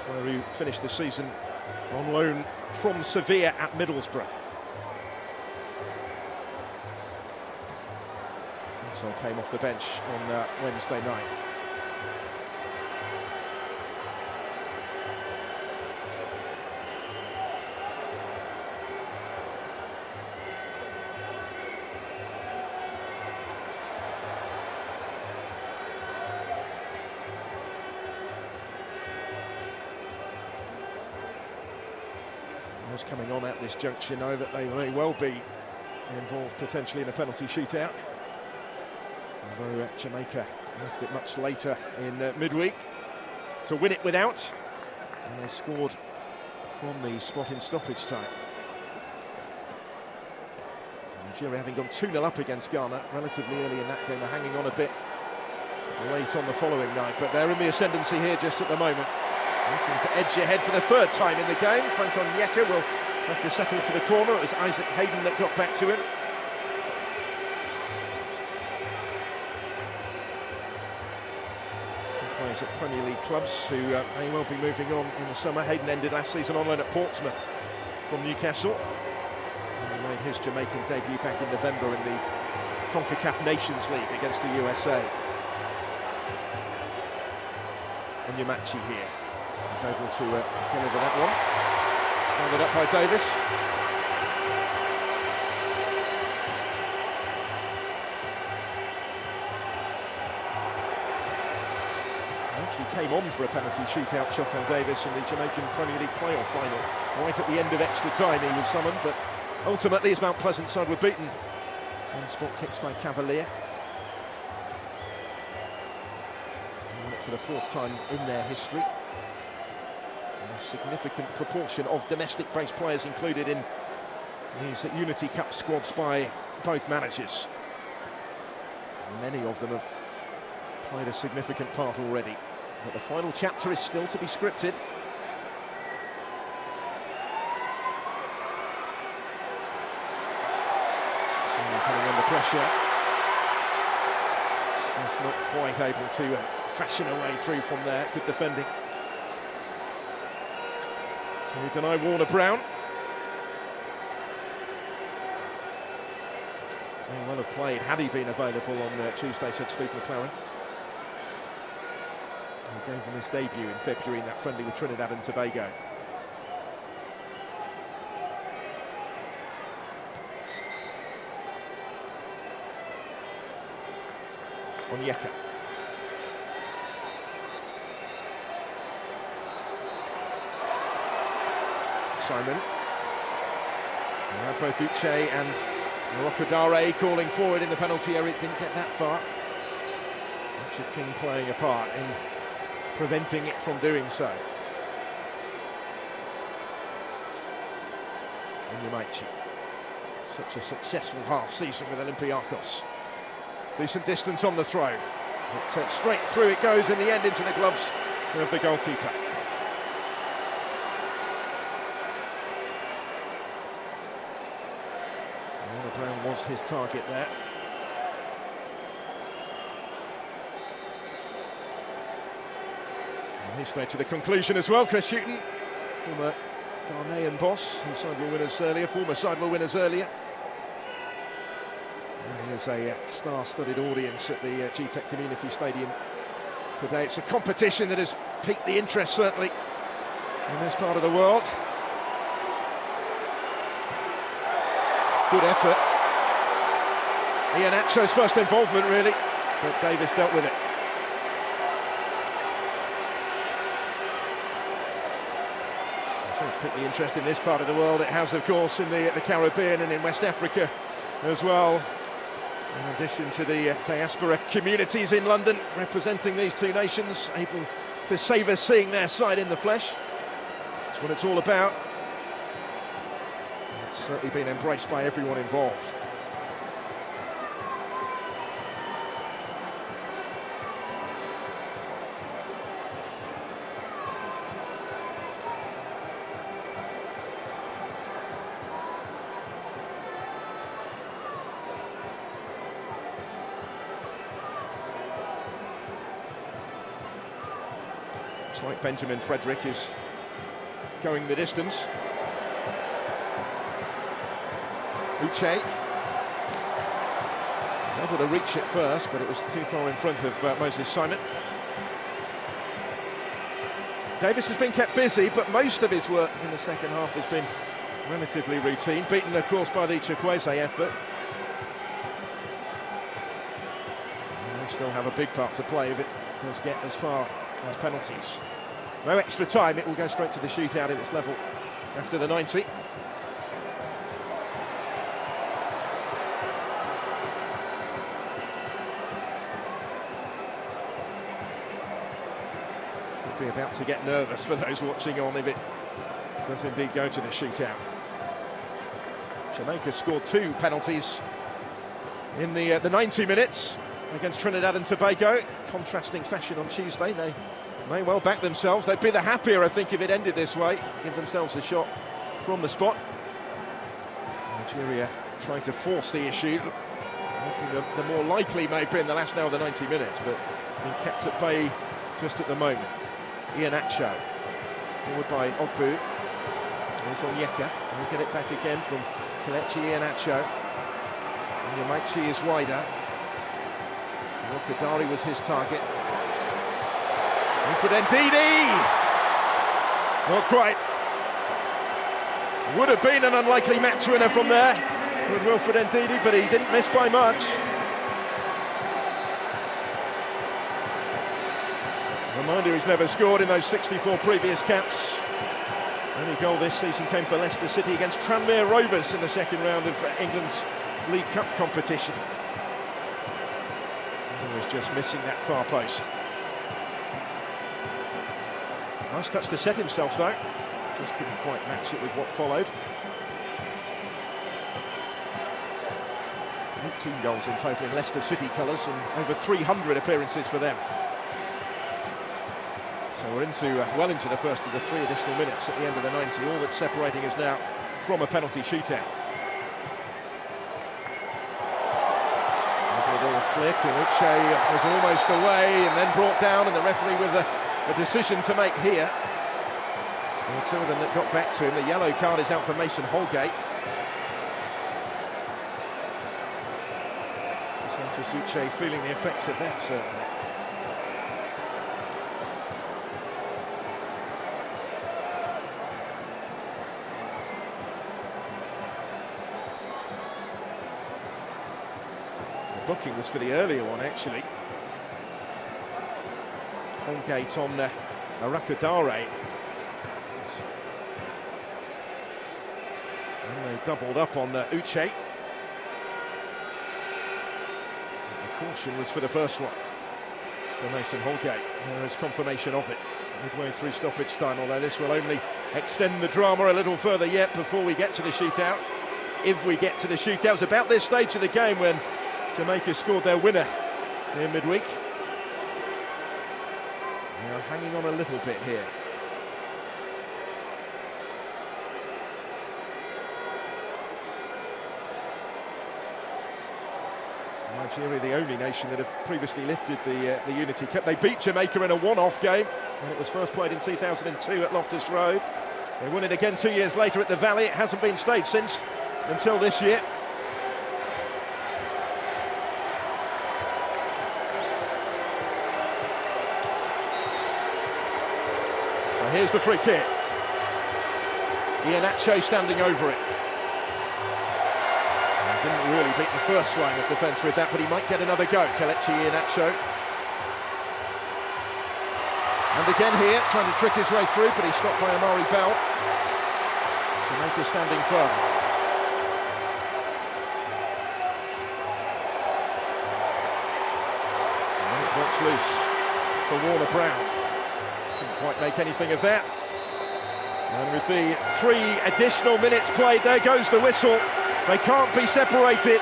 where he finished the season on loan from Sevilla at Middlesbrough. So came off the bench on Wednesday night. Coming on at this juncture know that they may well be involved potentially in a penalty shootout, although Jamaica left it much later in midweek to win it without, and they scored from the spot in stoppage time. Nigeria having gone 2-0 up against Ghana relatively early in that game, are hanging on a bit late on the following night, but they're in the ascendancy here just at the moment. Looking to edge ahead for the third time in the game. Frank Onyeka will have to settle for the corner. It was Isaac Hayden that got back to him. He plays at Premier League clubs who may well be moving on in the summer. Hayden ended last season on loan at Portsmouth from Newcastle. And he made his Jamaican debut back in November in the CONCACAF Nations League against the USA. Onyemachi here. He's able to deliver that one. Followed up by Davis. Actually came on for a penalty shootout shot on Davis in the Jamaican Premier League playoff final. Right at the end of extra time he was summoned, but ultimately his Mount Pleasant side were beaten. And spot kicks by Cavalier. For the fourth time in their history. A significant proportion of domestic-based players included in these Unity Cup squads by both managers. Many of them have played a significant part already, but the final chapter is still to be scripted. Someone coming under pressure. Just not quite able to fashion a way through from there. Good defending. So we deny Warner Brown. May well have played had he been available on Tuesday, said Steve McLaren. He gave him his debut in February in that friendly with Trinidad and Tobago. Onyeka. Simon. We have both Uche and Rokodare calling forward in the penalty area. It didn't get that far. Richard King playing a part in preventing it from doing so. Onyemachi. Such a successful half-season with Olympiacos. Decent distance on the throw. But, straight through it goes in the end into the gloves of the goalkeeper. Brown was his target there. And his way to the conclusion as well. Chris Shootout, former Ghanaian boss, who former side were winners earlier. And here's a star-studded audience at the G-Tech Community Stadium today. It's a competition that has piqued the interest, certainly, in this part of the world. Good effort. Iheanacho's first involvement, really, but Davis dealt with it. pick the interest in this part of the world. It has, of course, in the Caribbean and in West Africa as well. In addition to the diaspora communities in London representing these two nations, able to savour seeing their side in the flesh. That's what it's all about. It's certainly been embraced by everyone involved. Looks like Benjamin Frederick is going the distance. Uche was able to reach it first, but it was too far in front of Moses Simon. Davis has been kept busy, but most of his work in the second half has been relatively routine, beaten of course by the Chukwueze effort. And they still have a big part to play if it does get as far as penalties. No extra time, it will go straight to the shootout at its level after the 90. Could be about to get nervous for those watching on if it does indeed go to the shootout. Jamaica scored 2 penalties in the 90 minutes against Trinidad and Tobago. Contrasting fashion on Tuesday. They may well back themselves. They'd be the happier, I think, if it ended this way. Give themselves a shot from the spot. Nigeria trying to force the issue. The more likely maybe in the last now of the 90 minutes, but being kept at bay just at the moment. Iheanacho, forward by Ogbu. There's Onyeka. We'll get it back again from Kelechi Iheanacho. And Yamaichi is wider. Kadari was his target. Wilfred Ndidi! Not quite. Would have been an unlikely match winner from there with Wilfred Ndidi, but he didn't miss by much. Reminder, he's never scored in those 64 previous caps. Only goal this season came for Leicester City against Tranmere Rovers in the second round of England's League Cup competition. He was just missing that far post. Nice touch to set himself though. Just couldn't quite match it with what followed. 18 goals in total in Leicester City colours and over 300 appearances for them. So we're well into the first of the 3 additional minutes at the end of the 90. All that's separating us now from a penalty shootout. Flick, and Uche was almost away and then brought down, and the referee with a decision to make here. There were 2 of them that got back to him. The yellow card is out for Mason Holgate. Santos Uche feeling the effects of that, certainly. Booking was for the earlier one, actually. Holgate on Arakadare. And they doubled up on Uche. The caution was for the first one for Mason Holgate. There is confirmation of it midway through stoppage time, although this will only extend the drama a little further yet before we get to the shootout. If we get to the shootout, it's about this stage of the game when Jamaica scored their winner in midweek. They are hanging on a little bit here. Nigeria, the only nation that have previously lifted the Unity Cup. They beat Jamaica in a one-off game when it was first played in 2002 at Loftus Road. They won it again 2 years later at the Valley. It hasn't been staged since until this year. Here's the free kick. Iheanacho standing over it. He didn't really beat the first line of defence with that, but he might get another go. Kelechi Iheanacho. And again here, trying to trick his way through, but he's stopped by Amari Bell. Jamaica standing firm. And it works loose for Warner Brown. Couldn't quite make anything of that. And with the 3 additional minutes played, there goes the whistle. They can't be separated,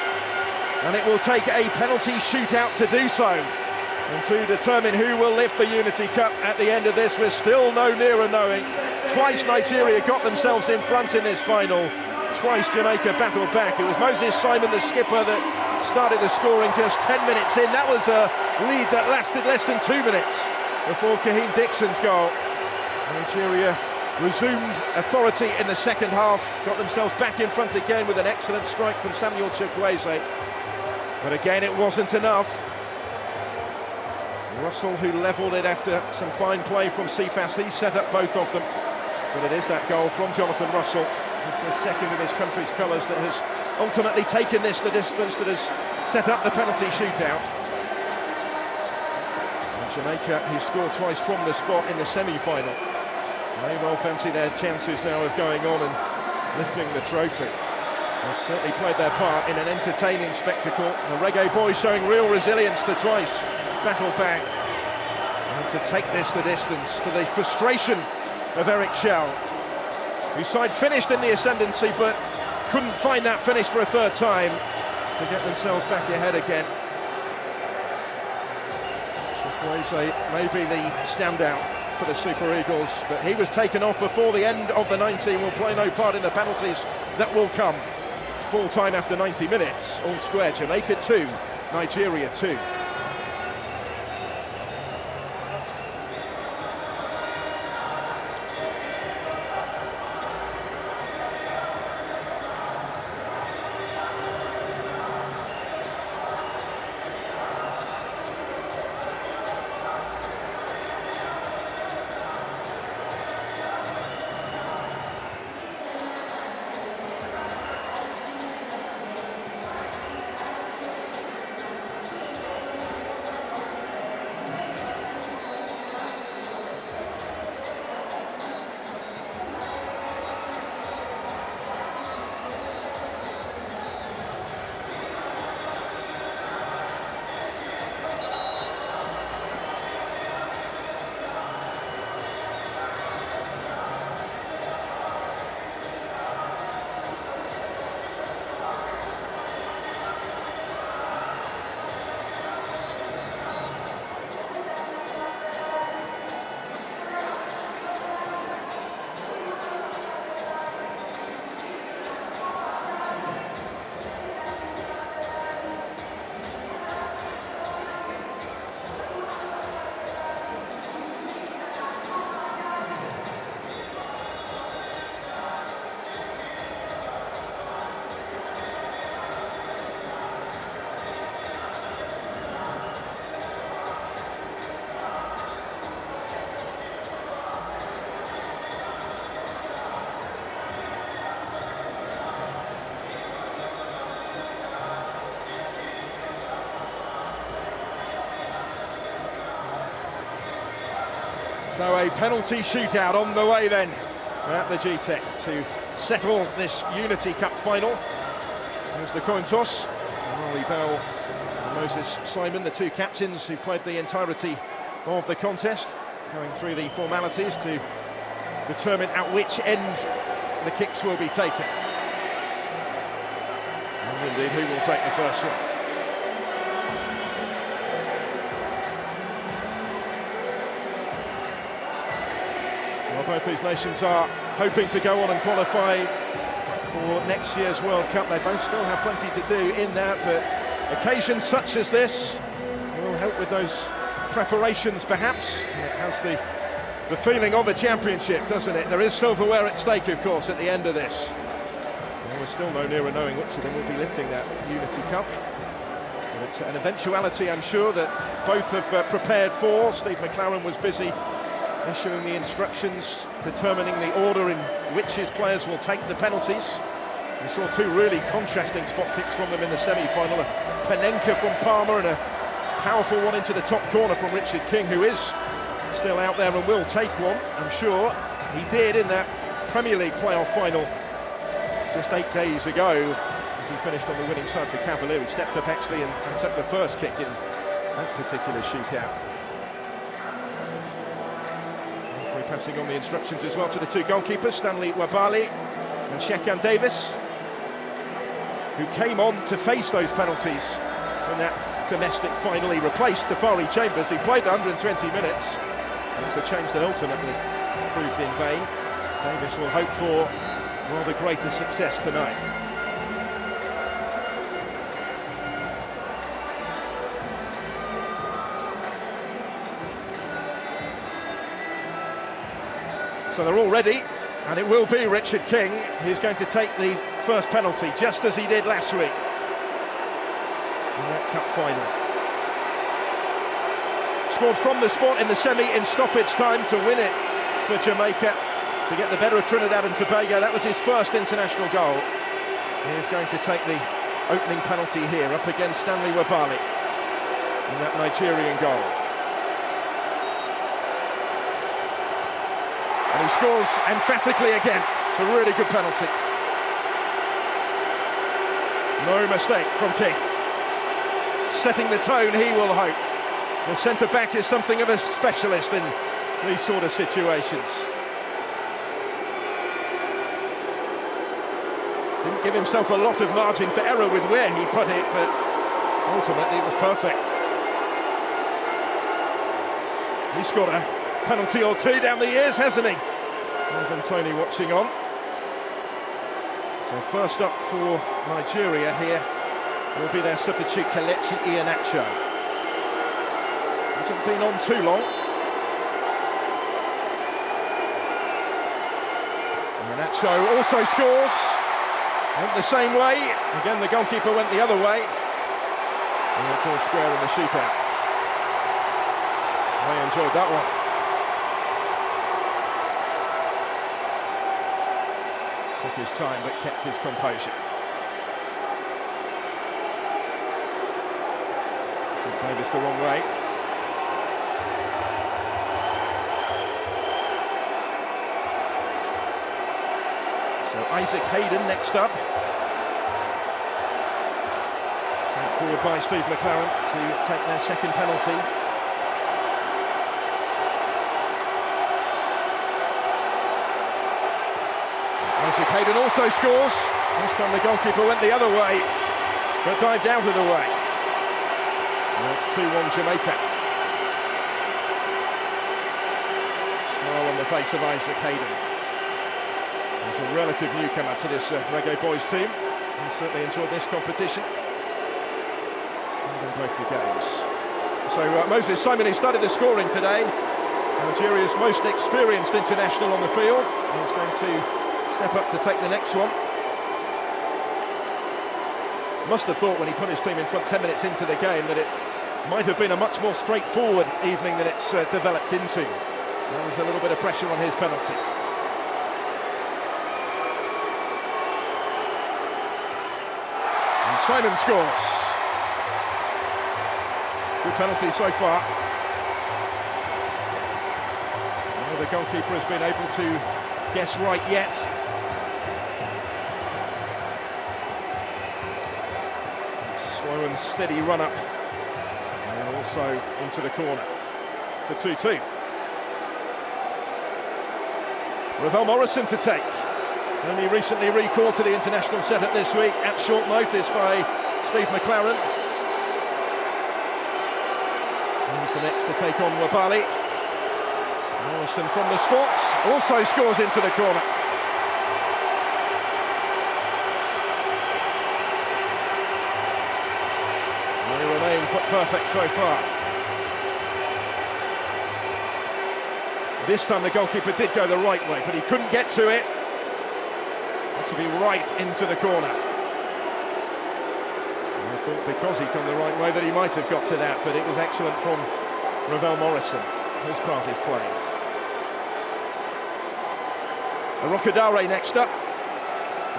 and it will take a penalty shootout to do so. And to determine who will lift the Unity Cup at the end of this, we're still no nearer knowing. Twice Nigeria got themselves in front in this final. Twice Jamaica battled back. It was Moses Simon, the skipper, that started the scoring just 10 minutes in. That was a lead that lasted less than 2 minutes before Kaheem Dixon's goal. Nigeria resumed authority in the second half, got themselves back in front again with an excellent strike from Samuel Chukwueze. But again, it wasn't enough. Russell, who levelled it after some fine play from Cephas, he set up both of them. But it is that goal from Jonathan Russell, the second of his country's colours, that has ultimately taken this the distance, that has set up the penalty shootout. And Jamaica, who scored twice from the spot in the semi-final, may well fancy their chances now of going on and lifting the trophy. They've certainly played their part in an entertaining spectacle. The Reggae Boyz showing real resilience to twice battle back, and to take this the distance, to the frustration of Eric Schell, whose side finished in the ascendancy but couldn't find that finish for a third time to get themselves back ahead again. Chukwueze may be the standout for the Super Eagles, but he was taken off before the end of the 90, will play no part in the penalties that will come. Full time after 90 minutes, all square. Jamaica 2, Nigeria 2. So a penalty shootout on the way then at the GTEC to settle this Unity Cup final. There's the coin toss. Molly Bell and Moses Simon, the two captains who played the entirety of the contest, going through the formalities to determine at which end the kicks will be taken. And indeed, who will take the first one. Well, both these nations are hoping to go on and qualify for next year's World Cup. They both still have plenty to do in that, but occasions such as this will help with those preparations, perhaps. It has the feeling of a championship, doesn't it? There is silverware at stake, of course, at the end of this. Well, we're still no nearer knowing which of them will be lifting that Unity Cup. But it's an eventuality, I'm sure, that both have prepared for. Steve McLaren was busy issuing the instructions, determining the order in which his players will take the penalties. We saw two really contrasting spot kicks from them in the semi-final. A Panenka from Palmer and a powerful one into the top corner from Richard King, who is still out there and will take one. I'm sure he did in that Premier League playoff final just 8 days ago, as he finished on the winning side for Cavalier. He stepped up actually and took the first kick in that particular shootout. We're passing on the instructions as well to the two goalkeepers, Stanley Wabali and Shekan Davis, who came on to face those penalties when that domestic finally replaced Tafari Chambers, who played 120 minutes. And it's a change that ultimately proved in vain. Davis will hope for rather greater success tonight. So they're all ready, and it will be Richard King who's going to take the first penalty, just as he did last week in that cup final. Scored from the spot in the semi in stoppage time to win it for Jamaica, to get the better of Trinidad and Tobago. That was his first international goal. He is going to take the opening penalty here up against Stanley Wabali in that Nigerian goal. And he scores emphatically again. It's a really good penalty. No mistake from King. Setting the tone, he will hope. The centre-back is something of a specialist in these sort of situations. Didn't give himself a lot of margin for error with where he put it, but ultimately it was perfect. He's scored a penalty or two down the years, hasn't he? Ivan Toney watching on. So first up for Nigeria here will be their substitute Kelechi Iheanacho. Hasn't been on too long. Iheanacho also scores. Went the same way. Again, the goalkeeper went the other way. And it's all square in the shootout. I enjoyed that one. Took his time but kept his composure. St. Davis the wrong way. So Isaac Hayden next up. Sent forward by Steve McLaren to take their second penalty. Isaac Hayden also scores. This time the goalkeeper went the other way, but dived out of the way. Now it's 2-1 Jamaica. Smile on the face of Isaac Hayden. He's a relative newcomer to this Reggae Boyz team. He's certainly enjoyed this competition. Both the games. So Moses Simon, who started the scoring today, Nigeria's most experienced international on the field, is going to step up to take the next one. Must have thought when he put his team in front 10 minutes into the game that it might have been a much more straightforward evening than it's developed into. There was a little bit of pressure on his penalty. And Simon scores. Good penalty so far. Well, the goalkeeper has been able to guess right yet. Slow and steady run up. And also into the corner for 2-2. Ravel Morrison to take. Only recently recalled to the international setup this week at short notice by Steve McLaren. He's the next to take on Wabali. Morrison from the spots also scores into the corner. They remain perfect so far. This time the goalkeeper did go the right way, but he couldn't get to it. Had to be right into the corner. I thought because he'd gone the right way that he might have got to that, but it was excellent from Ravel Morrison. His part is played. Arokadare next up.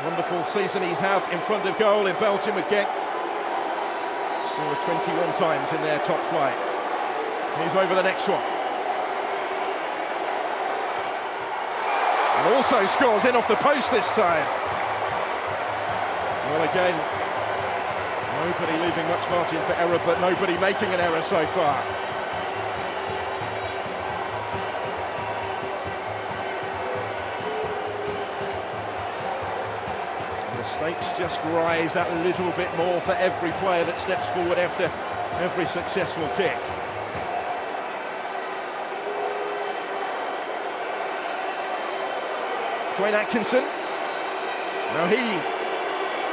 Wonderful season he's had in front of goal in Belgium with Genk. Scored 21 times in their top flight. He's over the next one. And also scores in off the post this time. Well, again, nobody leaving much margin for error, but nobody making an error so far. The stakes just rise that little bit more for every player that steps forward after every successful kick. Dwayne Atkinson. Now he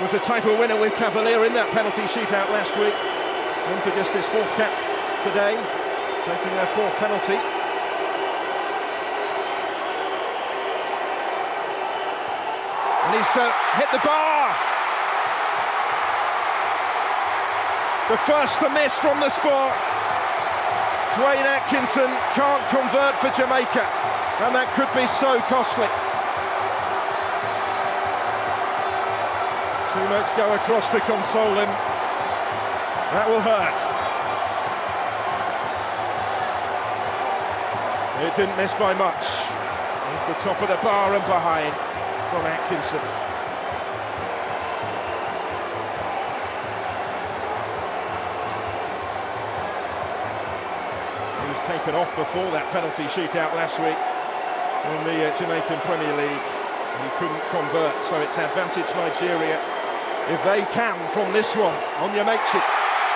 was a title winner with Cavalier in that penalty shootout last week. In for just his fourth cap today, taking their fourth penalty. And he's hit the bar. The first to miss from the spot. Dwayne Atkinson can't convert for Jamaica, and that could be so costly. Teammates go across to console him. That will hurt. It didn't miss by much. Off the top of the bar and behind from Atkinson. He was taken off before that penalty shootout last week in the Jamaican Premier League. He couldn't convert, so it's advantage Nigeria. If they can from this one, Onyemaechi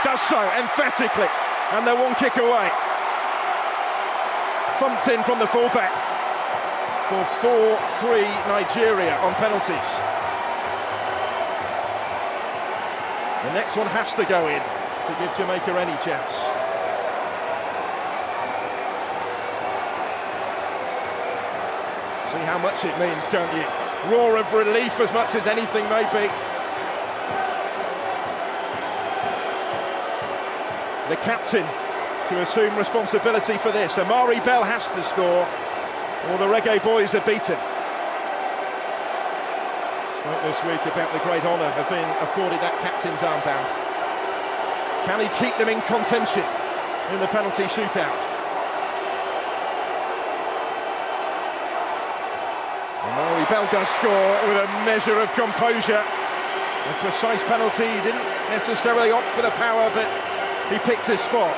does so emphatically, and they're one kick away. Thumped in from the fullback for 4-3 Nigeria on penalties. The next one has to go in to give Jamaica any chance. See how much it means, can't you? Roar of relief as much as anything may be. The captain to assume responsibility for this. Amari Bell has to score, or the Reggae Boyz are beaten. Spoke this week about the great honour of being afforded that captain's armband. Can he keep them in contention in the penalty shootout? Amari Bell does score with a measure of composure. A precise penalty, he didn't necessarily opt for the power, but he picked his spot.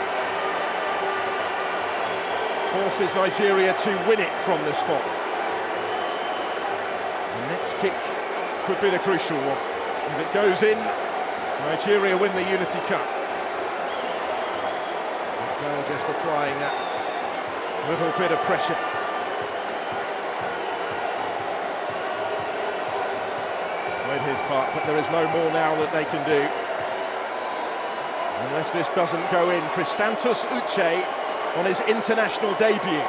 Forces Nigeria to win it from the spot. The next kick could be the crucial one. If it goes in, Nigeria win the Unity Cup. Bell just applying that little bit of pressure. Played his part, but there is no more now that they can do. Unless this doesn't go in. Christantos Uche on his international debut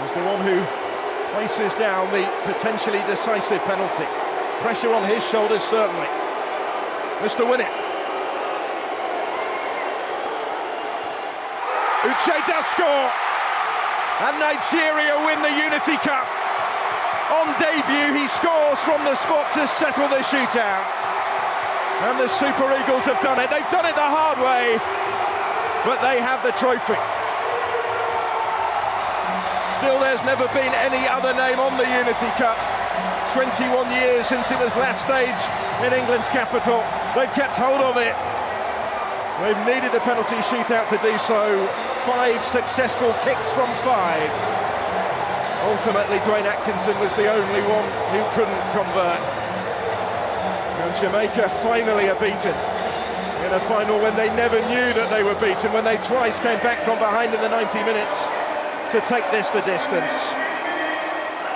is the one who places down the potentially decisive penalty. Pressure on his shoulders, certainly. Mr. Win It. Uche does score, and Nigeria win the Unity Cup. On debut, he scores from the spot to settle the shootout. And the Super Eagles have done it. They've done it the hard way, but they have the trophy. Still, there's never been any other name on the Unity Cup. 21 years since it was last staged in England's capital. They've kept hold of it. They've needed the penalty shootout to do so. 5 successful kicks from 5. Ultimately, Dwayne Atkinson was the only one who couldn't convert. And Jamaica finally are beaten in a final when they never knew that they were beaten, when they twice came back from behind in the 90 minutes to take this the distance.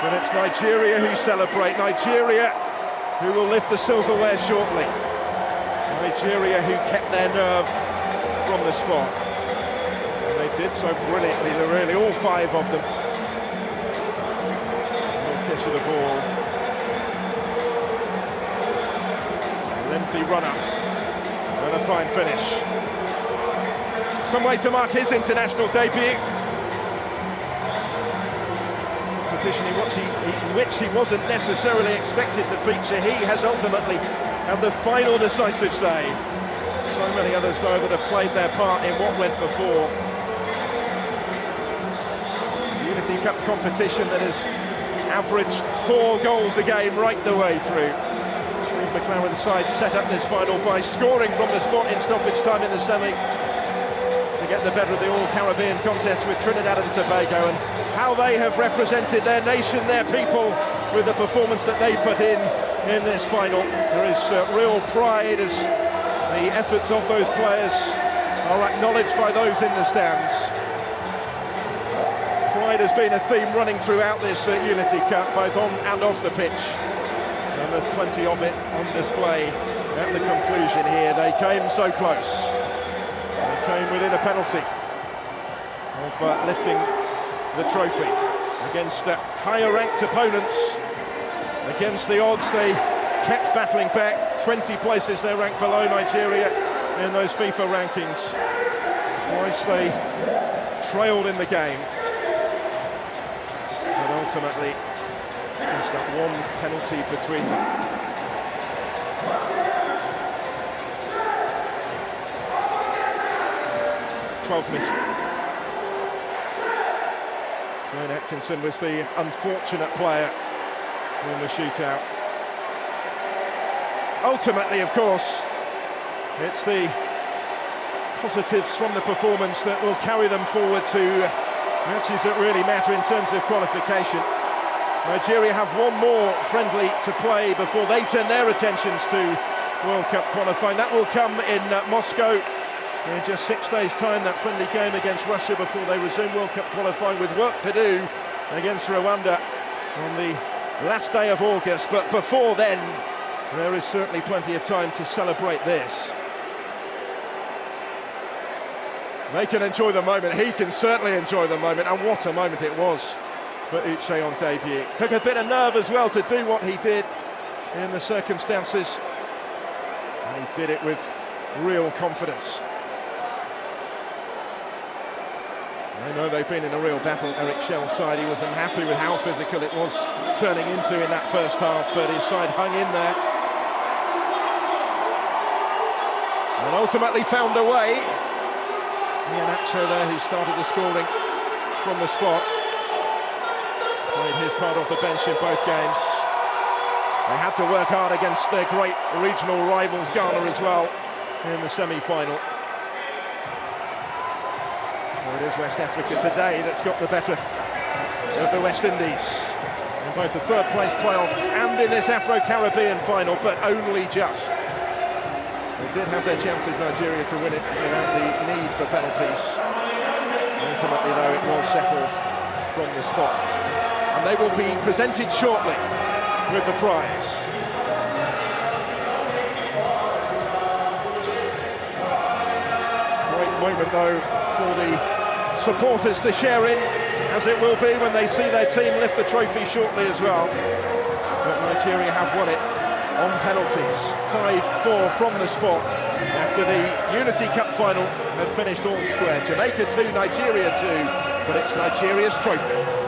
But it's Nigeria who celebrate, Nigeria who will lift the silverware shortly. Nigeria who kept their nerve from the spot. And they did so brilliantly, really, all 5 of them. No kiss of the ball. Lengthy run-up and a fine finish. Some way to mark his international debut. Competition in which he wasn't necessarily expected to feature. He has ultimately had the final decisive say. So many others, though, that have played their part in what went before. The Unity Cup competition that has averaged 4 goals a game right the way through. McLaren's side set up this final by scoring from the spot in stoppage time in the semi to get the better of the All-Caribbean contest with Trinidad and Tobago, and how they have represented their nation, their people, with the performance that they put in this final. There is real pride as the efforts of those players are acknowledged by those in the stands. Pride has been a theme running throughout this Unity Cup, both on and off the pitch. And there's plenty of it on display at the conclusion here. They came so close. They came within a penalty of lifting the trophy against higher-ranked opponents. Against the odds, they kept battling back. 20 places they're ranked below Nigeria in those FIFA rankings. Twice they trailed in the game. But ultimately, just that one penalty between them. Wayne Atkinson was the unfortunate player in the shootout. Ultimately, of course, it's the positives from the performance that will carry them forward to matches that really matter in terms of qualification. Nigeria have one more friendly to play before they turn their attentions to World Cup qualifying. That will come in Moscow in just 6 days' time, that friendly game against Russia before they resume World Cup qualifying, with work to do against Rwanda on the last day of August. But before then, there is certainly plenty of time to celebrate this. They can enjoy the moment, he can certainly enjoy the moment, and what a moment it was for Uche on debut. Took a bit of nerve as well to do what he did in the circumstances, and he did it with real confidence. I know they've been in a real battle, Eric Shell's side. He was unhappy with how physical it was turning into in that first half, but his side hung in there and ultimately found a way. Iheanacho there, who started the scoring from the spot, played his part off the bench in both games. They had to work hard against their great regional rivals, Ghana, as well, in the semi-final. So it is West Africa today that's got the better of the West Indies in both the third place playoff and in this Afro-Caribbean final, but only just. They did have their chances, Nigeria, to win it without the need for penalties. Ultimately, though, it was settled from the spot. And they will be presented shortly with the prize. Great moment, though, for the supporters to share in, as it will be when they see their team lift the trophy shortly as well. But Nigeria have won it on penalties, 5-4 from the spot, after the Unity Cup final had finished all square. Jamaica 2, Nigeria 2, but it's Nigeria's trophy.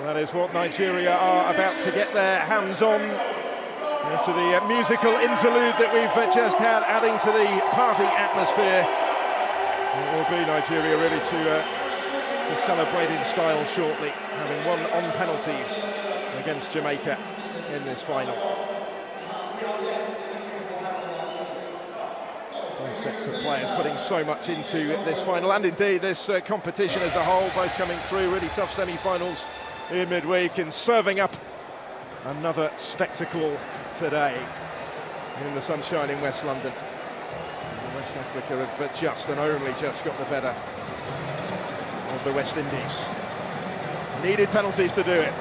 Well, that is what Nigeria are about to get their hands on. After the musical interlude that we've just had, adding to the party atmosphere, it will be Nigeria really to celebrate in style shortly, having won on penalties against Jamaica in this final. Both sets of players putting so much into this final, and indeed this competition as a whole, both coming through really tough semi-finals in midweek and serving up another spectacle today in the sunshine in West London. And West Africa have just and only just got the better of the West Indies. Needed penalties to do it.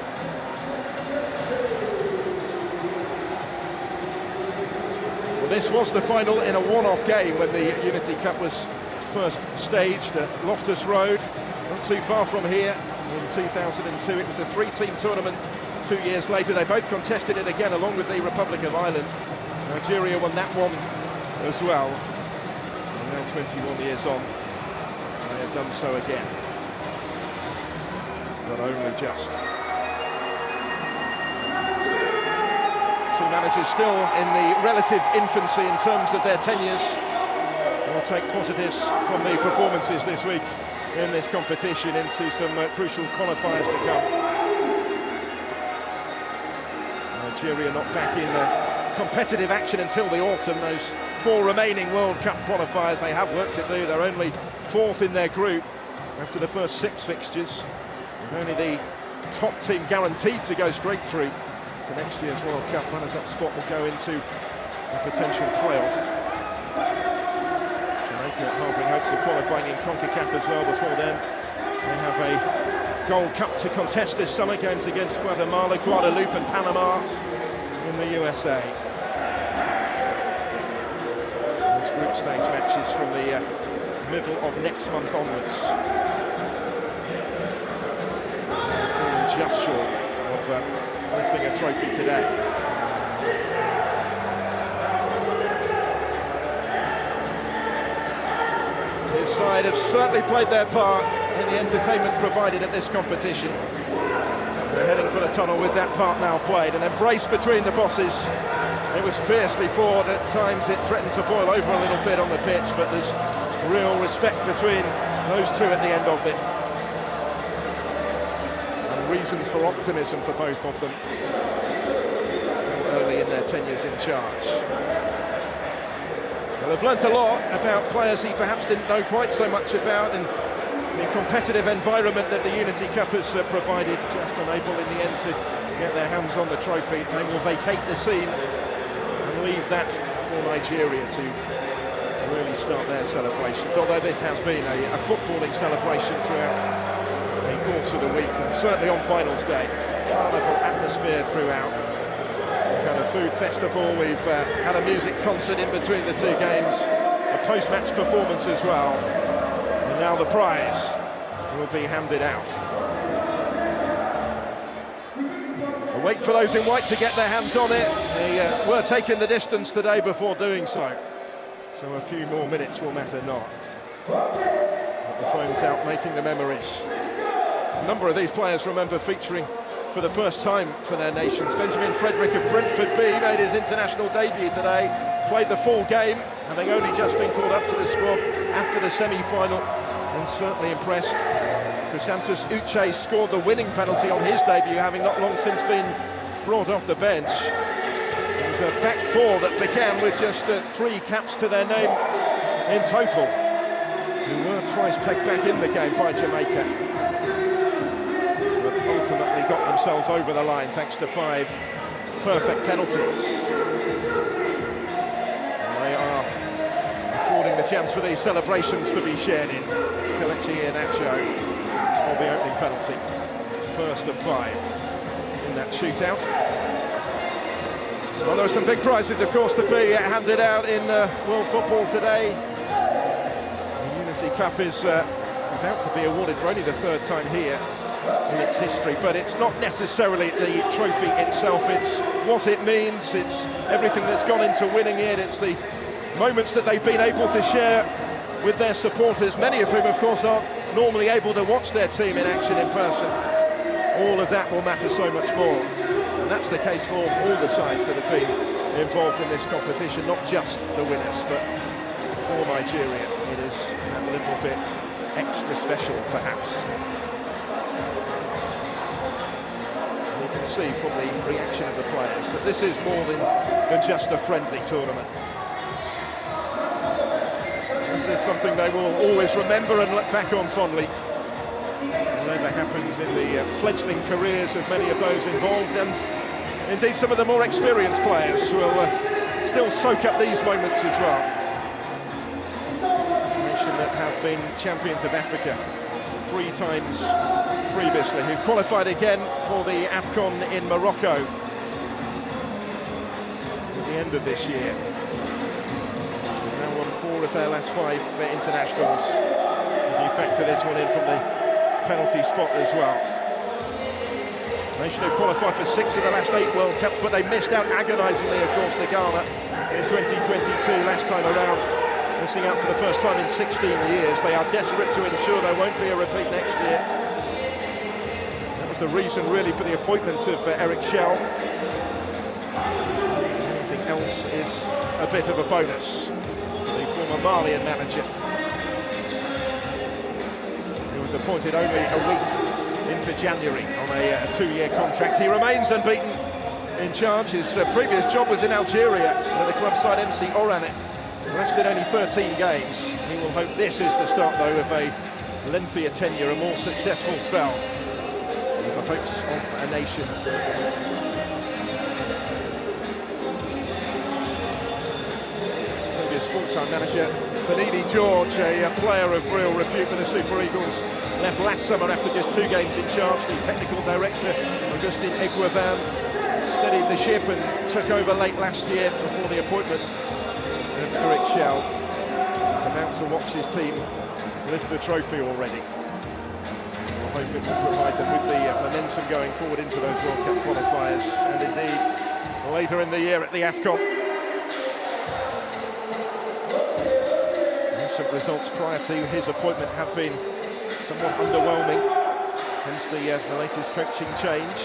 Well, this was the final in a one-off game when the Unity Cup was first staged at Loftus Road, not too far from here. In 2002, it was a three-team tournament. 2 years later, they both contested it again along with the Republic of Ireland. Nigeria won that one as well. And now 21 years on, they have done so again. But only just. Two managers still in the relative infancy in terms of their tenures. We'll take positives from the performances this week in this competition into some crucial qualifiers to come. Nigeria not back in competitive action until the autumn. Those 4 remaining World Cup qualifiers, they have work to do. They're only 4th in their group after the first 6 fixtures, with only the top team guaranteed to go straight through to next year's World Cup. Runners-up spot will go into a potential playoff. Harbouring hopes of qualifying in CONCACAF as well before then. They have a Gold Cup to contest this summer, games against Guatemala, Guadeloupe and Panama in the USA. Those group stage matches from the middle of next month onwards. Just short of lifting a trophy today. His side have certainly played their part in the entertainment provided at this competition. They're heading for the tunnel with that part now played. An embrace between the bosses. It was fiercely fought. At times it threatened to boil over a little bit on the pitch, but there's real respect between those two at the end of it. And reasons for optimism for both of them. Still early in their tenures in charge. Well, they've learnt a lot about players he perhaps didn't know quite so much about, and the competitive environment that the Unity Cup has provided, just unable in the end to get their hands on the trophy. They will vacate the scene and leave that for Nigeria to really start their celebrations. Although this has been a footballing celebration throughout the course of the week, and certainly on finals day. Carnival atmosphere throughout. Kind of food festival, we've had a music concert in between the 2 games, a post-match performance as well, and now the prize will be handed out. We'll wait for those in white to get their hands on it. They were taking the distance today before doing so a few more minutes will matter not. But the phone's out making the memories. A number of these players remember featuring for the first time for their nations. Benjamin Frederick of Brentford B made his international debut today, played the full game, having only just been called up to the squad after the semi-final, and certainly impressed. Chrysanthus Uche scored the winning penalty on his debut, having not long since been brought off the bench. It was a back 4 that began with just 3 caps to their name in total, who were twice pegged back in the game by Jamaica. Ultimately got themselves over the line thanks to 5 perfect penalties. And they are affording the chance for these celebrations to be shared in. It's Kelechi Iheanacho for the opening penalty. First of 5 in that shootout. Well, there are some big prizes, of course, to be handed out in world football today. The Unity Cup is about to be awarded for only the 3rd time here in its history, but it's not necessarily the trophy itself, it's what it means, it's everything that's gone into winning it, it's the moments that they've been able to share with their supporters, many of whom of course aren't normally able to watch their team in action in person. all of that will matter so much more. And that's the case for all the sides that have been involved in this competition, not just the winners, but for Nigeria it is a little bit extra special, perhaps. You can see from the reaction of the players that this is more than just a friendly tournament. This is something they will always remember and look back on fondly. Whatever happens in the fledgling careers of many of those involved, and indeed some of the more experienced players will still soak up these moments as well. A nation that have been champions of Africa 3 times previously, who qualified again for the AFCON in Morocco at the end of this year. They've now won 4 of their last 5 internationals. If you factor this one in from the penalty spot as well. Nation who qualified for 6 of the last 8 World Cups, but they missed out agonisingly, of course, to Ghana in 2022, last time around. Missing out for the first time in 16 years. They are desperate to ensure there won't be a repeat next year. That was the reason, really, for the appointment of Eric Schell. Anything else is a bit of a bonus. The former Malian manager, who was appointed only a week into January on a 2-year contract. He remains unbeaten in charge. His previous job was in Algeria, where the club side MC Oranet lasted only 13 games. He will hope this is the start, though, of a lengthier tenure, a more successful spell, with the hopes of a nation. Previous full-time manager Benini George, a player of real repute for the Super Eagles, left last summer after just 2 games in charge. The technical director, Augustin Eguivan, steadied the ship and took over late last year before the appointment of Eric Schell. He's about to watch his team lift the trophy already. I hope it will provide them with the momentum going forward into those World Cup qualifiers, and indeed later in the year at the AFCON. Recent results prior to his appointment have been somewhat underwhelming, hence the latest coaching change.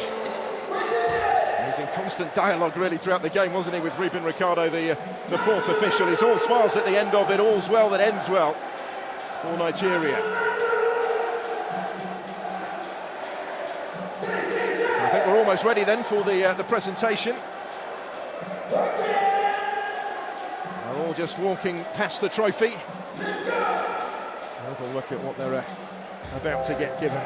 He was in constant dialogue really throughout the game, wasn't he, with Ruben Ricardo, the 4th official. He's all smiles at the end of it. All's well that ends well for Nigeria. So I think we're almost ready then for the presentation. They're all just walking past the trophy. Have a look at what they're about to get given.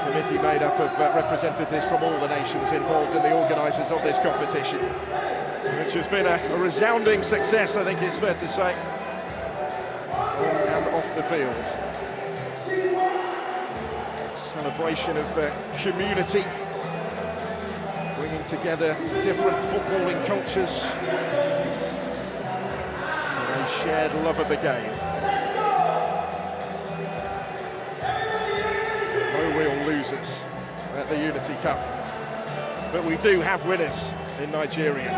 Committee made up of representatives from all the nations involved and the organisers of this competition, which has been a resounding success, I think it's fair to say, on and off the field. Celebration of community, bringing together different footballing cultures, and a shared love of the game. Real losers at the Unity Cup, but we do have winners in Nigeria.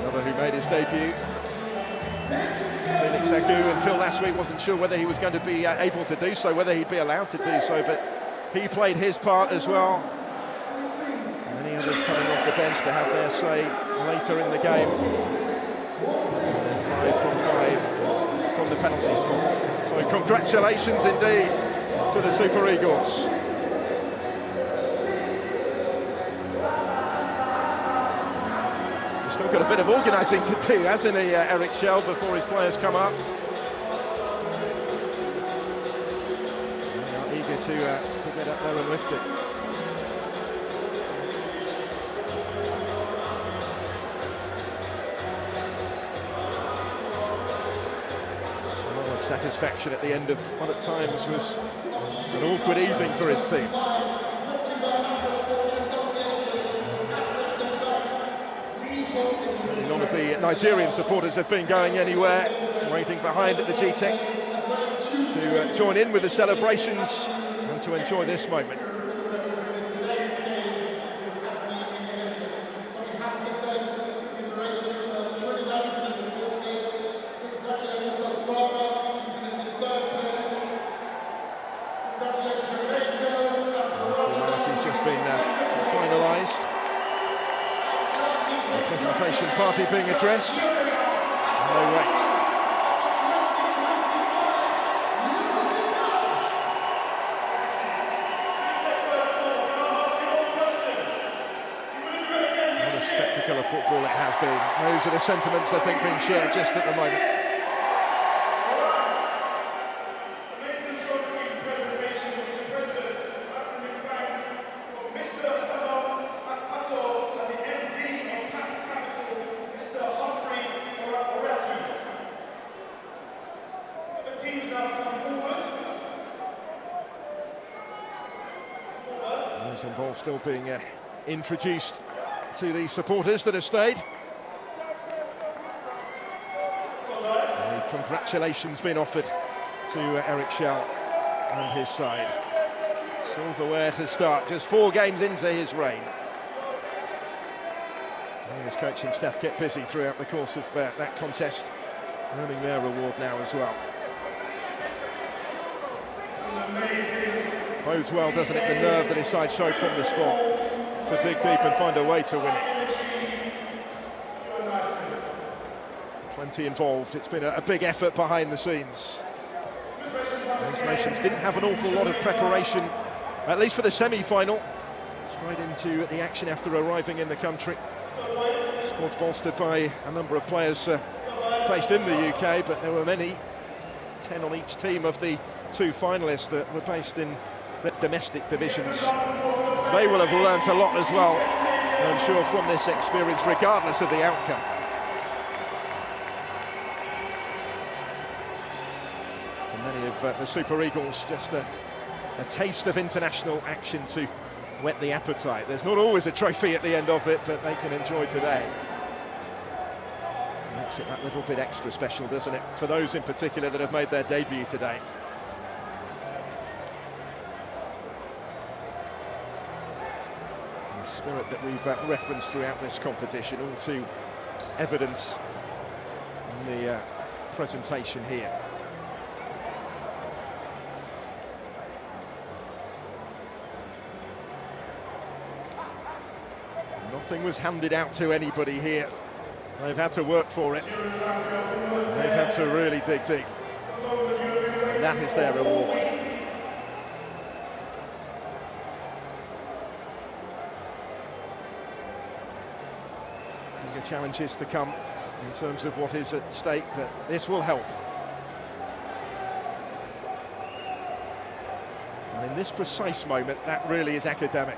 Another who made his debut, Felix Agu, until last week wasn't sure whether he was going to be able to do so, whether he'd be allowed to do so, but he played his part as well. Many others coming off the bench to have their say later in the game. 5 from 5 from the penalty spot. So congratulations indeed to the Super Eagles. He's still got a bit of organising to do, hasn't he, Eric Schell, before his players come up. They are eager to get up there and lift it. Satisfaction at the end of what at times was an awkward evening for his team. None of the Nigerian supporters have been going anywhere, waiting behind at the GTEC to join in with the celebrations and to enjoy this moment. party being addressed. And they wait. What a spectacle of football it has been. Those are the sentiments I think being shared just at the moment. Those involved still being introduced to the supporters that have stayed. Congratulations being offered to Eric Schell and his side. Silverware to start, just 4 games into his reign. And his coaching staff get busy throughout the course of that contest, earning their reward now as well. Bodes well, doesn't it, the nerve that his side showed from the spot to dig deep and find a way to win it. Plenty involved, it's been a big effort behind the scenes. Those nations didn't have an awful lot of preparation, at least for the semi-final. Straight into the action after arriving in the country. Squad's bolstered by a number of players based in the UK, but there were many, 10 on each team of the 2 finalists that were based in the domestic divisions. They will have learnt a lot as well, I'm sure, from this experience, regardless of the outcome. For many of the Super Eagles, just a taste of international action to whet the appetite. There's not always a trophy at the end of it, but they can enjoy today. Makes it that little bit extra special, doesn't it, for those in particular that have made their debut today. Spirit that we've referenced throughout this competition, all too evident in the presentation here. Nothing was handed out to anybody here. They've had to work for it. They've had to really dig deep. And that is their reward. Challenges to come in terms of what is at stake, but this will help. And in this precise moment, that really is academic,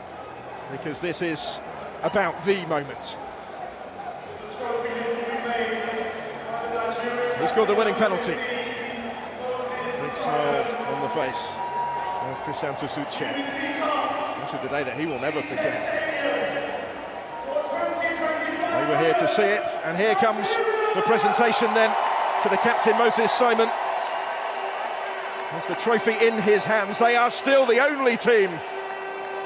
because this is about the moment. He scored the winning penalty. Big smile on the face of Crisanto Succe. This is the day that he will never forget. We were here to see it, and here comes the presentation then to the captain, Moses Simon. Has the trophy in his hands. They are still the only team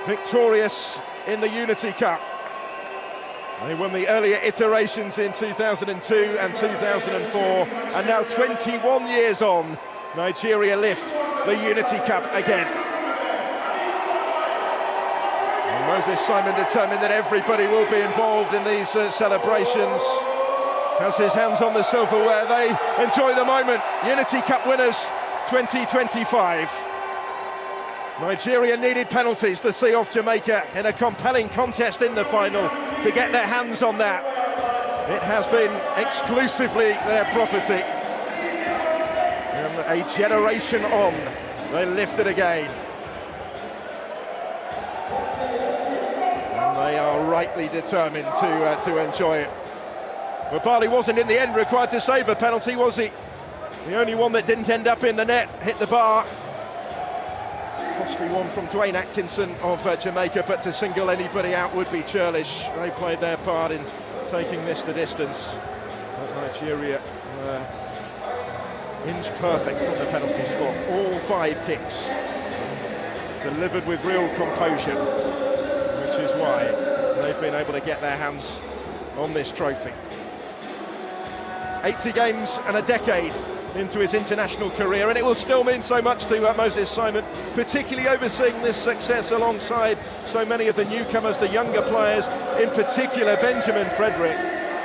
victorious in the Unity Cup. They won the earlier iterations in 2002 and 2004, and now 21 years on, Nigeria lift the Unity Cup again. Moses Simon determined that everybody will be involved in these celebrations. Has his hands on the silverware. They enjoy the moment. Unity Cup winners 2025. Nigeria needed penalties to see off Jamaica in a compelling contest in the final to get their hands on that. It has been exclusively their property. And a generation on, they lift it again. They are rightly determined to enjoy it. But Barley wasn't in the end required to save a penalty, was he? The only one that didn't end up in the net, hit the bar. Costly one from Dwayne Atkinson of Jamaica, but to single anybody out would be churlish. They played their part in taking this the distance. But Nigeria inch perfect from the penalty spot. All 5 kicks delivered with real composure, which is why they've been able to get their hands on this trophy. 80 games and a decade into his international career, and it will still mean so much to Moses Simon, particularly overseeing this success alongside so many of the newcomers, the younger players, in particular Benjamin Frederick.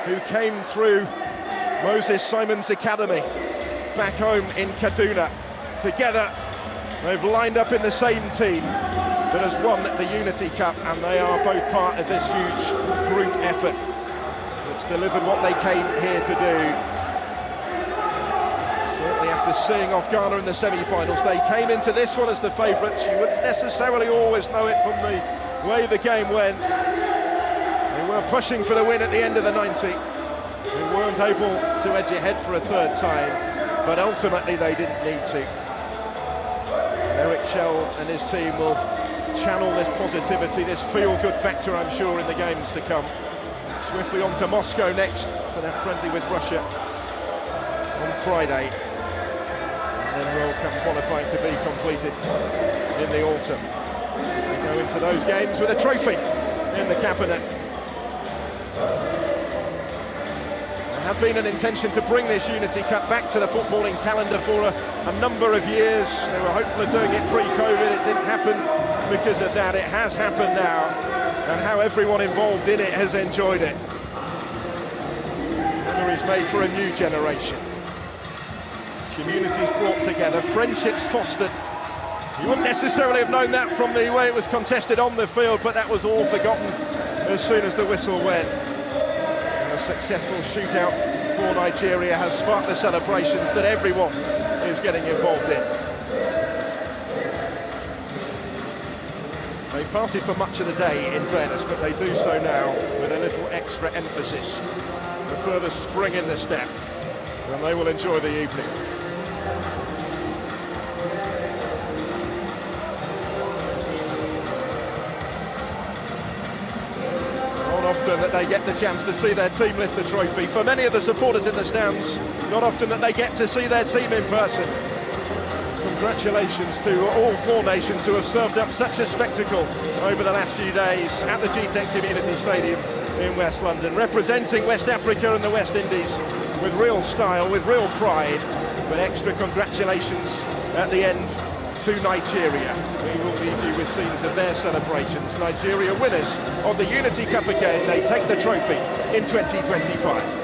who came through Moses Simon's Academy back home in Kaduna. Together, they've lined up in the same team that has won the Unity Cup, and they are both part of this huge group effort that's delivered what they came here to do. Certainly after seeing off Ghana in the semi-finals, they came into this one as the favourites. You wouldn't necessarily always know it from the way the game went. They were pushing for the win at the end of the 90. They weren't able to edge ahead for a third time, but ultimately they didn't need to. Eric Shell and his team will channel this positivity, this feel-good factor, I'm sure, in the games to come. Swiftly on to Moscow next for that friendly with Russia on Friday. And then World Cup qualifying to be completed in the autumn. We go into those games with a trophy in the cabinet. There have been an intention to bring this Unity Cup back to the footballing calendar for a number of years. They were hopeful of doing it pre-COVID. It didn't happen because of that. It has happened now, and how everyone involved in it has enjoyed it. Memories made for a new generation. Communities brought together, friendships fostered. You wouldn't necessarily have known that from the way it was contested on the field, but that was all forgotten as soon as the whistle went. A successful shootout for Nigeria has sparked the celebrations that everyone is getting involved in. They partied for much of the day, in fairness, but they do so now with a little extra emphasis, a further spring in the step, and they will enjoy the evening. Often that they get the chance to see their team lift the trophy. For many of the supporters in the stands, not often that they get to see their team in person. Congratulations to all four nations who have served up such a spectacle over the last few days at the GTEC Community Stadium in West London, representing West Africa and the West Indies with real style, with real pride. But extra congratulations at the end to Nigeria. We will leave you with scenes of their celebrations. Nigeria winners of the Unity Cup again. They take the trophy in 2025.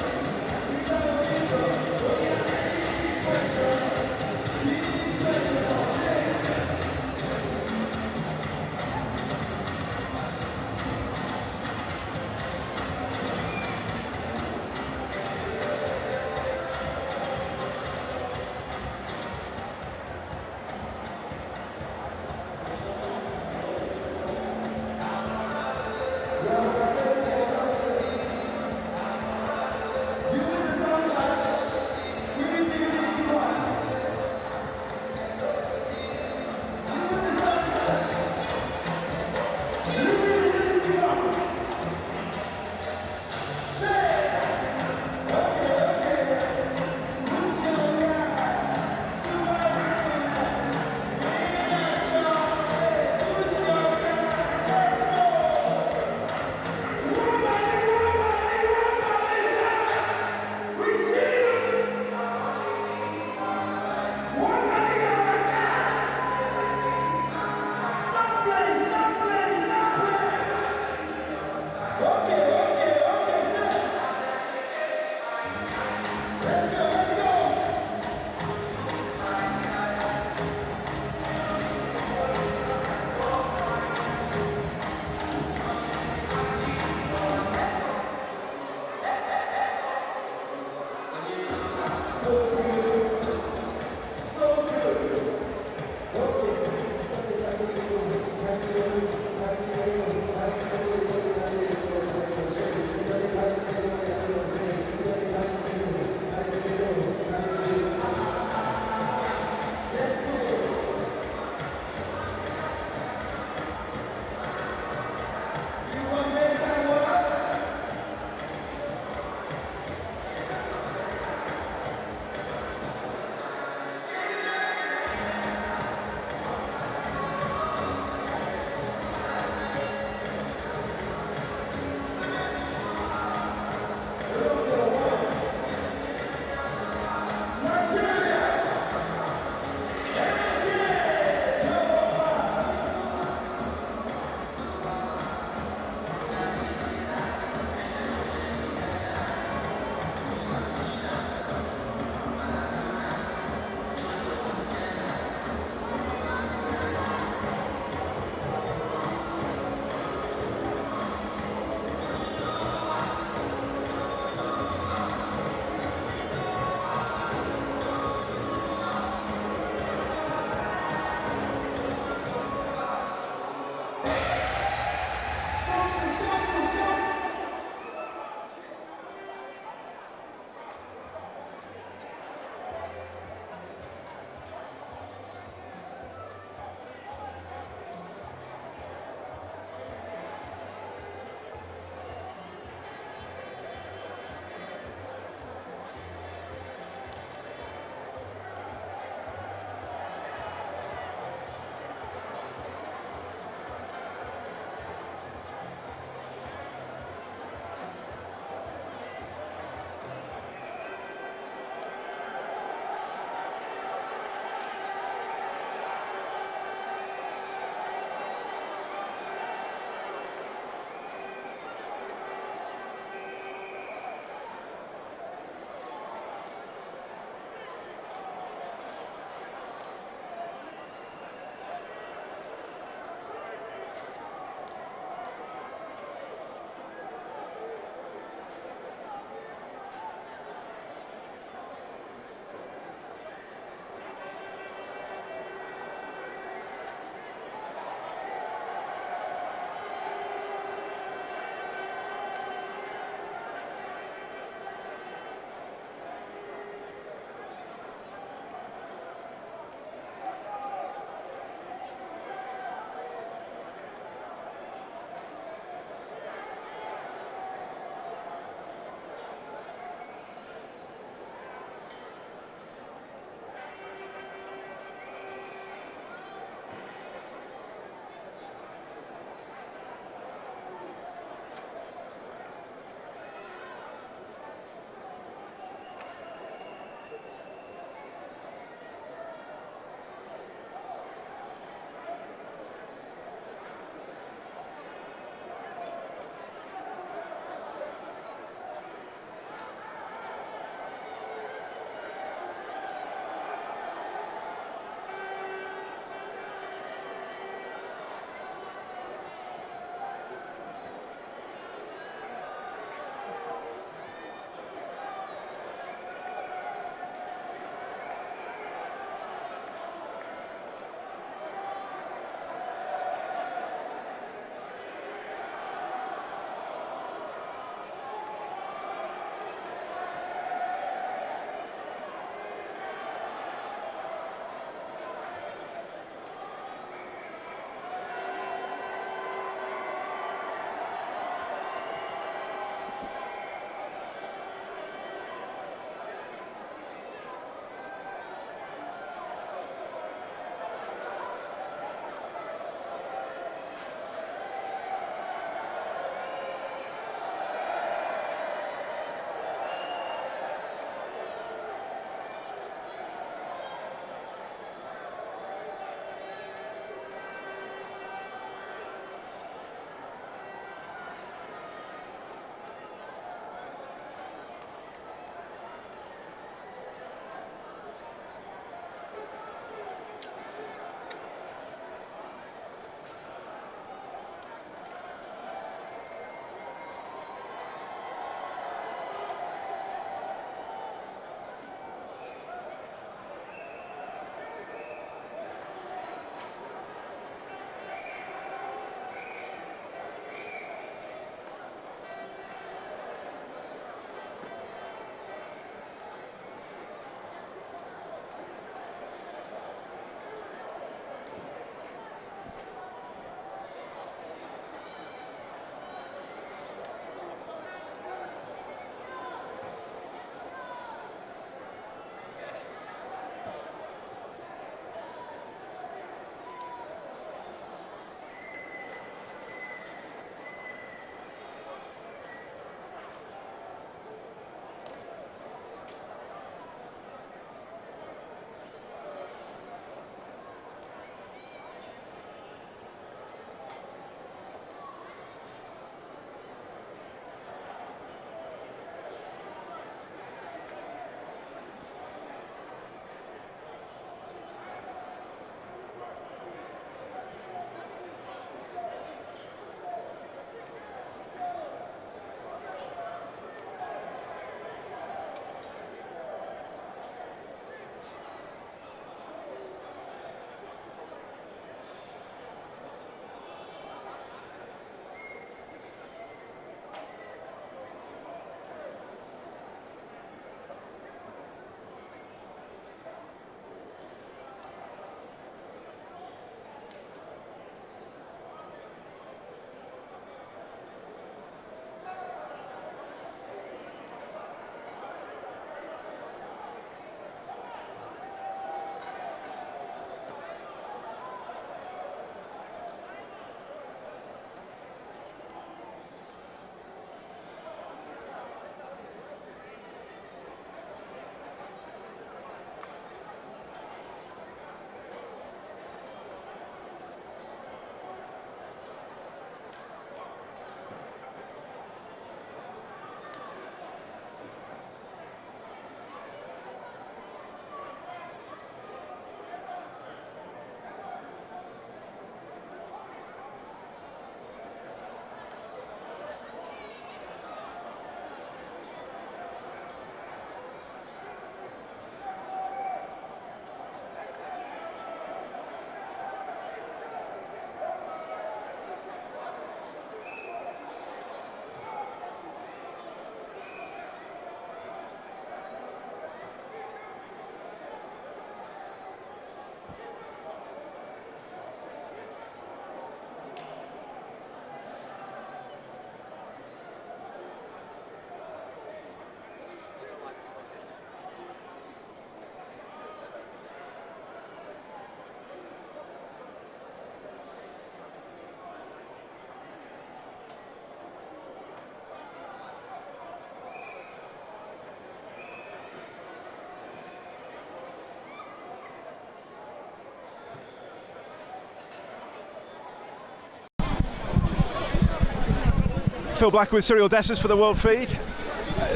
Phil Black with Cyril Dessers for the World Feed.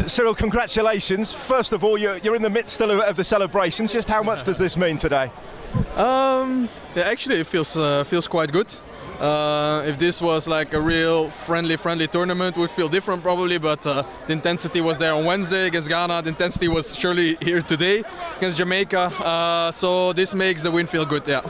Cyril, congratulations. First of all, you're in the midst still of the celebrations. Just how much does this mean today? Yeah, actually it feels quite good. If this was like a real friendly tournament, it would feel different probably, but the intensity was there on Wednesday against Ghana. The intensity was surely here today against Jamaica. So this makes the win feel good, yeah.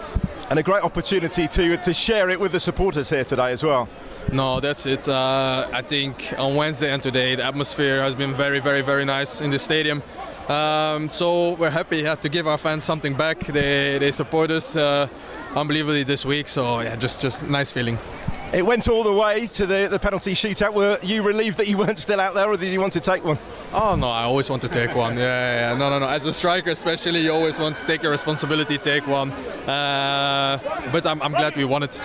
And a great opportunity to share it with the supporters here today as well. No, that's it. I think on Wednesday and today the atmosphere has been very nice in the stadium. So we're happy to give our fans something back. They support us unbelievably this week. So yeah, just nice feeling. It went all the way to the penalty shootout. Were you relieved that you weren't still out there, or did you want to take one? Oh no, I always want to take one. Yeah. No. As a striker, especially, you always want to take your responsibility, take one. But I'm glad we won it.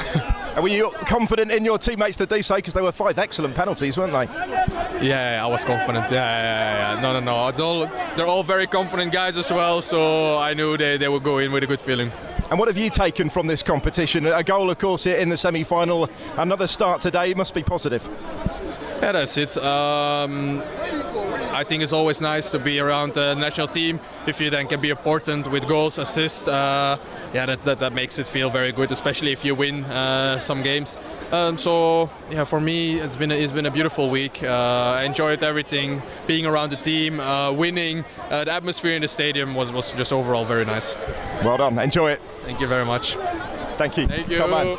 And were you confident in your teammates to do so? Because there were 5 excellent penalties, weren't they? Yeah, I was confident. Yeah. No. They're all very confident guys as well. So I knew they would go in with a good feeling. And what have you taken from this competition? A goal, of course, in the semi-final. Another start today. It must be positive. Yeah, that's it. I think it's always nice to be around the national team. If you then can be important with goals, assists, that makes it feel very good, especially if you win some games. So yeah, for me, it's been a beautiful week. I enjoyed everything, being around the team, winning. The atmosphere in the stadium was just overall very nice. Well done. Enjoy it. Thank you very much. Thank you. Thank you. Top man.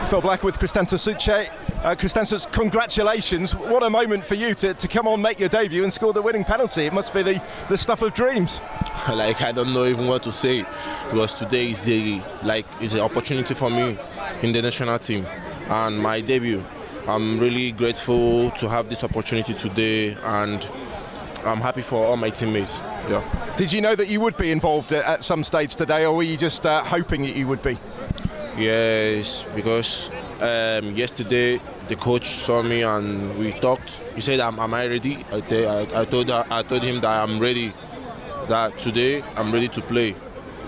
Phil Black with Cristanto Succe. Cristanto, congratulations. What a moment for you to come on, make your debut and score the winning penalty. It must be the stuff of dreams. Like, I don't know even what to say, because today is an opportunity for me in the national team and my debut. I'm really grateful to have this opportunity today, and I'm happy for all my teammates. Yeah. Did you know that you would be involved at some stage today, or were you just hoping that you would be? Yes, because yesterday the coach saw me and we talked. He said, "Am I ready?" I told him that I'm ready. That today I'm ready to play.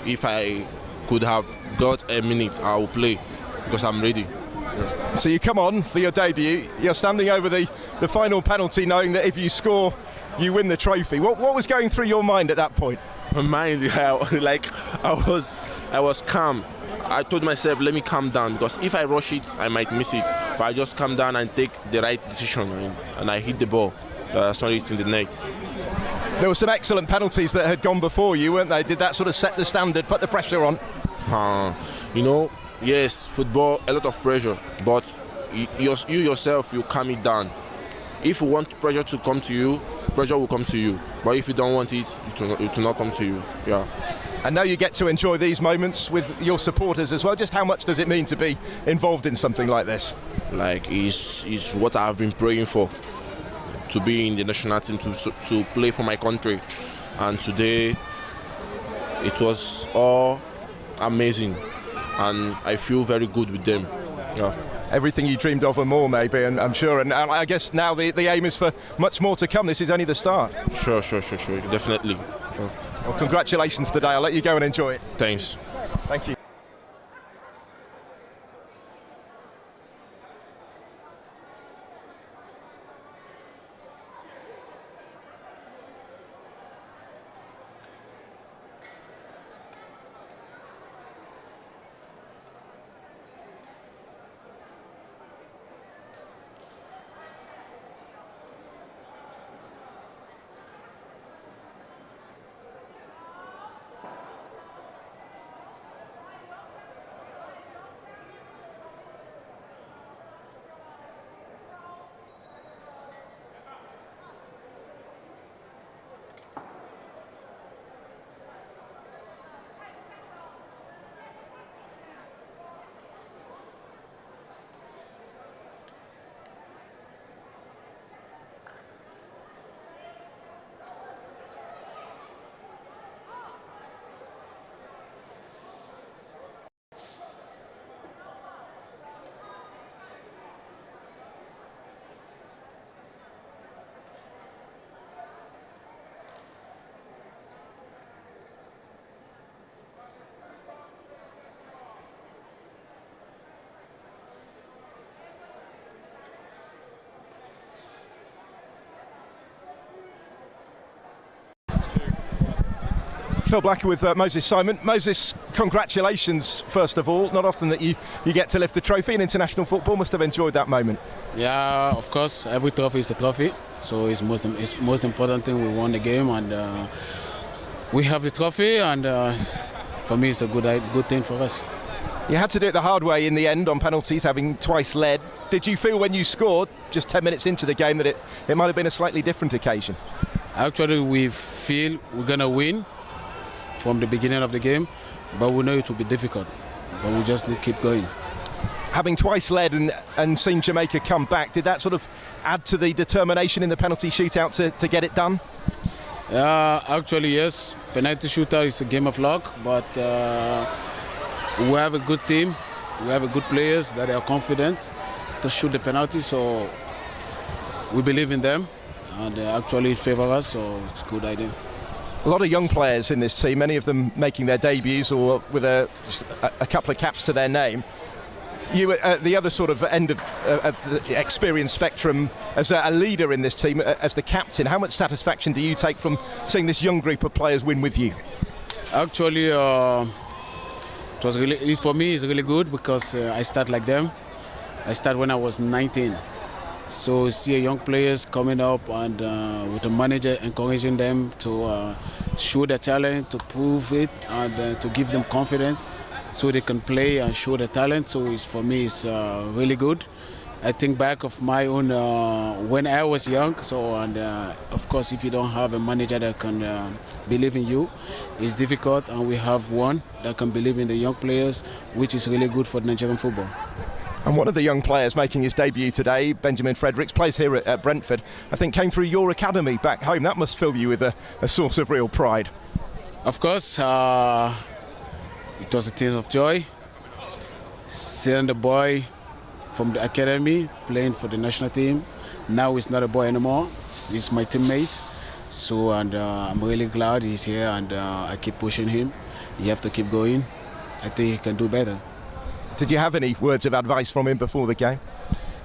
If I could have got a minute, I will play because I'm ready. Yeah. So you come on for your debut. You're standing over the final penalty, knowing that if you score, you win the trophy. What was going through your mind at that point? My mind, I was calm. I told myself, let me calm down, because if I rush it, I might miss it. But I just calm down and take the right decision, and I hit the ball. Saw it in the net. There were some excellent penalties that had gone before you, weren't they? Did that sort of set the standard, put the pressure on? Yes, football, a lot of pressure, but you yourself, you calm it down. If you want pressure to come to you, pressure will come to you. But if you don't want it, it will not come to you. Yeah. And now you get to enjoy these moments with your supporters as well. Just how much does it mean to be involved in something like this? Like, it's what I've been praying for, to be in the national team, to play for my country. And today, it was all amazing. And I feel very good with them. Yeah. Everything you dreamed of and more, maybe, and I'm sure. And I guess now the aim is for much more to come. This is only the start. Sure. Definitely. Sure. Well, congratulations today. I'll let you go and enjoy it. Thanks. Thank you. Phil Blacker with Moses Simon. Moses, congratulations, first of all. Not often that you get to lift a trophy in international football. Must have enjoyed that moment. Yeah, of course. Every trophy is a trophy. So it's most important thing. We won the game and we have the trophy. And for me, it's a good thing for us. You had to do it the hard way in the end on penalties, having twice led. Did you feel when you scored, just 10 minutes into the game, that it might have been a slightly different occasion? Actually, we feel we're going to win from the beginning of the game, but we know it will be difficult. But we just need to keep going. Having twice led and seen Jamaica come back, did that sort of add to the determination in the penalty shootout to get it done? Actually, yes. Penalty shootout is a game of luck, but we have a good team. We have a good players that are confident to shoot the penalty, so we believe in them, and they actually favor us, so it's a good idea. A lot of young players in this team, many of them making their debuts or with a couple of caps to their name. You were at the other sort of end of the experience spectrum as a leader in this team, as the captain. How much satisfaction do you take from seeing this young group of players win with you? Actually, it was really, for me, it's really good because I start like them. I started when I was 19. So see young players coming up and with the manager encouraging them to show their talent, to prove it, and to give them confidence so they can play and show their talent. So for me, it's really good. I think back of my own when I was young. So of course, if you don't have a manager that can believe in you, it's difficult. And we have one that can believe in the young players, which is really good for Nigerian football. And one of the young players making his debut today, Benjamin Fredericks, plays here at Brentford. I think came through your academy back home. That must fill you with a source of real pride. Of course, it was a tear of joy. Seeing the boy from the academy playing for the national team. Now he's not a boy anymore. He's my teammate. So I'm really glad he's here, and I keep pushing him. You have to keep going. I think he can do better. Did you have any words of advice from him before the game?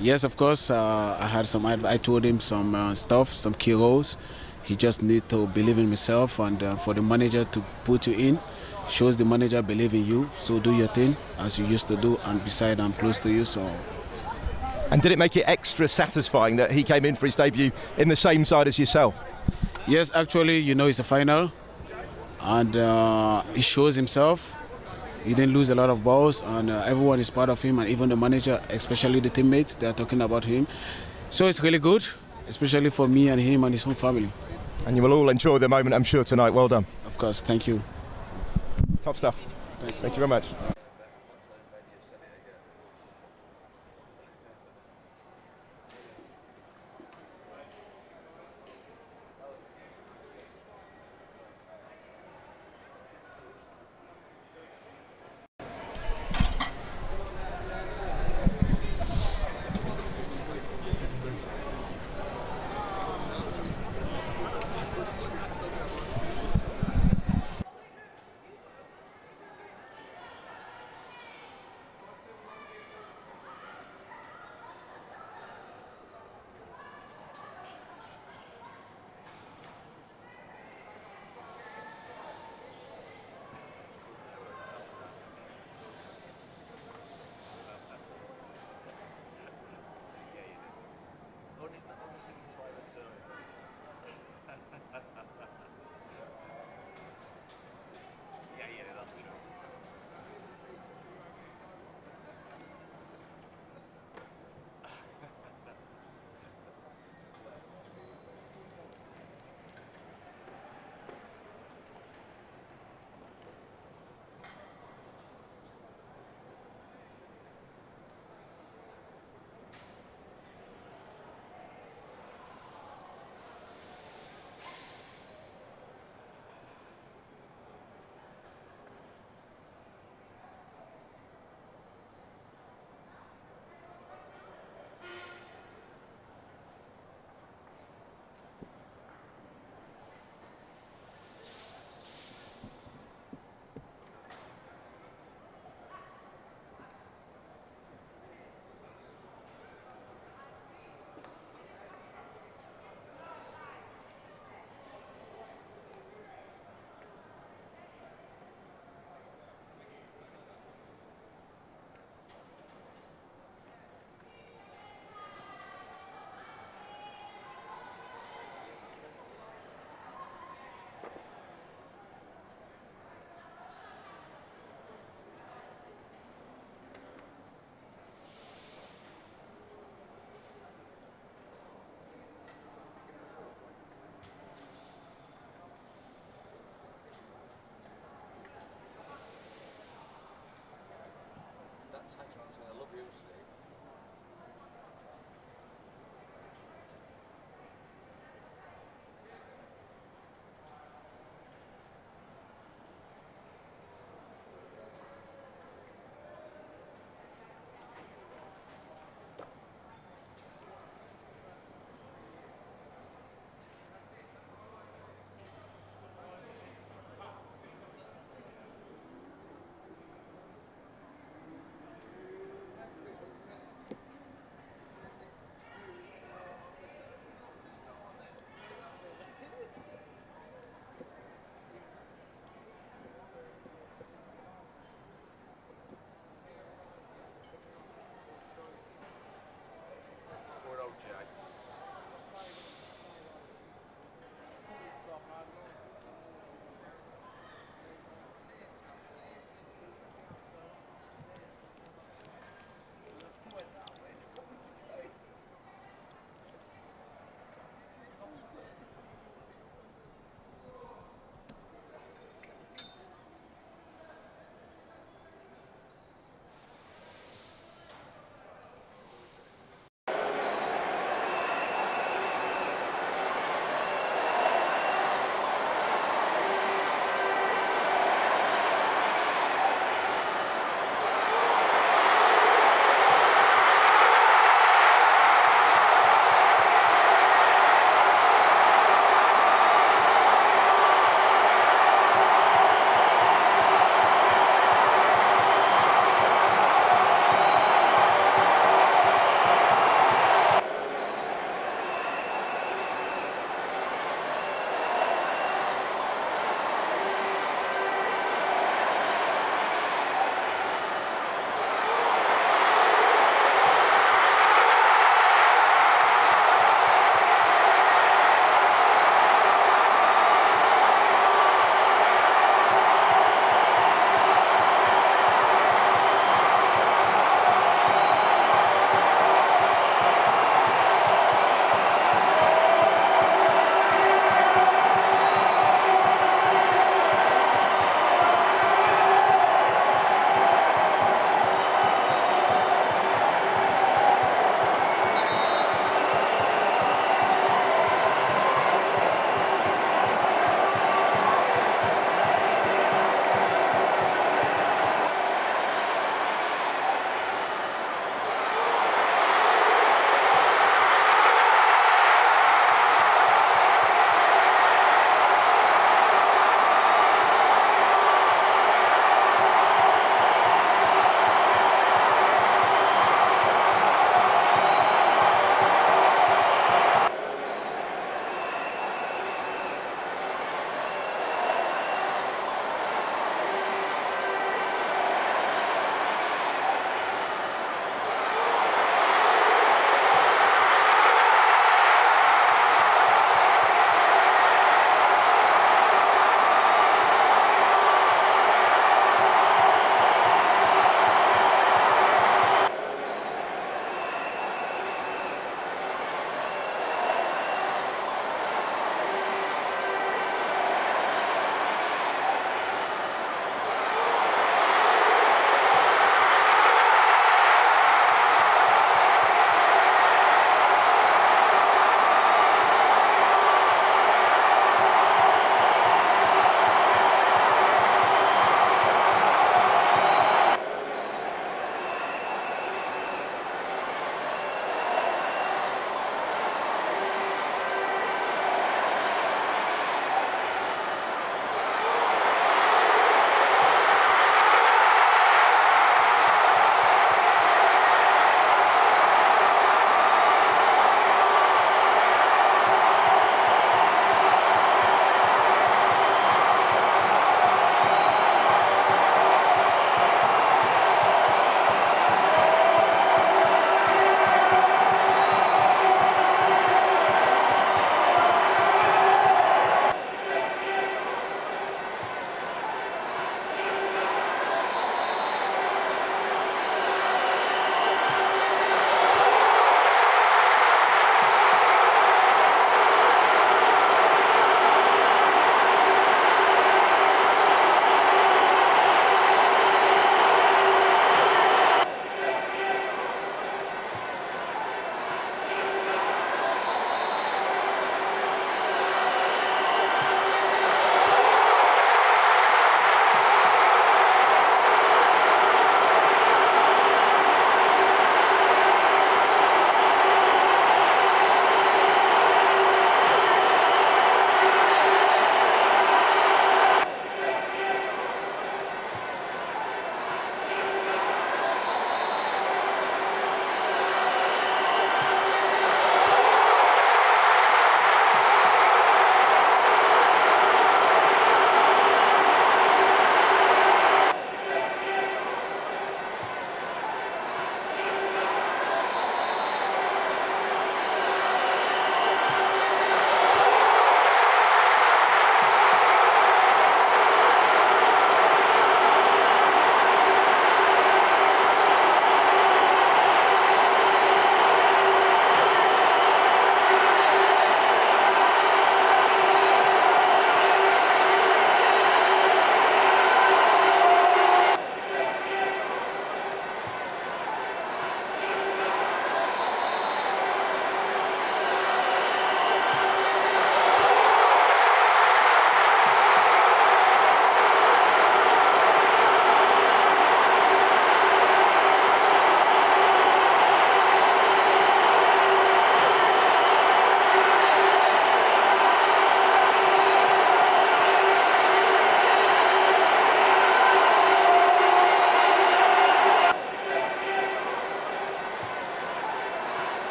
Yes, of course. I had some. I told him some stuff, some key roles. He just need to believe in himself, and for the manager to put you in, shows the manager believe in you. So do your thing as you used to do, and beside I'm close to you. So. And did it make it extra satisfying that he came in for his debut in the same side as yourself? Yes, actually, it's a final, and he shows himself. He didn't lose a lot of balls, and everyone is part of him, and even the manager, especially the teammates, they are talking about him. So it's really good, especially for me and him and his whole family. And you will all enjoy the moment, I'm sure, tonight. Well done. Of course, thank you. Top stuff. Thanks. Thank you very much.